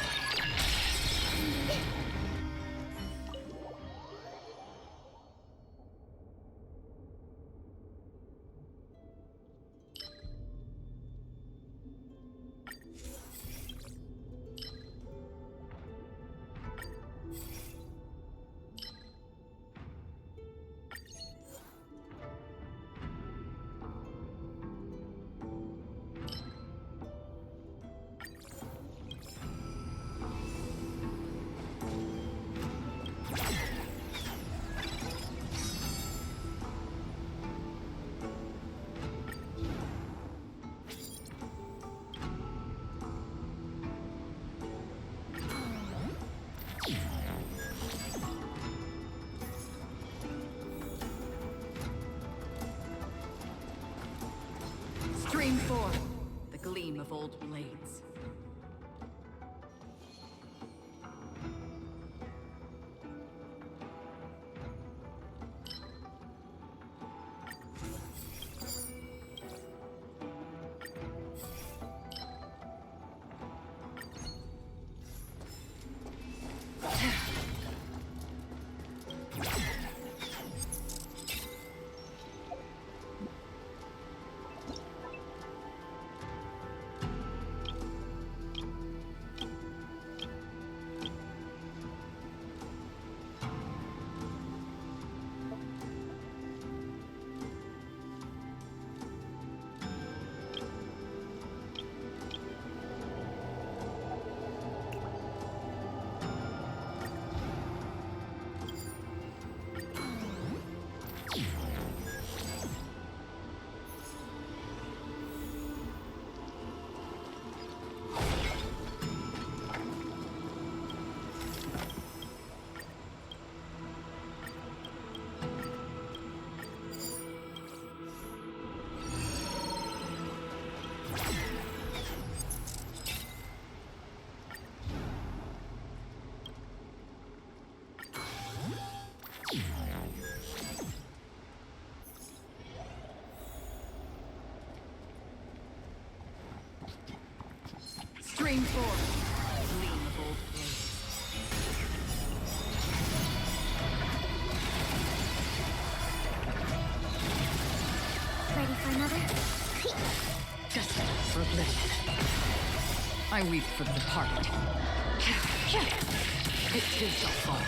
Stream forth, the gleam of old blades. Stream forward. Gleam of old blades. Ready for another? Destined for oblivion. I weep for the departed. It too shall fall.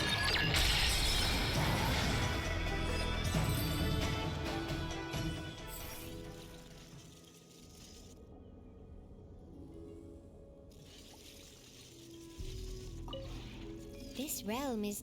This realm is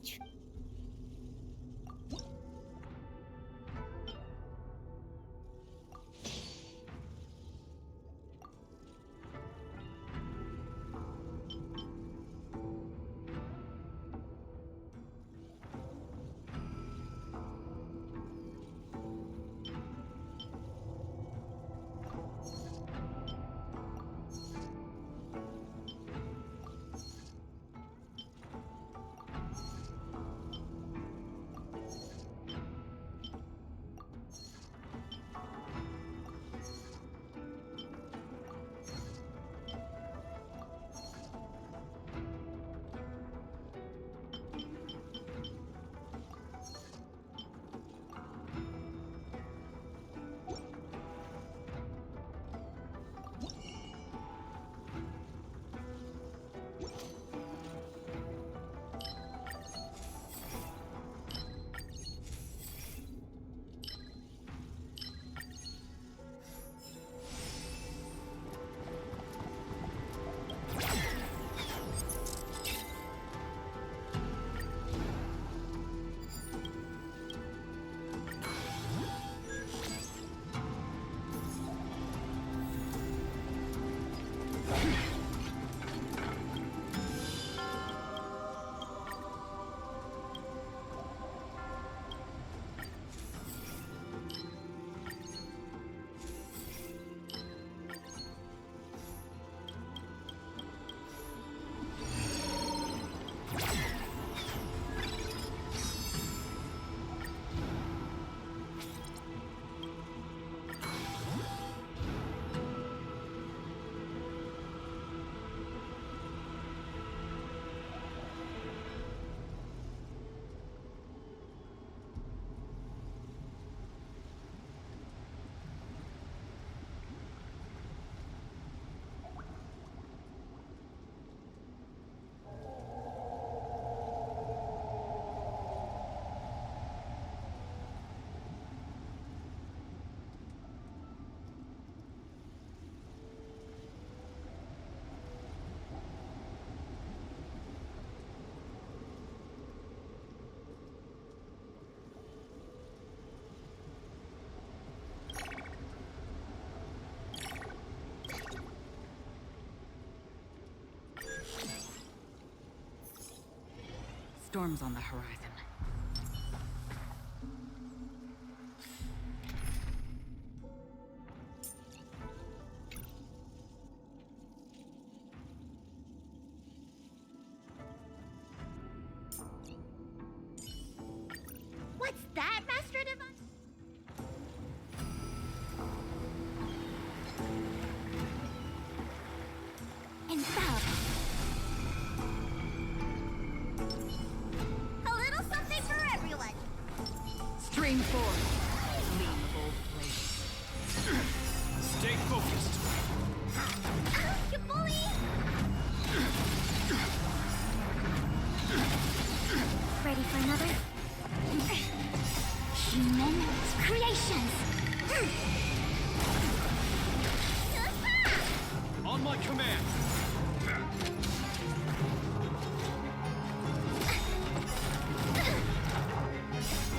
Storms on the horizon. What's that, Master Divine? Infallible. A little something for everyone. Stream forward. Gleam of old blades. Stay focused. You bully! Ready for another? Human creations. On my command.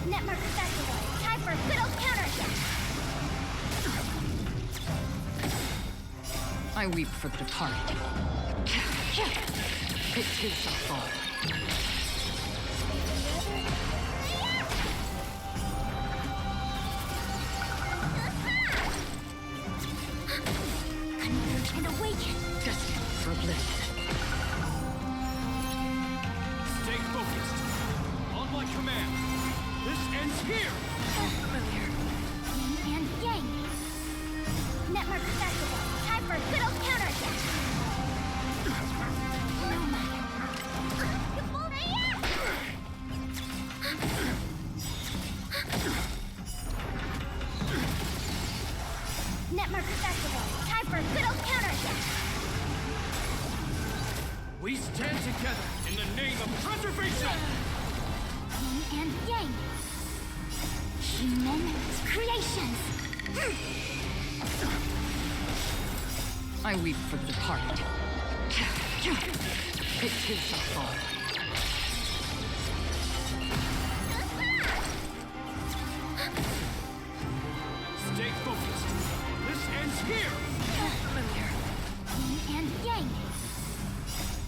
Netmark Festival. Time for a good old counterattack. I weep for the departed. It too shall fall. and awaken. Destined for oblivion. Stay focused. On my command. This ends here. Familiar. Yin and yang. Network festival. Time for a good old counter attack. No matter. You fooled me! Network festival. Time for a good old counter attack. We stand together in the name of preservation. Yin and yang. Human creations. I weep for the departed. It too shall fall. Stay focused. This ends here. Familiar. Yin and yang.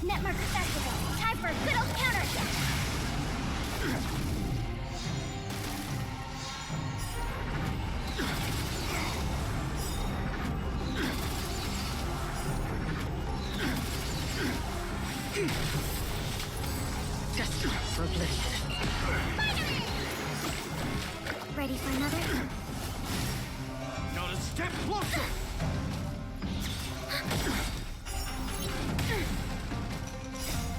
Network festival. Time for a good old counter attack. Destined for oblivion. Ready for another? Not a step closer.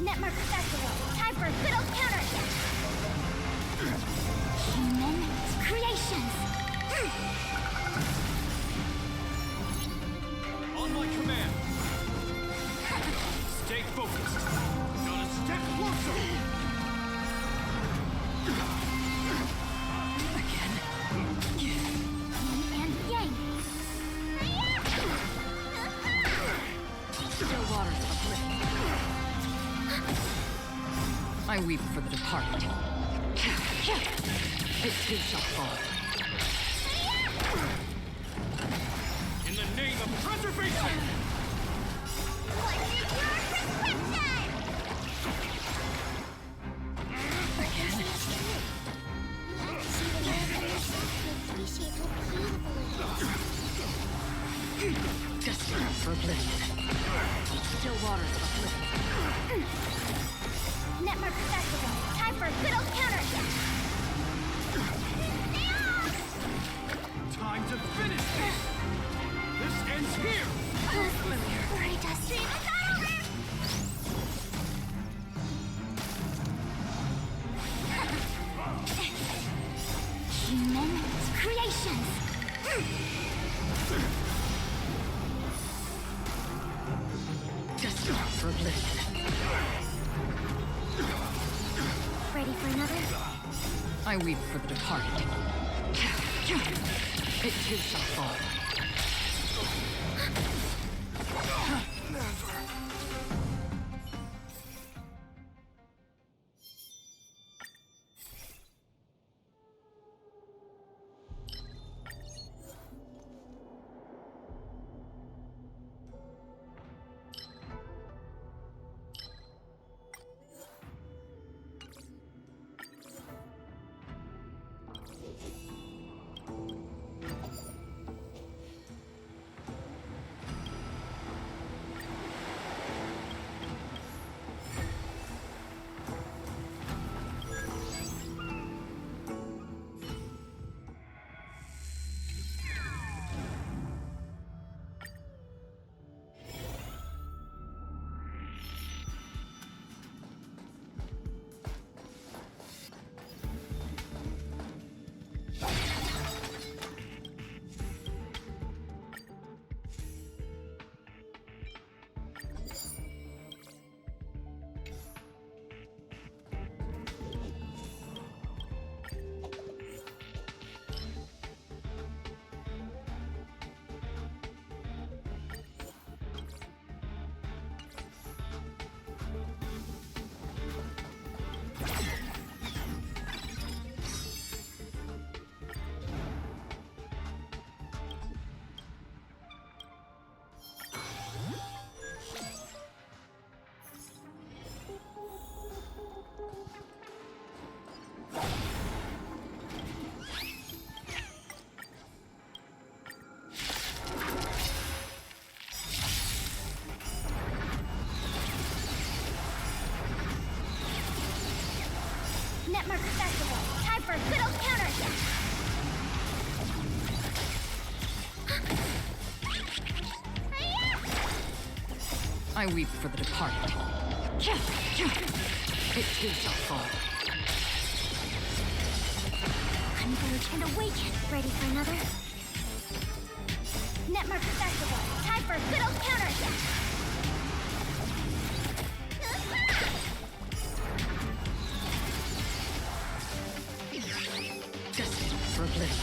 Network festival. Time for a good old counter attack. Human creations. On my command. Stay focused. Not a step closer. Yin and yang. Still waters of oblivion. I weep for the departed. It too shall fall. In the name of preservation. What is your prescription? Let's see the world and appreciate how beautiful it is. Destined for oblivion. Still waters of oblivion. Network festival. Time for a good old counter attack. Time to finish this. This ends here. Worry, Dusty. It's not over. Human creations. Destined for oblivion. Ready for another? I weep for the departed. It too shall fall. Netmark Festival. Time for a good old counterattack. I weep for the departed. It too shall fall. Converge and awaken. Ready for another? Netmark Festival. Time for a good old counterattack. Destined for oblivion.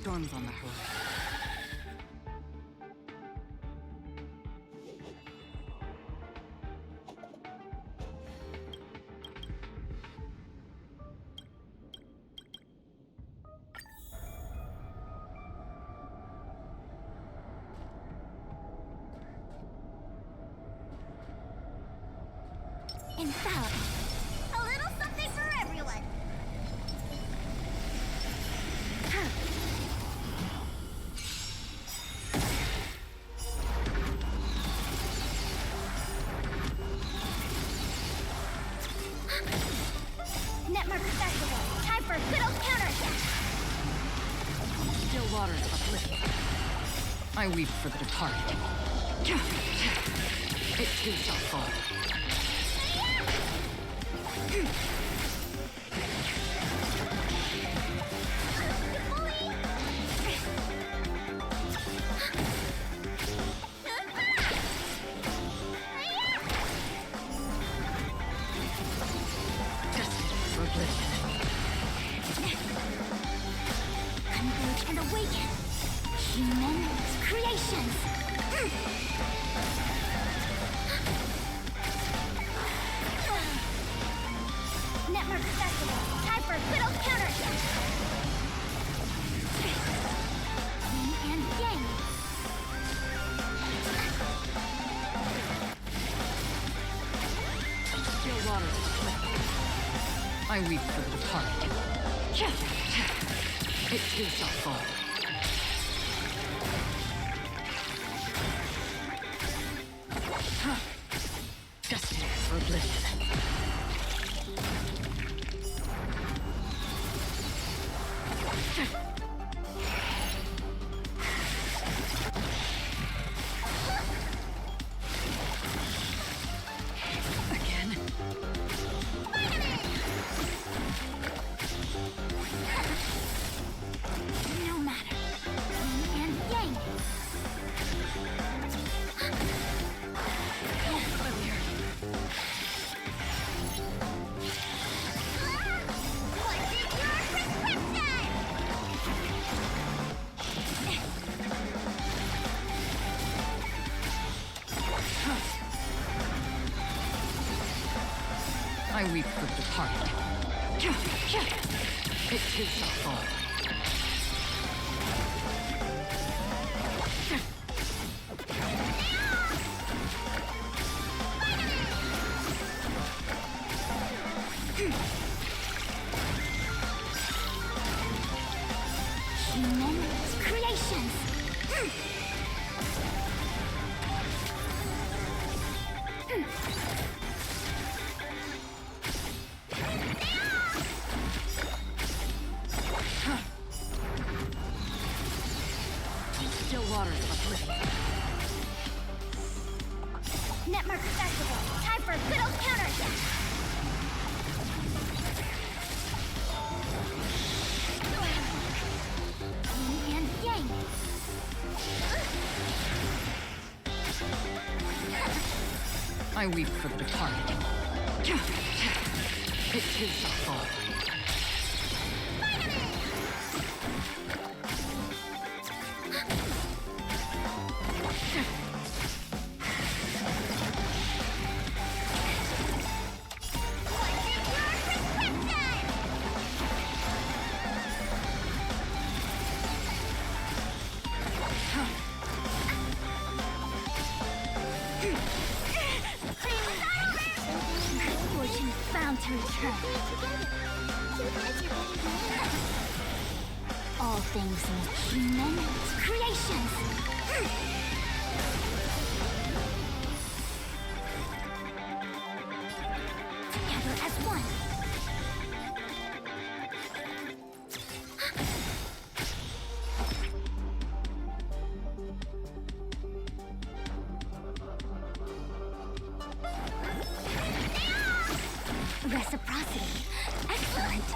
Storms on the horizon. Infallible. A little something for everyone. Netmark Festival. Time for a good old counterattack. Still waters of oblivion. I weep for the departed. It too shall fall. Converge and awaken. Human creations. Netmark Festival. Time for a good old counterattack. Yin and yang. Still waters of oblivion. I weep for the departed. It too shall fall. Destined for oblivion. Again. No matter. Yin and yang. What's in your prescription? I weep for the departed. It too shall fall. Human creations. I weep for the departed. It is the fall. Fortune bound to return. All things in human creations. Together as one. Reciprocity. Excellent.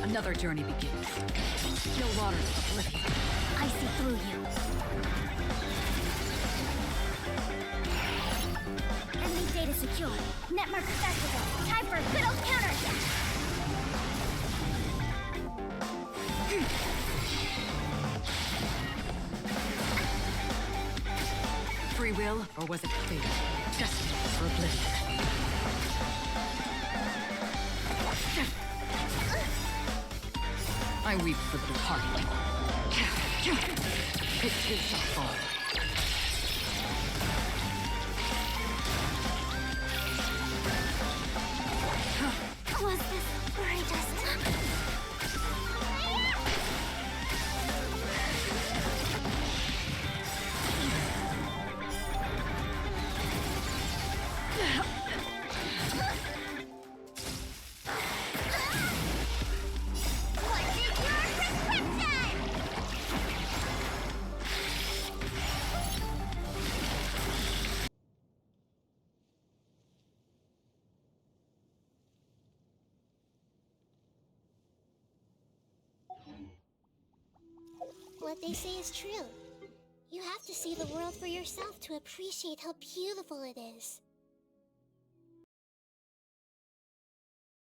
Another journey begins. Still waters of oblivion. I see through you. Enemy data secure. Network accessible. Time for a good old counterattack. Free will, or was it fate? Destined for oblivion. I weep for the departed. It is the fall. Was this predestined? What they say is true. You have to see the world for yourself to appreciate how beautiful it is.